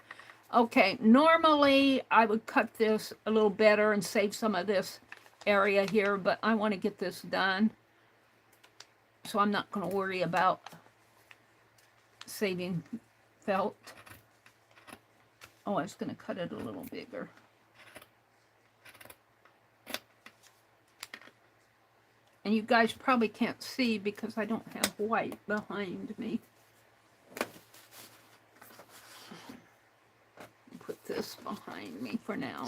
[SPEAKER 1] Okay, normally I would cut this a little better and save some of this area here, but I want to get this done, so I'm not going to worry about saving felt. Oh, I was going to cut it a little bigger. And you guys probably can't see because I don't have white behind me. Put this behind me for now.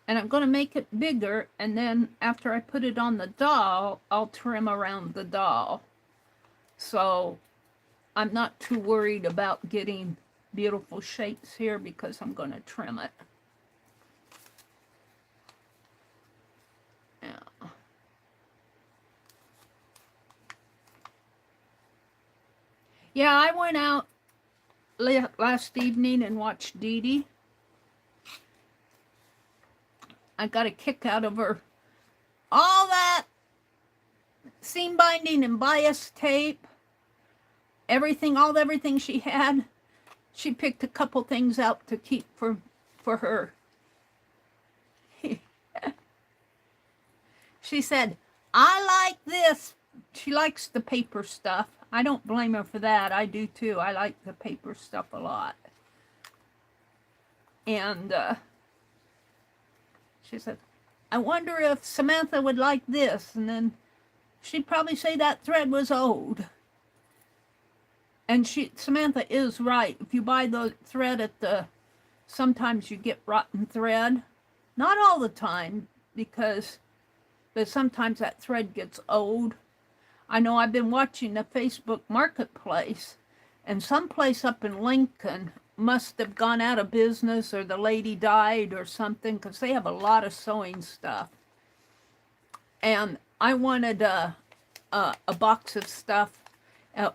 [SPEAKER 1] And I'm going to make it bigger, and then after I put it on the doll, I'll trim around the doll. So I'm not too worried about getting beautiful shapes here because I'm going to trim it. Yeah. Yeah, I went out last evening and watched Dee Dee. I got a kick out of her. All that seam binding and bias tape, everything she had, she picked a couple things out to keep for her. She said, I like this. She likes the paper stuff. I don't blame her for that. I do too. I like the paper stuff a lot. And she said, I wonder if Samantha would like this. And then she'd probably say that thread was old. And Samantha is right. If you buy the thread sometimes you get rotten thread. Not all the time, but sometimes that thread gets old. I know I've been watching the Facebook Marketplace, and someplace up in Lincoln must have gone out of business, or the lady died or something, because they have a lot of sewing stuff. And I wanted a box of stuff,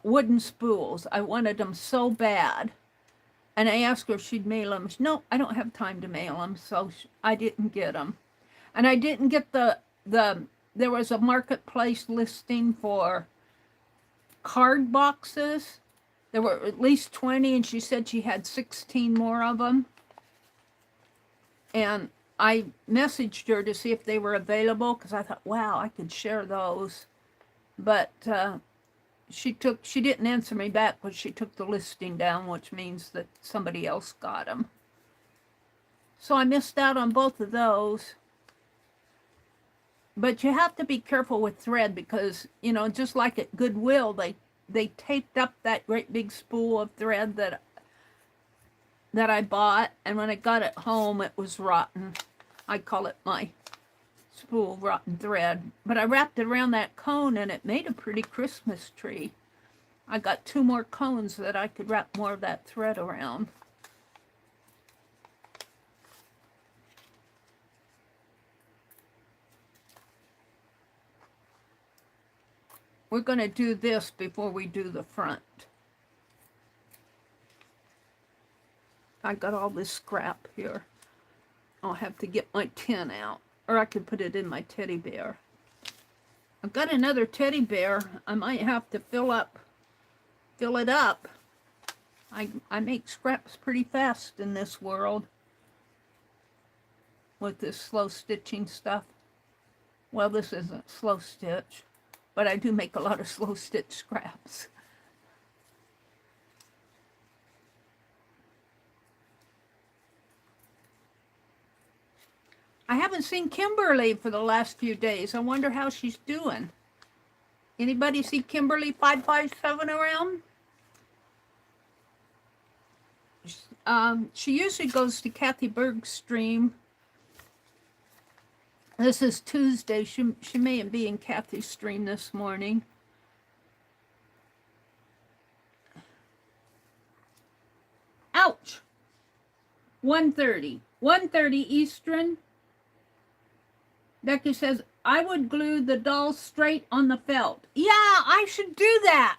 [SPEAKER 1] wooden spools. I wanted them so bad. And I asked her if she'd mail them. She, no, I don't have time to mail them, so I didn't get them. And I didn't get there was a marketplace listing for card boxes. There were at least 20, and she said she had 16 more of them. And I messaged her to see if they were available because I thought, wow, I could share those. But she didn't answer me back, but she took the listing down, which means that somebody else got them. So I missed out on both of those. But you have to be careful with thread because, you know, just like at Goodwill, they taped up that great big spool of thread that I bought, and when I got it home, it was rotten. I call it my spool of rotten thread. But I wrapped it around that cone, and it made a pretty Christmas tree. I got 2 more cones that I could wrap more of that thread around. We're going to do this before we do the front. I got all this scrap here. I'll have to get my tin out, or I could put it in my teddy bear. I've got another teddy bear. I might have to fill it up. I make scraps pretty fast in this world with this slow stitching stuff. Well, this isn't slow stitch, but I do make a lot of slow stitch scraps. I haven't seen Kimberly for the last few days. I wonder how she's doing. Anybody see Kimberly 557 around? She usually goes to Kathy Berg's stream. This is Tuesday. She may be in Kathy's stream this morning. Ouch! 1:30. 1:30 Eastern. Becky says, I would glue the doll straight on the felt. Yeah, I should do that.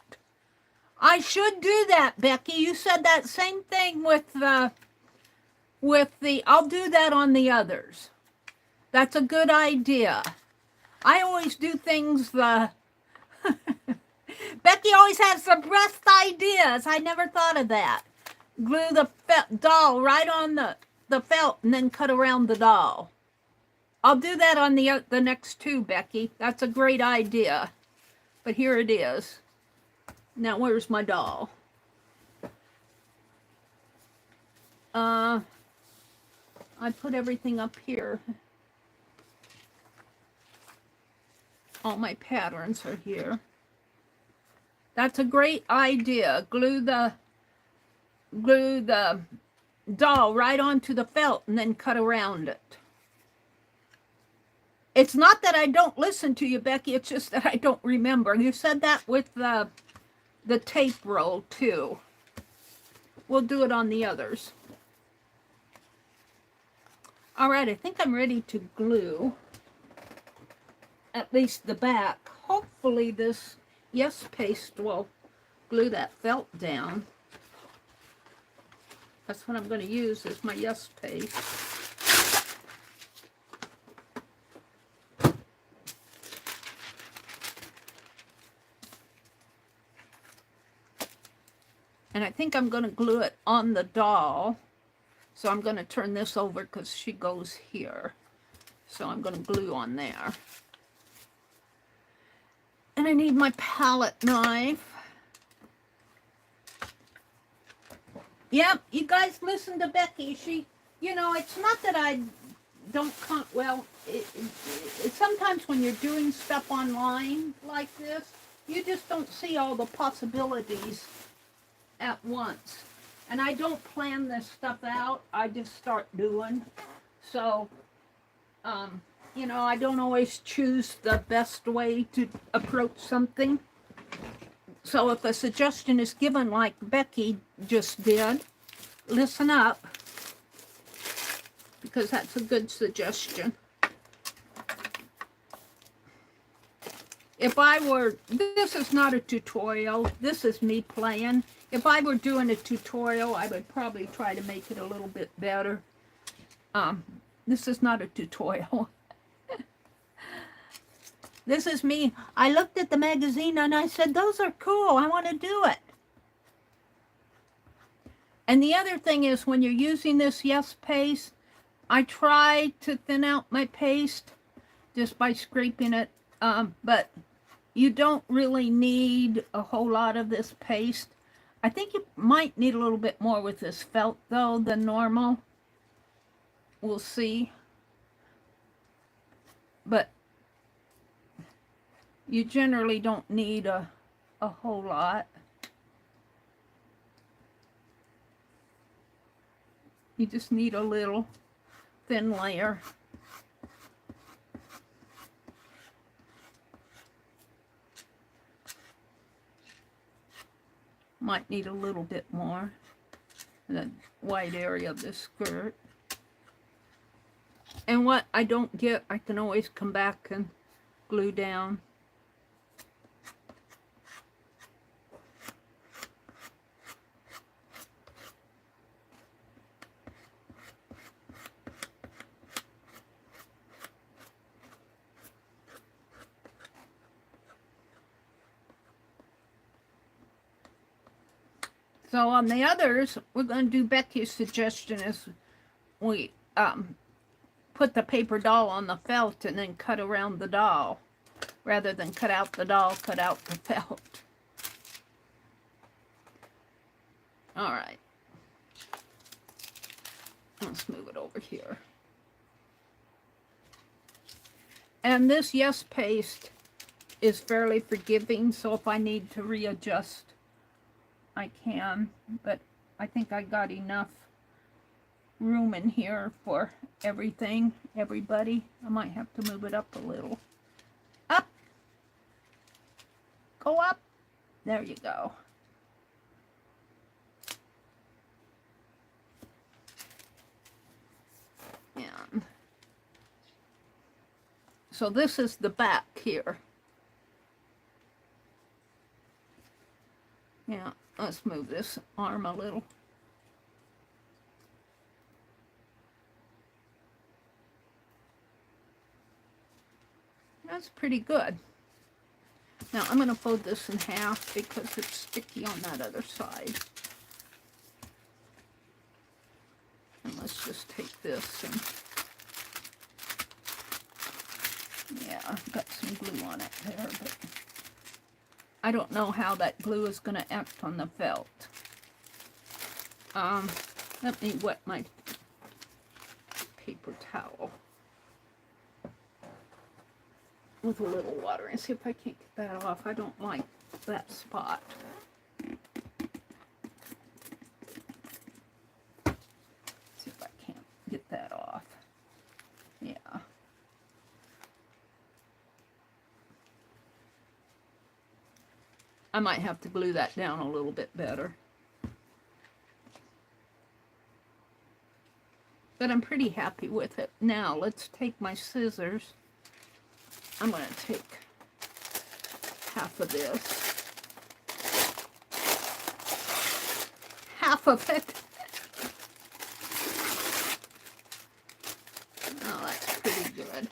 [SPEAKER 1] I should do that, Becky. You said that same thing with the, I'll do that on the others. That's a good idea. I always do things Becky always has the best ideas. I never thought of that. Glue the doll right on the felt and then cut around the doll. I'll do that on the next 2, Becky. That's a great idea. But here it is. Now, where's my doll? I put everything up here. All my patterns are here. That's a great idea. Glue the doll right onto the felt and then cut around it. It's not that I don't listen to you, Becky. It's just that I don't remember. You said that with the tape roll, too. We'll do it on the others. All right, I think I'm ready to glue at least the back. Hopefully this Yes paste will glue that felt down. That's what I'm going to use as my Yes paste. And I think I'm going to glue it on the doll. So I'm going to turn this over because she goes here. So I'm going to glue on there. And I need my palette knife. Yep, you guys listen to Becky. She, you know, it's not that I don't, well, it sometimes when you're doing stuff online like this, you just don't see all the possibilities at once. And I don't plan this stuff out. I just start doing. So, you know, I don't always choose the best way to approach something. So if a suggestion is given like Becky just did, listen up, because that's a good suggestion. If I were, this is not a tutorial, this is me playing. If I were doing a tutorial, I would probably try to make it a little bit better. This is not a tutorial. This is me. I looked at the magazine and I said, those are cool. I want to do it. And the other thing is when you're using this Yes paste, I try to thin out my paste just by scraping it, but you don't really need a whole lot of this paste. I think you might need a little bit more with this felt though than normal. We'll see. But you generally don't need a whole lot. You just need a little thin layer. Might need a little bit more in the wide area of this skirt. And what I don't get, I can always come back and glue down. So on the others, we're going to do Becky's suggestion is we put the paper doll on the felt and then cut around the doll. Rather than cut out the doll, cut out the felt. All right. Let's move it over here. And this Yes paste is fairly forgiving, so if I need to readjust, I can, but I think I got enough room in here for everything, everybody. I might have to move it up a little. Up! Go up! There you go. And so this is the back here. Yeah. Let's move this arm a little. That's pretty good. Now I'm going to fold this in half because it's sticky on that other side. And let's just take this and, yeah, I've got some glue on it there, but I don't know how that glue is going to act on the felt. Let me wet my paper towel with a little water and see if I can't get that off. I don't like that spot. See if I can't get that off. Yeah. I might have to glue that down a little bit better. But I'm pretty happy with it. Now, let's take my scissors. I'm going to take half of this. Half of it. Oh, that's pretty good.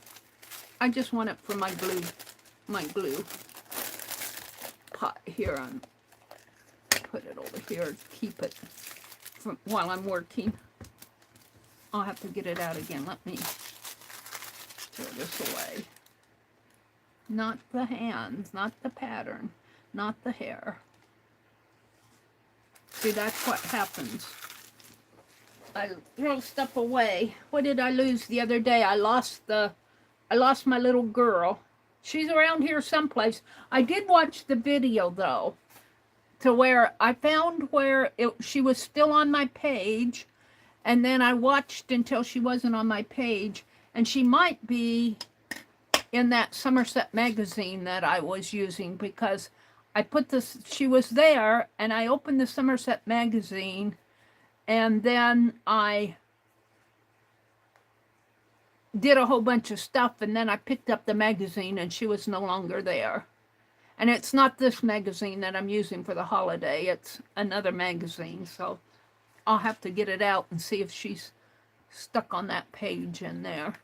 [SPEAKER 1] I just want it for my glue pot here. On put it over here to keep it from while I'm working. I'll have to get it out again. Let me throw this away. Not the hands, not the pattern, not the hair. See, that's what happens. I throw stuff away. What did I lose the other day? I lost my little girl. She's around here someplace. I did watch the video though, to where I found where she was still on my page. And then I watched until she wasn't on my page, and she might be in that Somerset magazine that I was using, because I put this, she was there, and I opened the Somerset magazine, and then I did a whole bunch of stuff, and then I picked up the magazine, and she was no longer there. And it's not this magazine that I'm using for the holiday, it's another magazine, so I'll have to get it out and see if she's stuck on that page in there.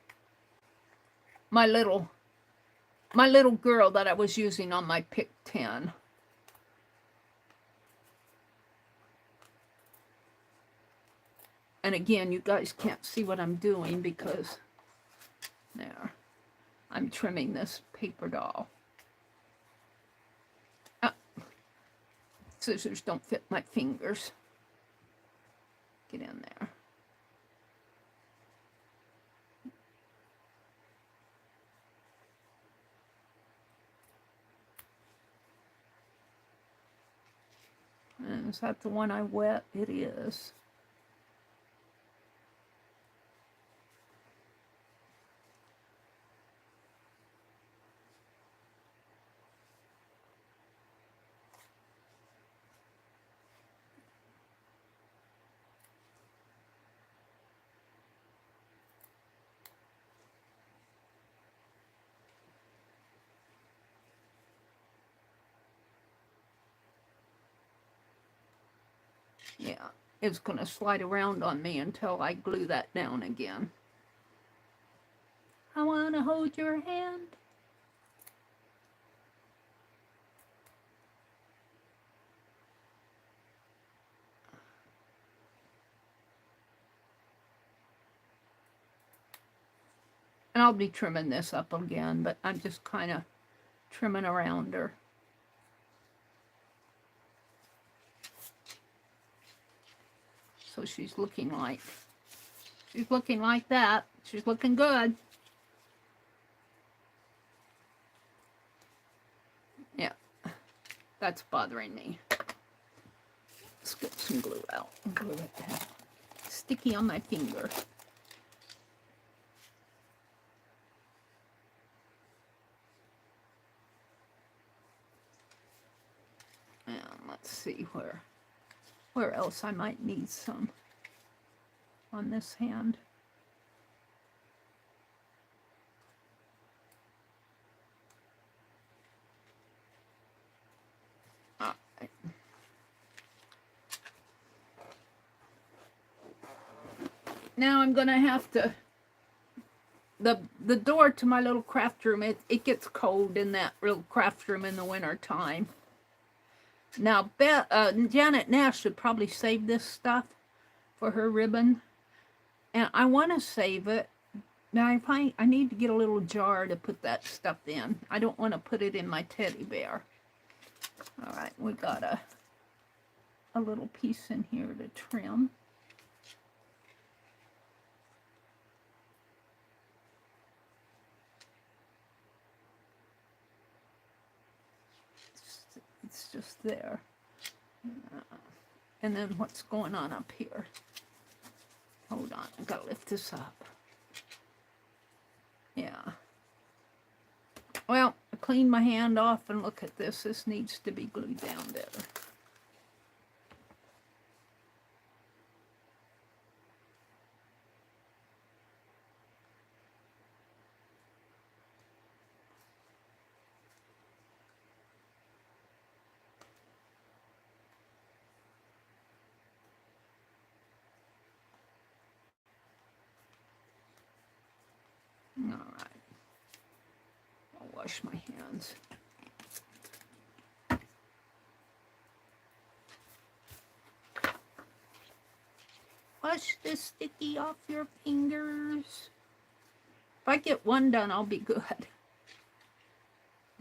[SPEAKER 1] My little girl that I was using on my Pic 10. And again, you guys can't see what I'm doing because there, I'm trimming this paper doll. Ah, scissors don't fit my fingers. Get in there. And is that the one I wet? It is. Yeah, it's going to slide around on me until I glue that down again. I want to hold your hand. And I'll be trimming this up again, but I'm just kind of trimming around her. So she's looking like that. She's looking good. Yeah, that's bothering me. Let's get some glue out and glue it down. Sticky on my finger. And let's see where else I might need some on this hand. All right. Now I'm gonna have to, the door to my little craft room, it gets cold in that little craft room in the winter time. Now, Janet Nash should probably save this stuff for her ribbon. And I want to save it. Now, I need to get a little jar to put that stuff in. I don't want to put it in my teddy bear. All right, we got a little piece in here to trim. It's just there. And then what's going on up here? Hold on, I gotta lift this up. Yeah. Well, I cleaned my hand off and look at this. This needs to be glued down better. All right. I'll wash my hands. Wash the sticky off your fingers. If I get one done, I'll be good.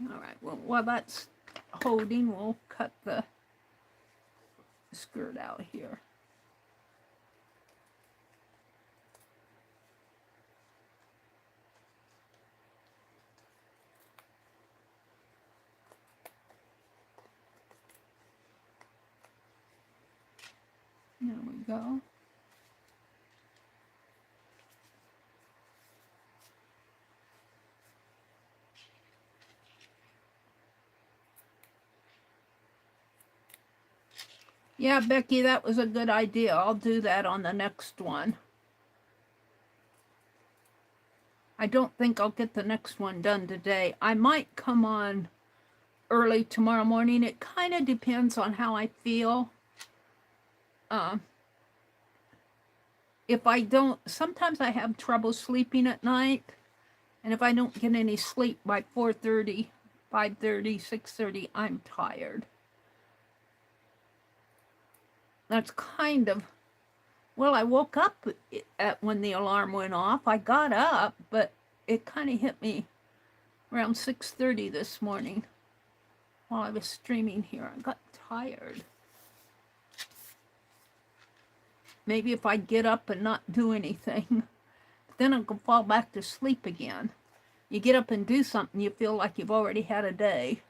[SPEAKER 1] All right, well, while that's holding, we'll cut the skirt out here. There we go. Yeah, Becky, that was a good idea. I'll do that on the next one. I don't think I'll get the next one done today. I might come on early tomorrow morning. It kind of depends on how I feel. If I don't, sometimes I have trouble sleeping at night. And if I don't get any sleep by 4:30, 5:30, 6:30, I'm tired. That's kind of Well, I woke up when the alarm went off. I got up, but it kind of hit me around 6:30 this morning while I was streaming here. I got tired. Maybe if I get up and not do anything, then I can fall back to sleep again. You get up and do something, you feel like you've already had a day.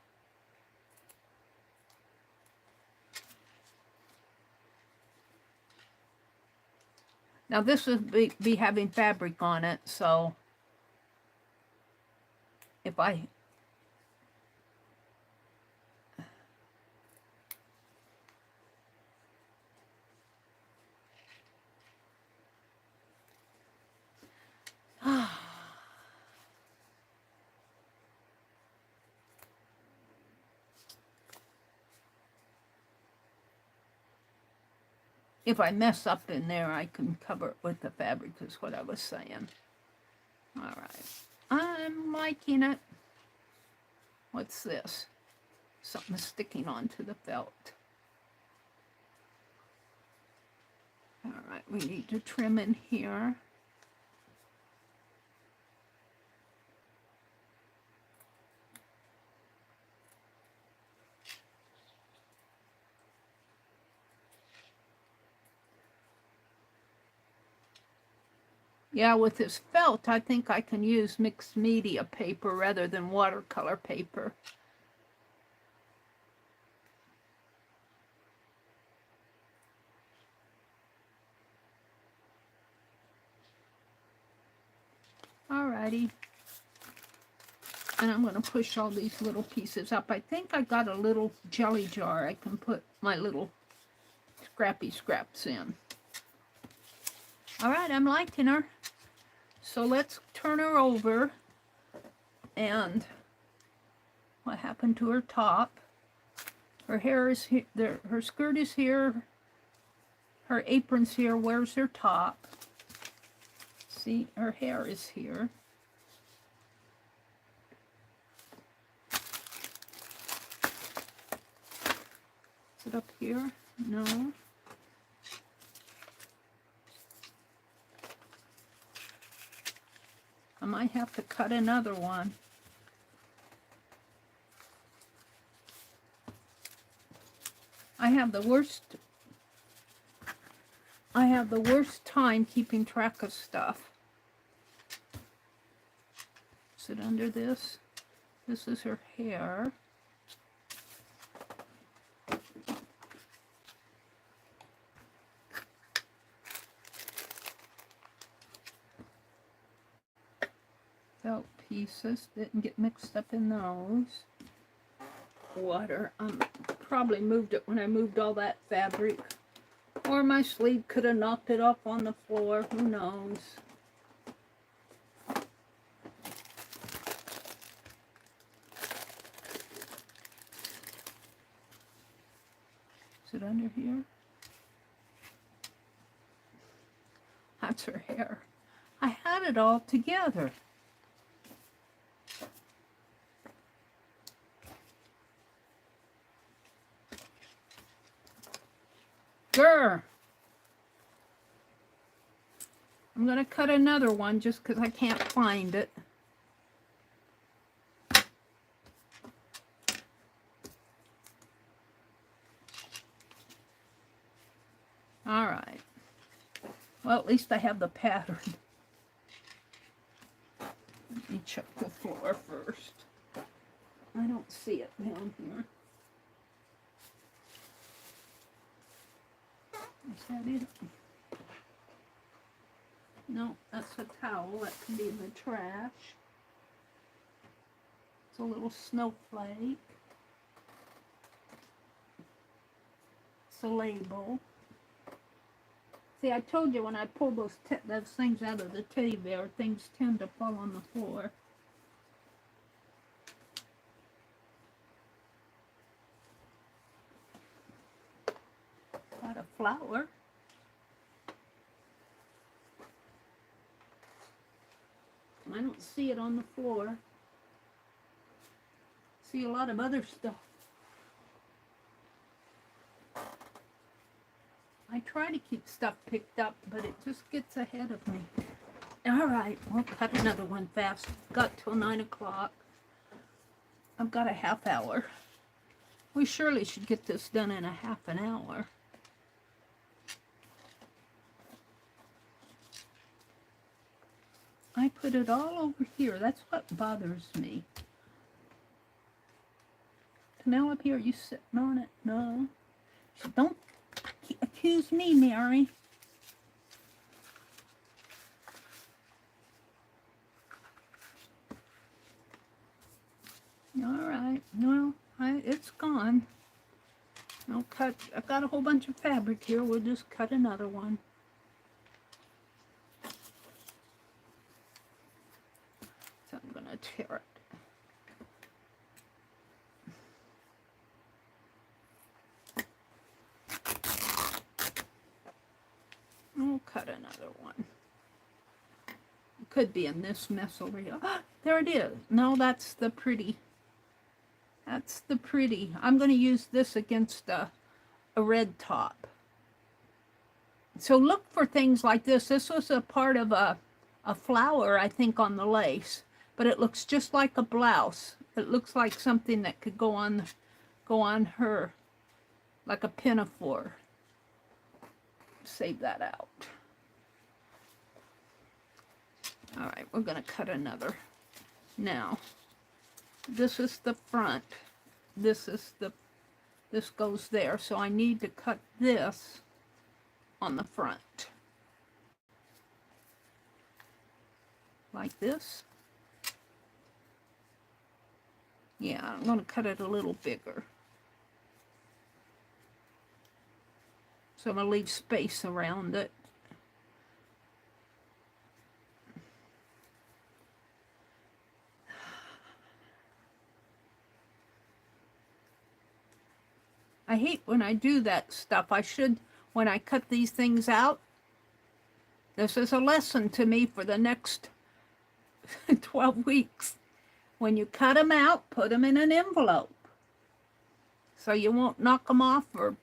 [SPEAKER 1] Now this would be having fabric on it, so if I if I mess up in there, I can cover it with the fabric, is what I was saying. All right. I'm liking it. What's this? Something sticking onto the felt. All right, we need to trim in here. Yeah, with this felt, I think I can use mixed media paper rather than watercolor paper. Alrighty. And I'm going to push all these little pieces up. I think I got a little jelly jar I can put my little scrappy scraps in. Alright, I'm liking her. So let's turn her over. And what happened to her top? Her hair is here, her skirt is here. Her apron's here. Where's her top? See, her hair is here. Is it up here? No. I might have to cut another one. I have the worst time keeping track of stuff. Is it under this? This is her hair. Felt pieces, didn't get mixed up in those. Water, probably moved it when I moved all that fabric. Or my sleeve could have knocked it off on the floor, who knows. Is it under here? That's her hair. I had it all together. Grr. I'm going to cut another one just because I can't find it. All right. Well, at least I have the pattern. Let me check the floor first. I don't see it down here. Is that it? No, that's a towel. That can be in the trash. It's a little snowflake. It's a label. See, I told you when I pull those things out of the teddy bear, things tend to fall on the floor. Got a flower. I don't see it on the floor. See a lot of other stuff. I try to keep stuff picked up, but it just gets ahead of me. All right, we'll cut another one fast. Got till 9 o'clock. I've got a half hour. We surely should get this done in a half an hour. I put it all over here. That's what bothers me. Penelope, are you sitting on it? No. Don't accuse me, Mary. All right. Well, it's gone. I'll cut. I've got a whole bunch of fabric here. We'll just cut another one. So I'm going to tear it. I'll cut another one. It could be in this mess over here. Ah, there it is. No, that's the pretty. That's the pretty. I'm going to use this against a red top. So look for things like this. This was a part of a flower, I think, on the lace, but it looks just like a blouse. It looks like something that could go on her, like a pinafore. Save that out. All right, we're going to cut another. Now, this is the front. This goes there. So I need to cut this on the front. Like this. Yeah, I'm going to cut it a little bigger. So I'm going to leave space around it. I hate when I do that stuff. I should, when I cut these things out, this is a lesson to me for the next 12 weeks. When you cut them out, put them in an envelope. So you won't knock them off or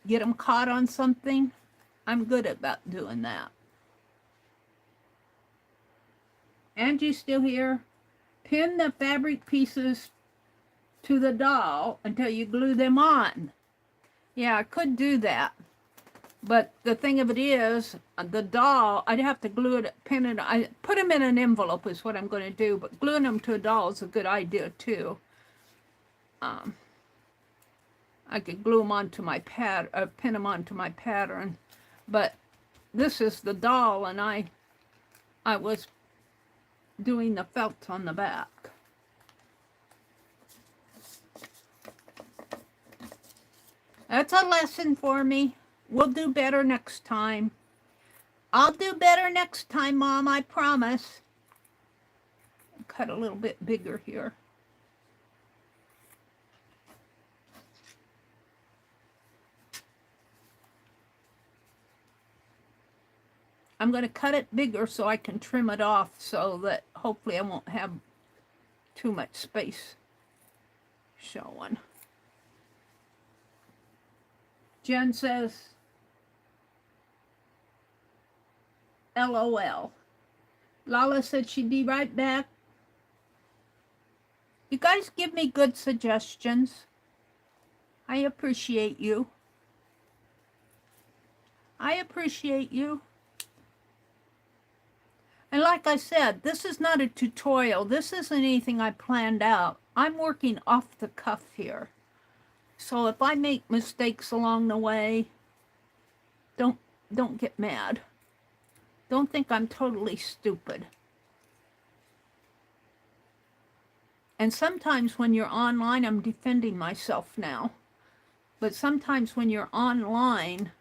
[SPEAKER 1] get them caught on something. I'm good about doing that. Angie's still here. Pin the fabric pieces to the doll until you glue them on. Yeah, I could do that. But the thing of it is, the doll, I'd have to glue it, pin it. I put them in an envelope is what I'm going to do. But gluing them to a doll is a good idea too. I could glue them onto my pad, pin them onto my pattern. But this is the doll, and I was doing the felt on the back. That's a lesson for me. We'll do better next time. I'll do better next time, Mom, I promise. Cut a little bit bigger here. I'm going to cut it bigger so I can trim it off so that hopefully I won't have too much space showing. Jen says, LOL. Lala said she'd be right back. You guys give me good suggestions. I appreciate you. I appreciate you. And like I said, this is not a tutorial. This isn't anything I planned out. I'm working off the cuff here. So if I make mistakes along the way, don't get mad. Don't think I'm totally stupid. And sometimes when you're online, I'm defending myself now. But sometimes when you're online,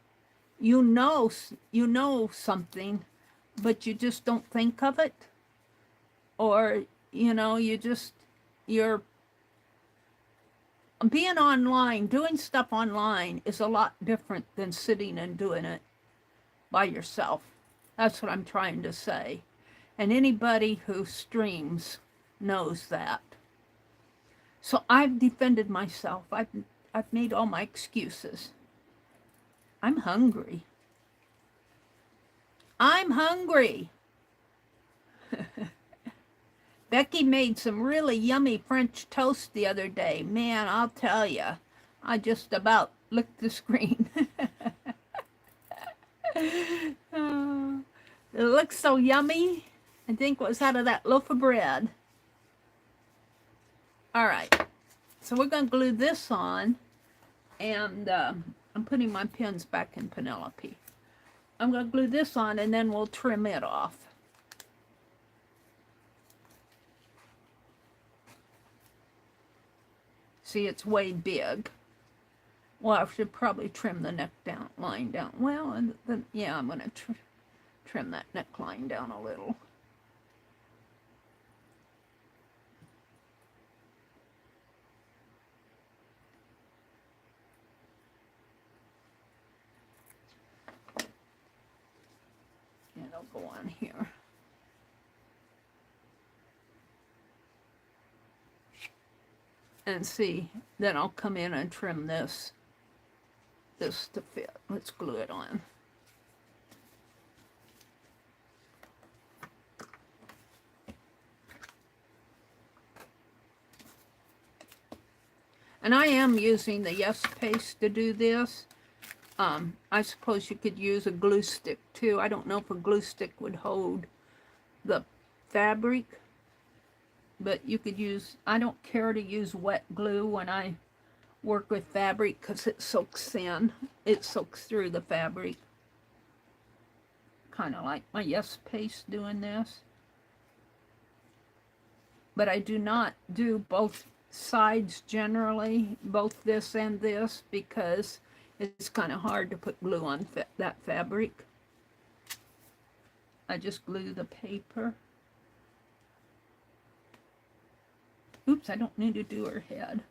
[SPEAKER 1] you know something, but you just don't think of it. Or, you're being online, doing stuff online is a lot different than sitting and doing it by yourself. That's what I'm trying to say. And anybody who streams knows that. So I've defended myself. I've made all my excuses. I'm hungry. I'm hungry. Becky made some really yummy French toast the other day. Man, I'll tell you, I just about licked the screen. Oh, it looks so yummy. I think it was out of that loaf of bread. All right, so we're going to glue this on, and I'm putting my pins back in Penelope. I'm going to glue this on, and then we'll trim it off. See, it's way big. Well, I should probably trim the neck down, line down. Well, and then, yeah, I'm going to trim that neckline down a little. And it'll go on here. And see, then I'll come in and trim this to fit. Let's glue it on. And I am using the Yes paste to do this. I suppose you could use a glue stick too. I don't know if a glue stick would hold the fabric, but you could use, I don't care to use wet glue when I work with fabric because it soaks in. It soaks through the fabric. Kind of like my Yes paste doing this. But I do not do both sides generally, both this and this, because it's kind of hard to put glue on that fabric. I just glue the paper. Oops, I don't need to do her head.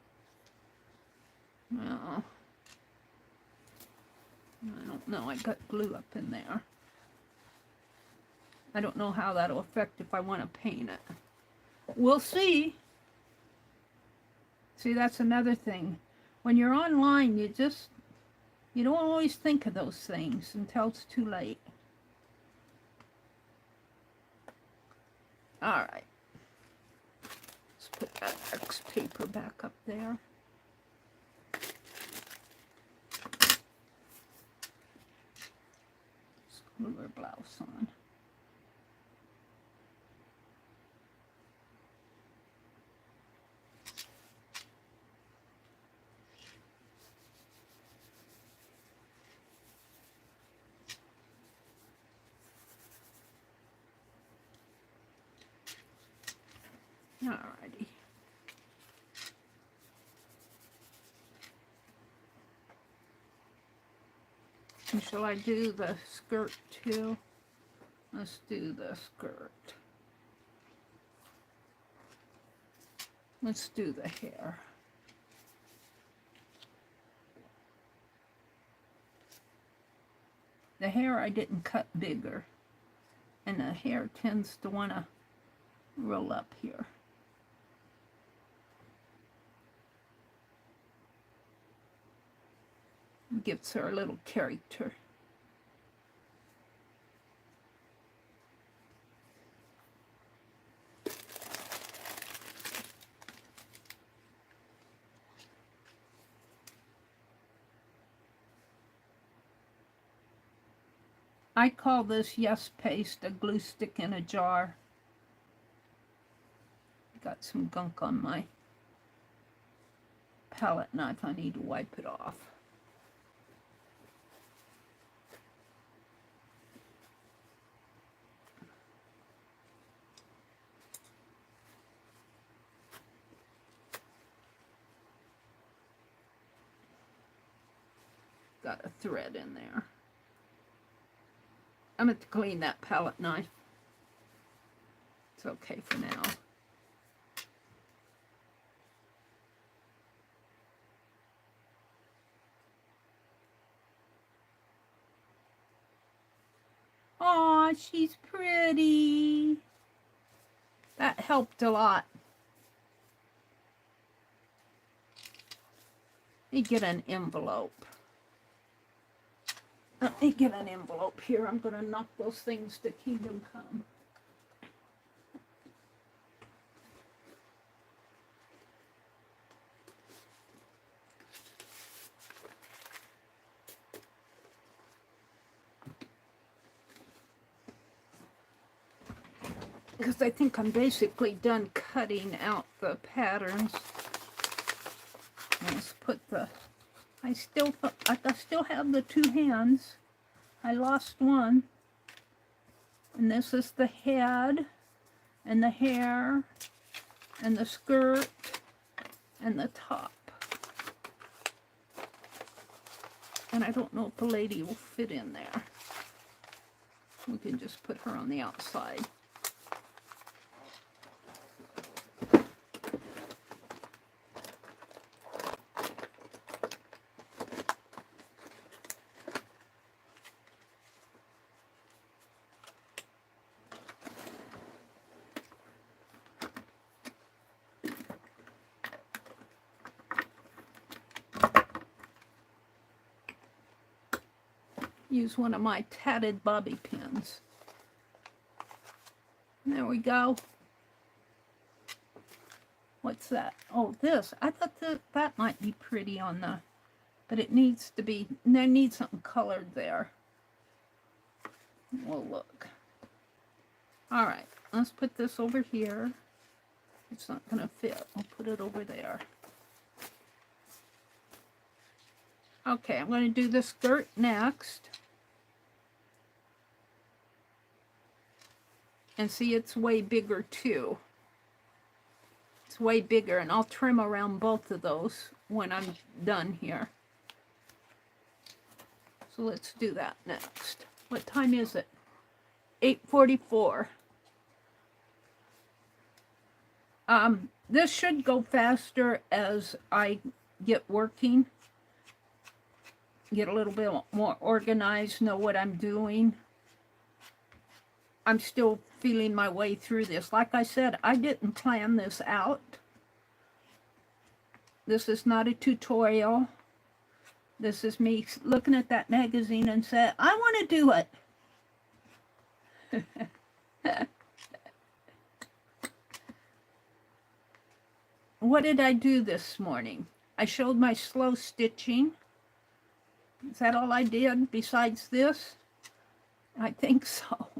[SPEAKER 1] No. I don't know, I got glue up in there. I don't know how that'll affect if I want to paint it. We'll see. See, that's another thing. When you're online, you don't always think of those things until it's too late. All right. Let's put that X paper back up there. Let's glue her blouse on. Alrighty. And shall I do the skirt too? Let's do the skirt. Let's do the hair. The hair I didn't cut bigger, and the hair tends to want to roll up here. Gives her a little character. I call this Yes paste a glue stick in a jar. Got some gunk on my palette knife. I need to wipe it off. Got a thread in there. I'm going to clean that palette knife. It's okay for now. Aw, she's pretty. That helped a lot. You get an envelope. Let me get an envelope here. I'm going to knock those things to Kingdom Come. Because I think I'm basically done cutting out the patterns. Let's put the, I still have the two hands. I lost one. And this is the head, and the hair, and the skirt, and the top. And I don't know if the lady will fit in there. We can just put her on the outside. Use one of my tatted bobby pins. There we go. What's that? Oh, this. I thought that might be pretty on the, but it needs to be, there needs something colored there. We'll look. All right, let's put this over here. It's not going to fit. I'll put it over there. Okay, I'm going to do the skirt next. And see, it's way bigger too. It's way bigger, and I'll trim around both of those when I'm done here. So let's do that next. What time is it? 8:44. This should go faster as I get working. Get a little bit more organized, know what I'm doing. I'm still feeling my way through this. Like I said, I didn't plan this out. This is not a tutorial. This is me looking at that magazine and said, I want to do it. What did I do this morning? I showed my slow stitching. Is that all I did besides this? I think so.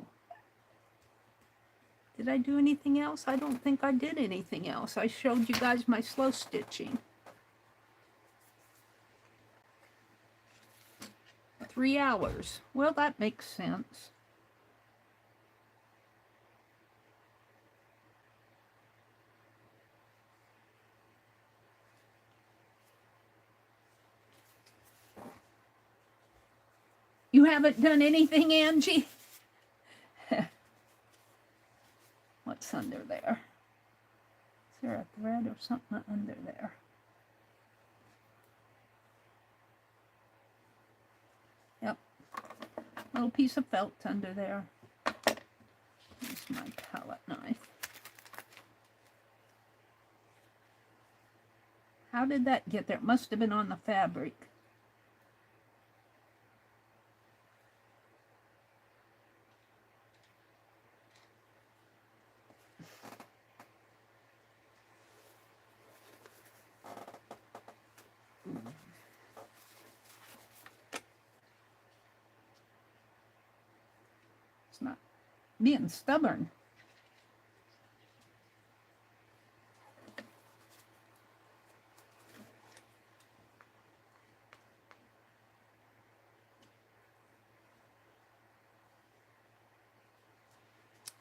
[SPEAKER 1] Did I do anything else? I don't think I did anything else. I showed you guys my slow stitching. 3 hours. Well, that makes sense. You haven't done anything, Angie? What's under there? Is there a thread or something under there? Yep. Little piece of felt under there. Here's my palette knife. How did that get there? It must have been on the fabric. It's not being stubborn.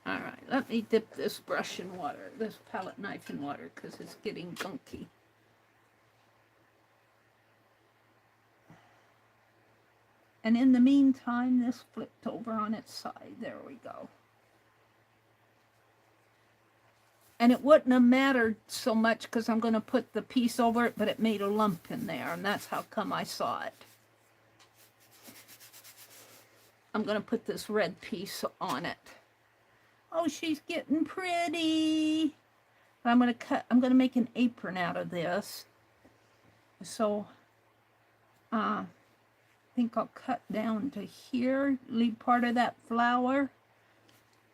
[SPEAKER 1] All right, let me dip this brush in water, this palette knife in water, because it's getting gunky. And in the meantime, this flipped over on its side. There we go. And it wouldn't have mattered so much because I'm going to put the piece over it, but it made a lump in there, and that's how come I saw it. I'm going to put this red piece on it. Oh, she's getting pretty. I'm going to make an apron out of this. So, think I'll cut down to here, leave part of that flower.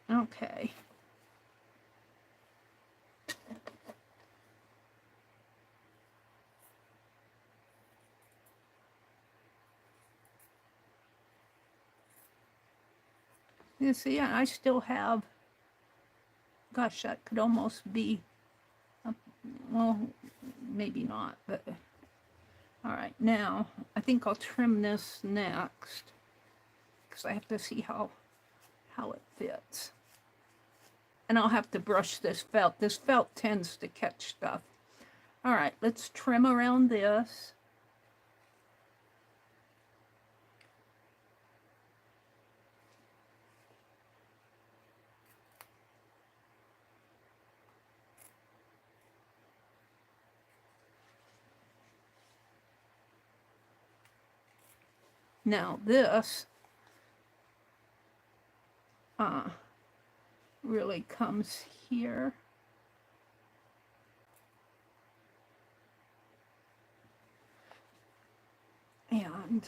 [SPEAKER 1] Okay. You see, I still have, gosh, that could almost be, well, maybe not, but all right. Now, I think I'll trim this next because I have to see how it fits. And I'll have to brush this felt. This felt tends to catch stuff. All right, let's trim around this. Now this really comes here. And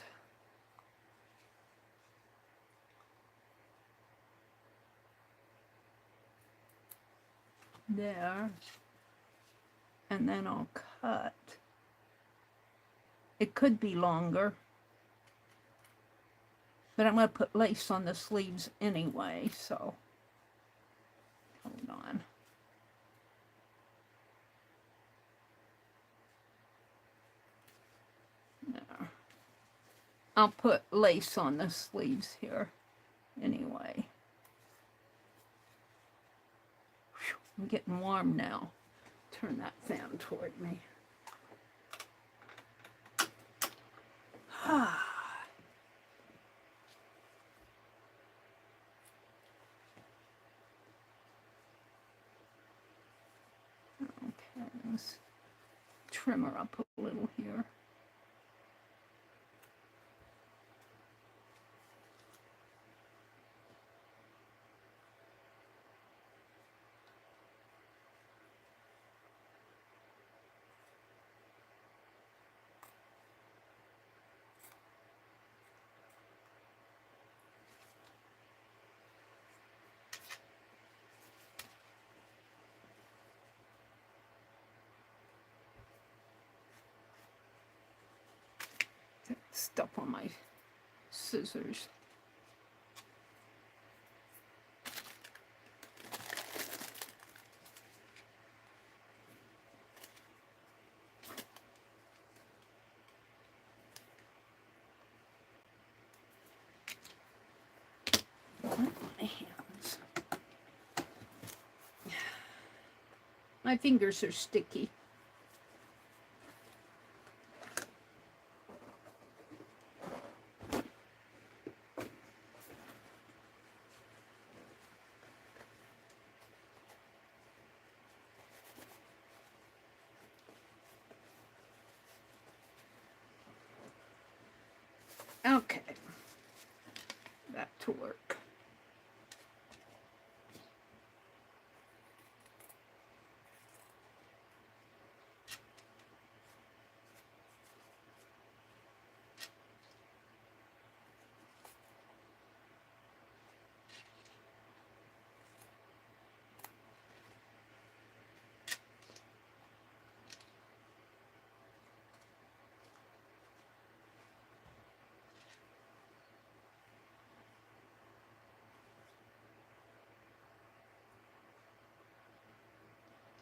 [SPEAKER 1] there. And then I'll cut. It could be longer, but I'm going to put lace on the sleeves anyway, so hold on. There. I'll put lace on the sleeves here anyway. Whew, I'm getting warm now. Turn that fan toward me. Okay, let's trim her up a little here. Stuff on my scissors. My hands. My fingers are sticky. Okay, back to work.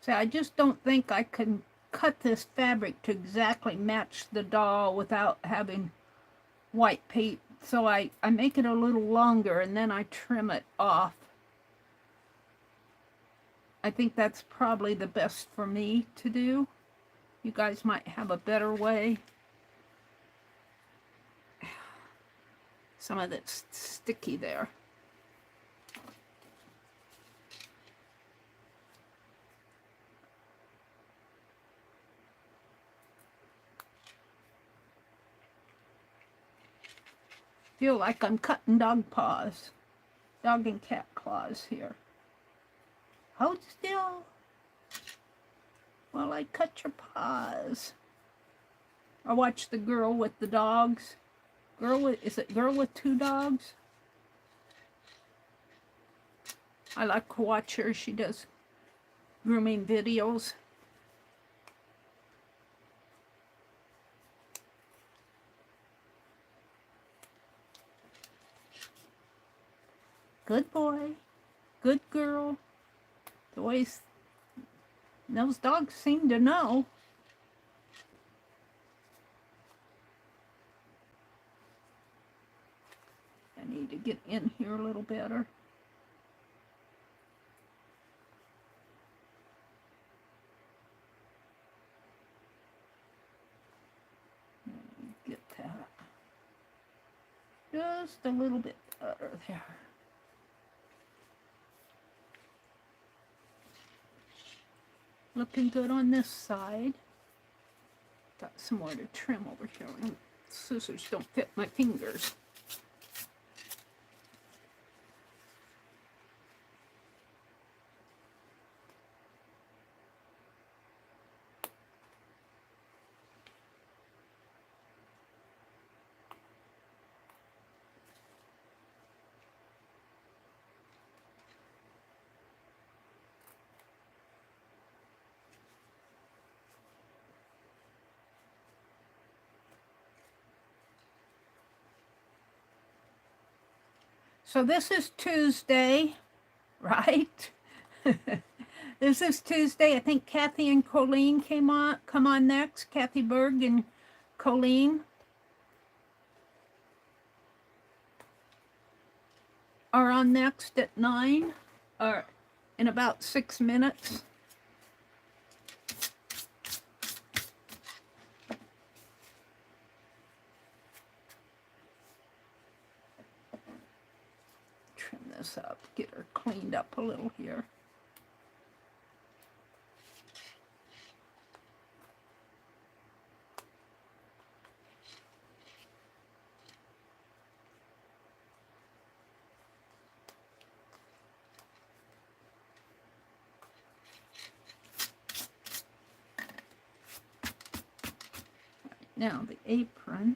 [SPEAKER 1] So I just don't think I can cut this fabric to exactly match the doll without having white paint. So I make it a little longer and then I trim it off. I think that's probably the best for me to do. You guys might have a better way. Some of it's sticky there. Feel like I'm cutting dog paws, dog and cat claws here. Hold still while I cut your paws. Or watch the girl with the dogs. Is it Girl with Two Dogs? I like to watch her. She does grooming videos. Good boy. Good girl. Those dogs seem to know. I need to get in here a little better. Get that just a little bit better there. Looking good on this side. Got some more to trim over here. Scissors don't fit my fingers. So this is Tuesday, right? This is Tuesday. I think Kathy and Colleen come on next. Kathy Berg and Colleen are on next at 9, or in about 6 minutes. This up, get her cleaned up a little here. Now the apron.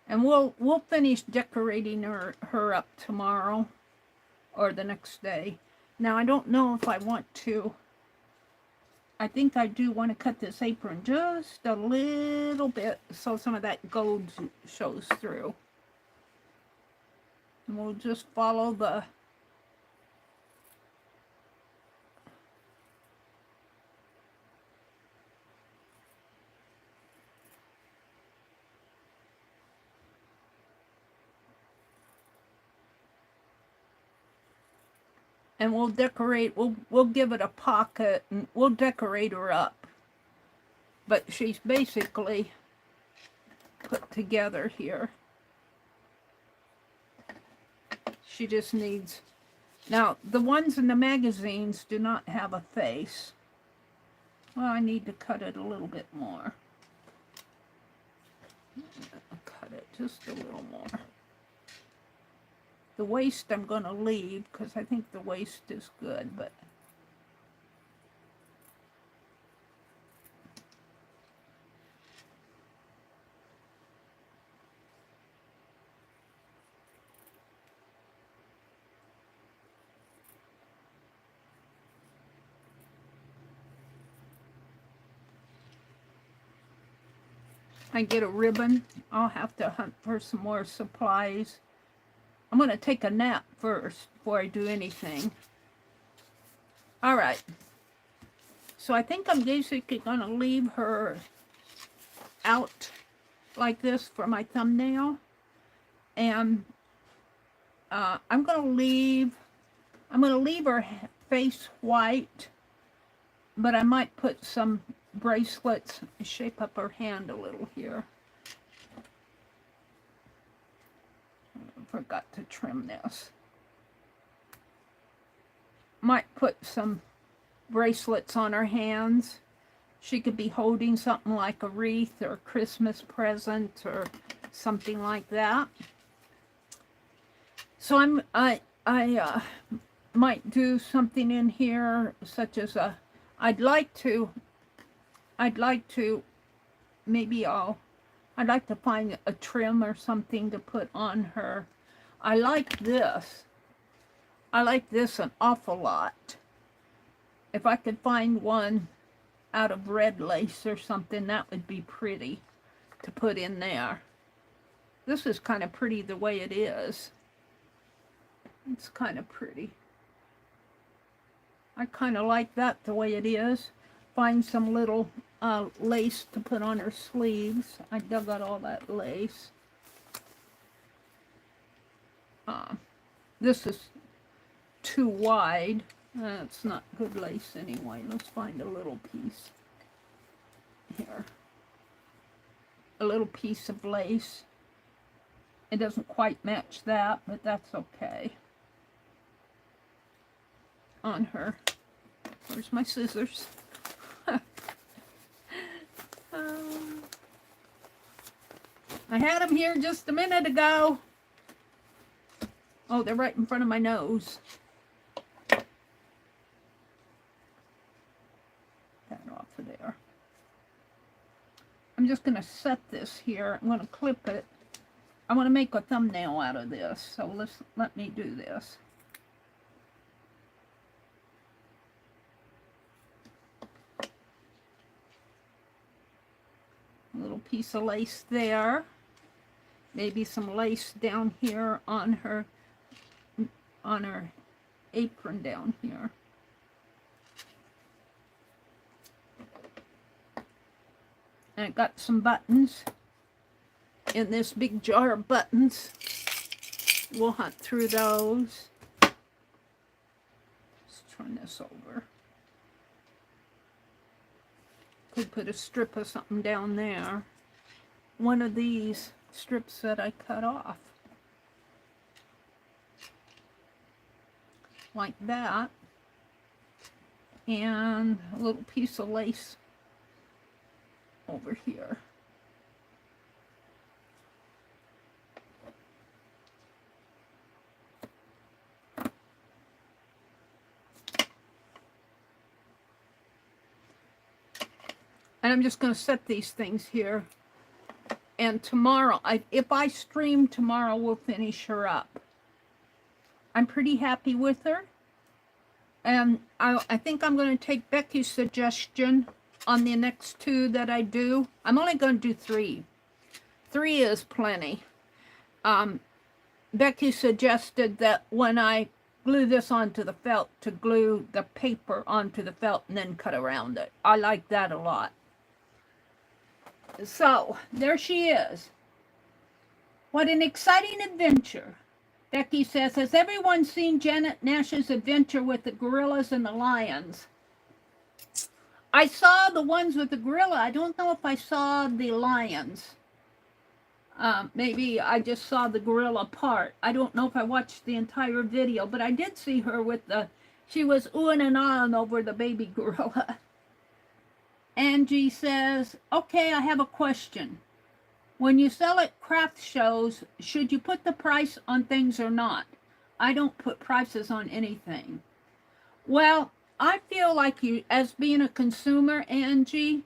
[SPEAKER 1] And we'll finish decorating her up tomorrow or the next day. Now I don't know if I want to. I think I do want to cut this apron just a little bit so some of that gold shows through. And we'll just follow the and we'll decorate, we'll give it a pocket, and we'll decorate her up. But she's basically put together here. She just needs, now the ones in the magazines do not have a face. Well, I need to cut it a little bit more. Cut it just a little more. The waist I'm going to leave because I think the waist is good, but I get a ribbon. I'll have to hunt for some more supplies. I'm going to take a nap first before I do anything. All right. So I think I'm basically going to leave her out like this for my thumbnail. And I'm going to leave her face white, but I might put some bracelets, shape up her hand a little here. Forgot to trim this. Might put some bracelets on her hands. She could be holding something like a wreath or a Christmas present or something like that. So I might do something in here such as I'd like to maybe I'll I'd like to find a trim or something to put on her. I like this. I like this an awful lot. If I could find one out of red lace or something, that would be pretty to put in there. This is kind of pretty the way it is. It's kind of pretty. I kind of like that the way it is. Find some little lace to put on her sleeves. I dug out all that lace. This is too wide. It's not good lace anyway. Let's find a little piece here. A little piece of lace. It doesn't quite match that, but that's okay. On her. Where's my scissors? I had them here just a minute ago. Oh, they're right in front of my nose. That off of there. I'm just going to set this here. I'm going to clip it. I want to make a thumbnail out of this, so let me do this. A little piece of lace there. Maybe some lace down here on her apron down here. And I got some buttons in this big jar of buttons. We'll hunt through those. Let's turn this over. Could put a strip of something down there. One of these strips that I cut off. Like that. And a little piece of lace over here. And I'm just going to set these things here. And tomorrow, if I stream tomorrow, we'll finish her up. I'm pretty happy with her. And I think I'm going to take Becky's suggestion on the next two that I do. I'm only going to do 3. 3 is plenty. Becky suggested that when I glue this onto the felt, to glue the paper onto the felt and then cut around it. I like that a lot. So, there she is. What an exciting adventure. Becky says, has everyone seen Janet Nash's adventure with the gorillas and the lions? I saw the ones with the gorilla. I don't know if I saw the lions. Maybe I just saw the gorilla part. I don't know if I watched the entire video, but I did see her with she was oohing and ahhing over the baby gorilla. Angie says, okay, I have a question. When you sell at craft shows, should you put the price on things or not? I don't put prices on anything. Well, I feel like you, as being a consumer, Angie,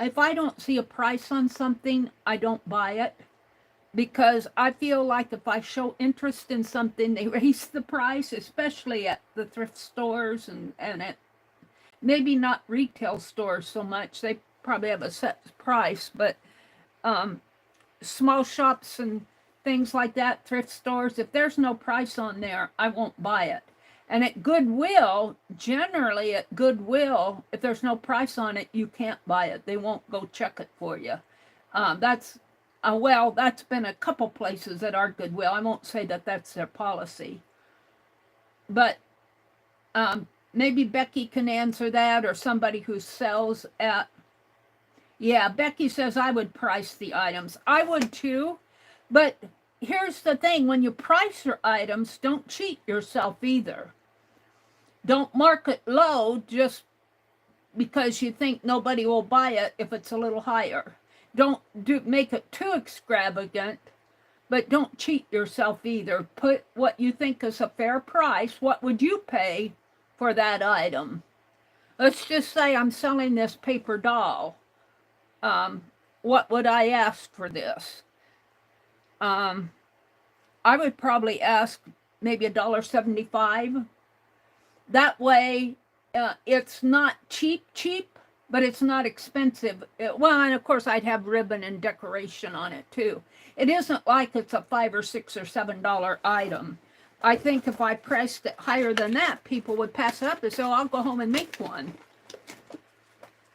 [SPEAKER 1] if I don't see a price on something, I don't buy it. Because I feel like if I show interest in something, they raise the price, especially at the thrift stores and at maybe not retail stores so much. They probably have a set price, but small shops and things like that, thrift stores, if there's no price on there, I won't buy it. And at Goodwill, generally at Goodwill, if there's no price on it, you can't buy it. They won't go check it for you. That's been a couple places at our Goodwill. I won't say that that's their policy. But maybe Becky can answer that, or somebody who sells at... Yeah, Becky says I would price the items. I would too. But here's the thing. When you price your items, don't cheat yourself either. Don't mark it low just because you think nobody will buy it if it's a little higher. Don't make it too extravagant, but don't cheat yourself either. Put what you think is a fair price. What would you pay for that item? Let's just say I'm selling this paper doll. what would I ask for this? I would probably ask maybe $1.75. That way, it's not cheap, but it's not expensive. Well, and of course, I'd have ribbon and decoration on it too. It isn't like it's a $5 or $6 or $7 item. I think if I priced it higher than that, people would pass it up and say, oh, I'll go home and make one.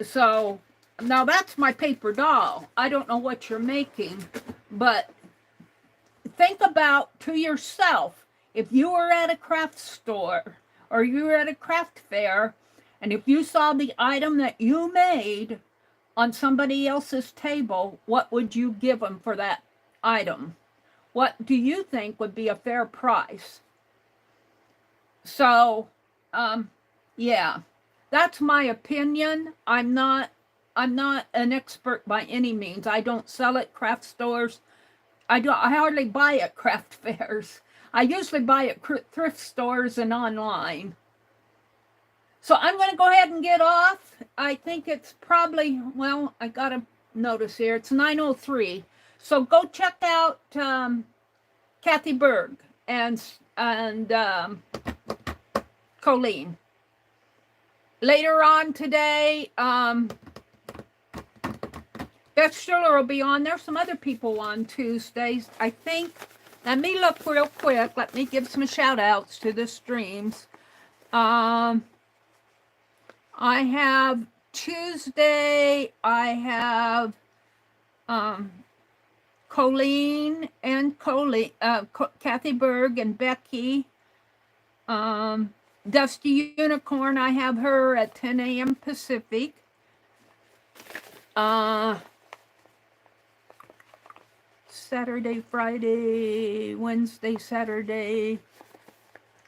[SPEAKER 1] So now that's my paper doll. I don't know what you're making, but think about to yourself, if you were at a craft store or you were at a craft fair, and if you saw the item that you made on somebody else's table, what would you give them for that item? What do you think would be a fair price? So, yeah, that's my opinion. I'm not an expert by any means. I don't sell at craft stores. I hardly buy at craft fairs. I usually buy at thrift stores and online. So I'm going to go ahead and get off. I think it's probably, well, I got to notice here, it's 9:03. So go check out Kathy Berg and Colleen. Later on today, Beth Schuller will be on. There's some other people on Tuesdays, I think. Let me look real quick. Let me give some shout outs to the streams. I have Tuesday, I have Colleen and Kathy Berg and Becky. Dusty Unicorn, I have her at 10 a.m. Pacific. Saturday, Friday, Wednesday, Saturday.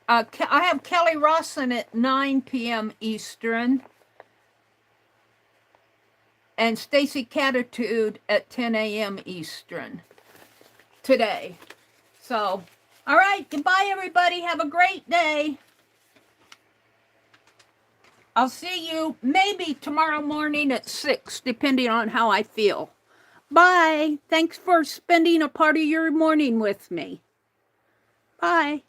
[SPEAKER 1] I have Kelly Rawson at 9 p.m. Eastern. And Stacy Catitude at 10 a.m. Eastern today. So, all right, goodbye, everybody. Have a great day. I'll see you maybe tomorrow morning at 6, depending on how I feel. Bye. Thanks for spending a part of your morning with me. Bye.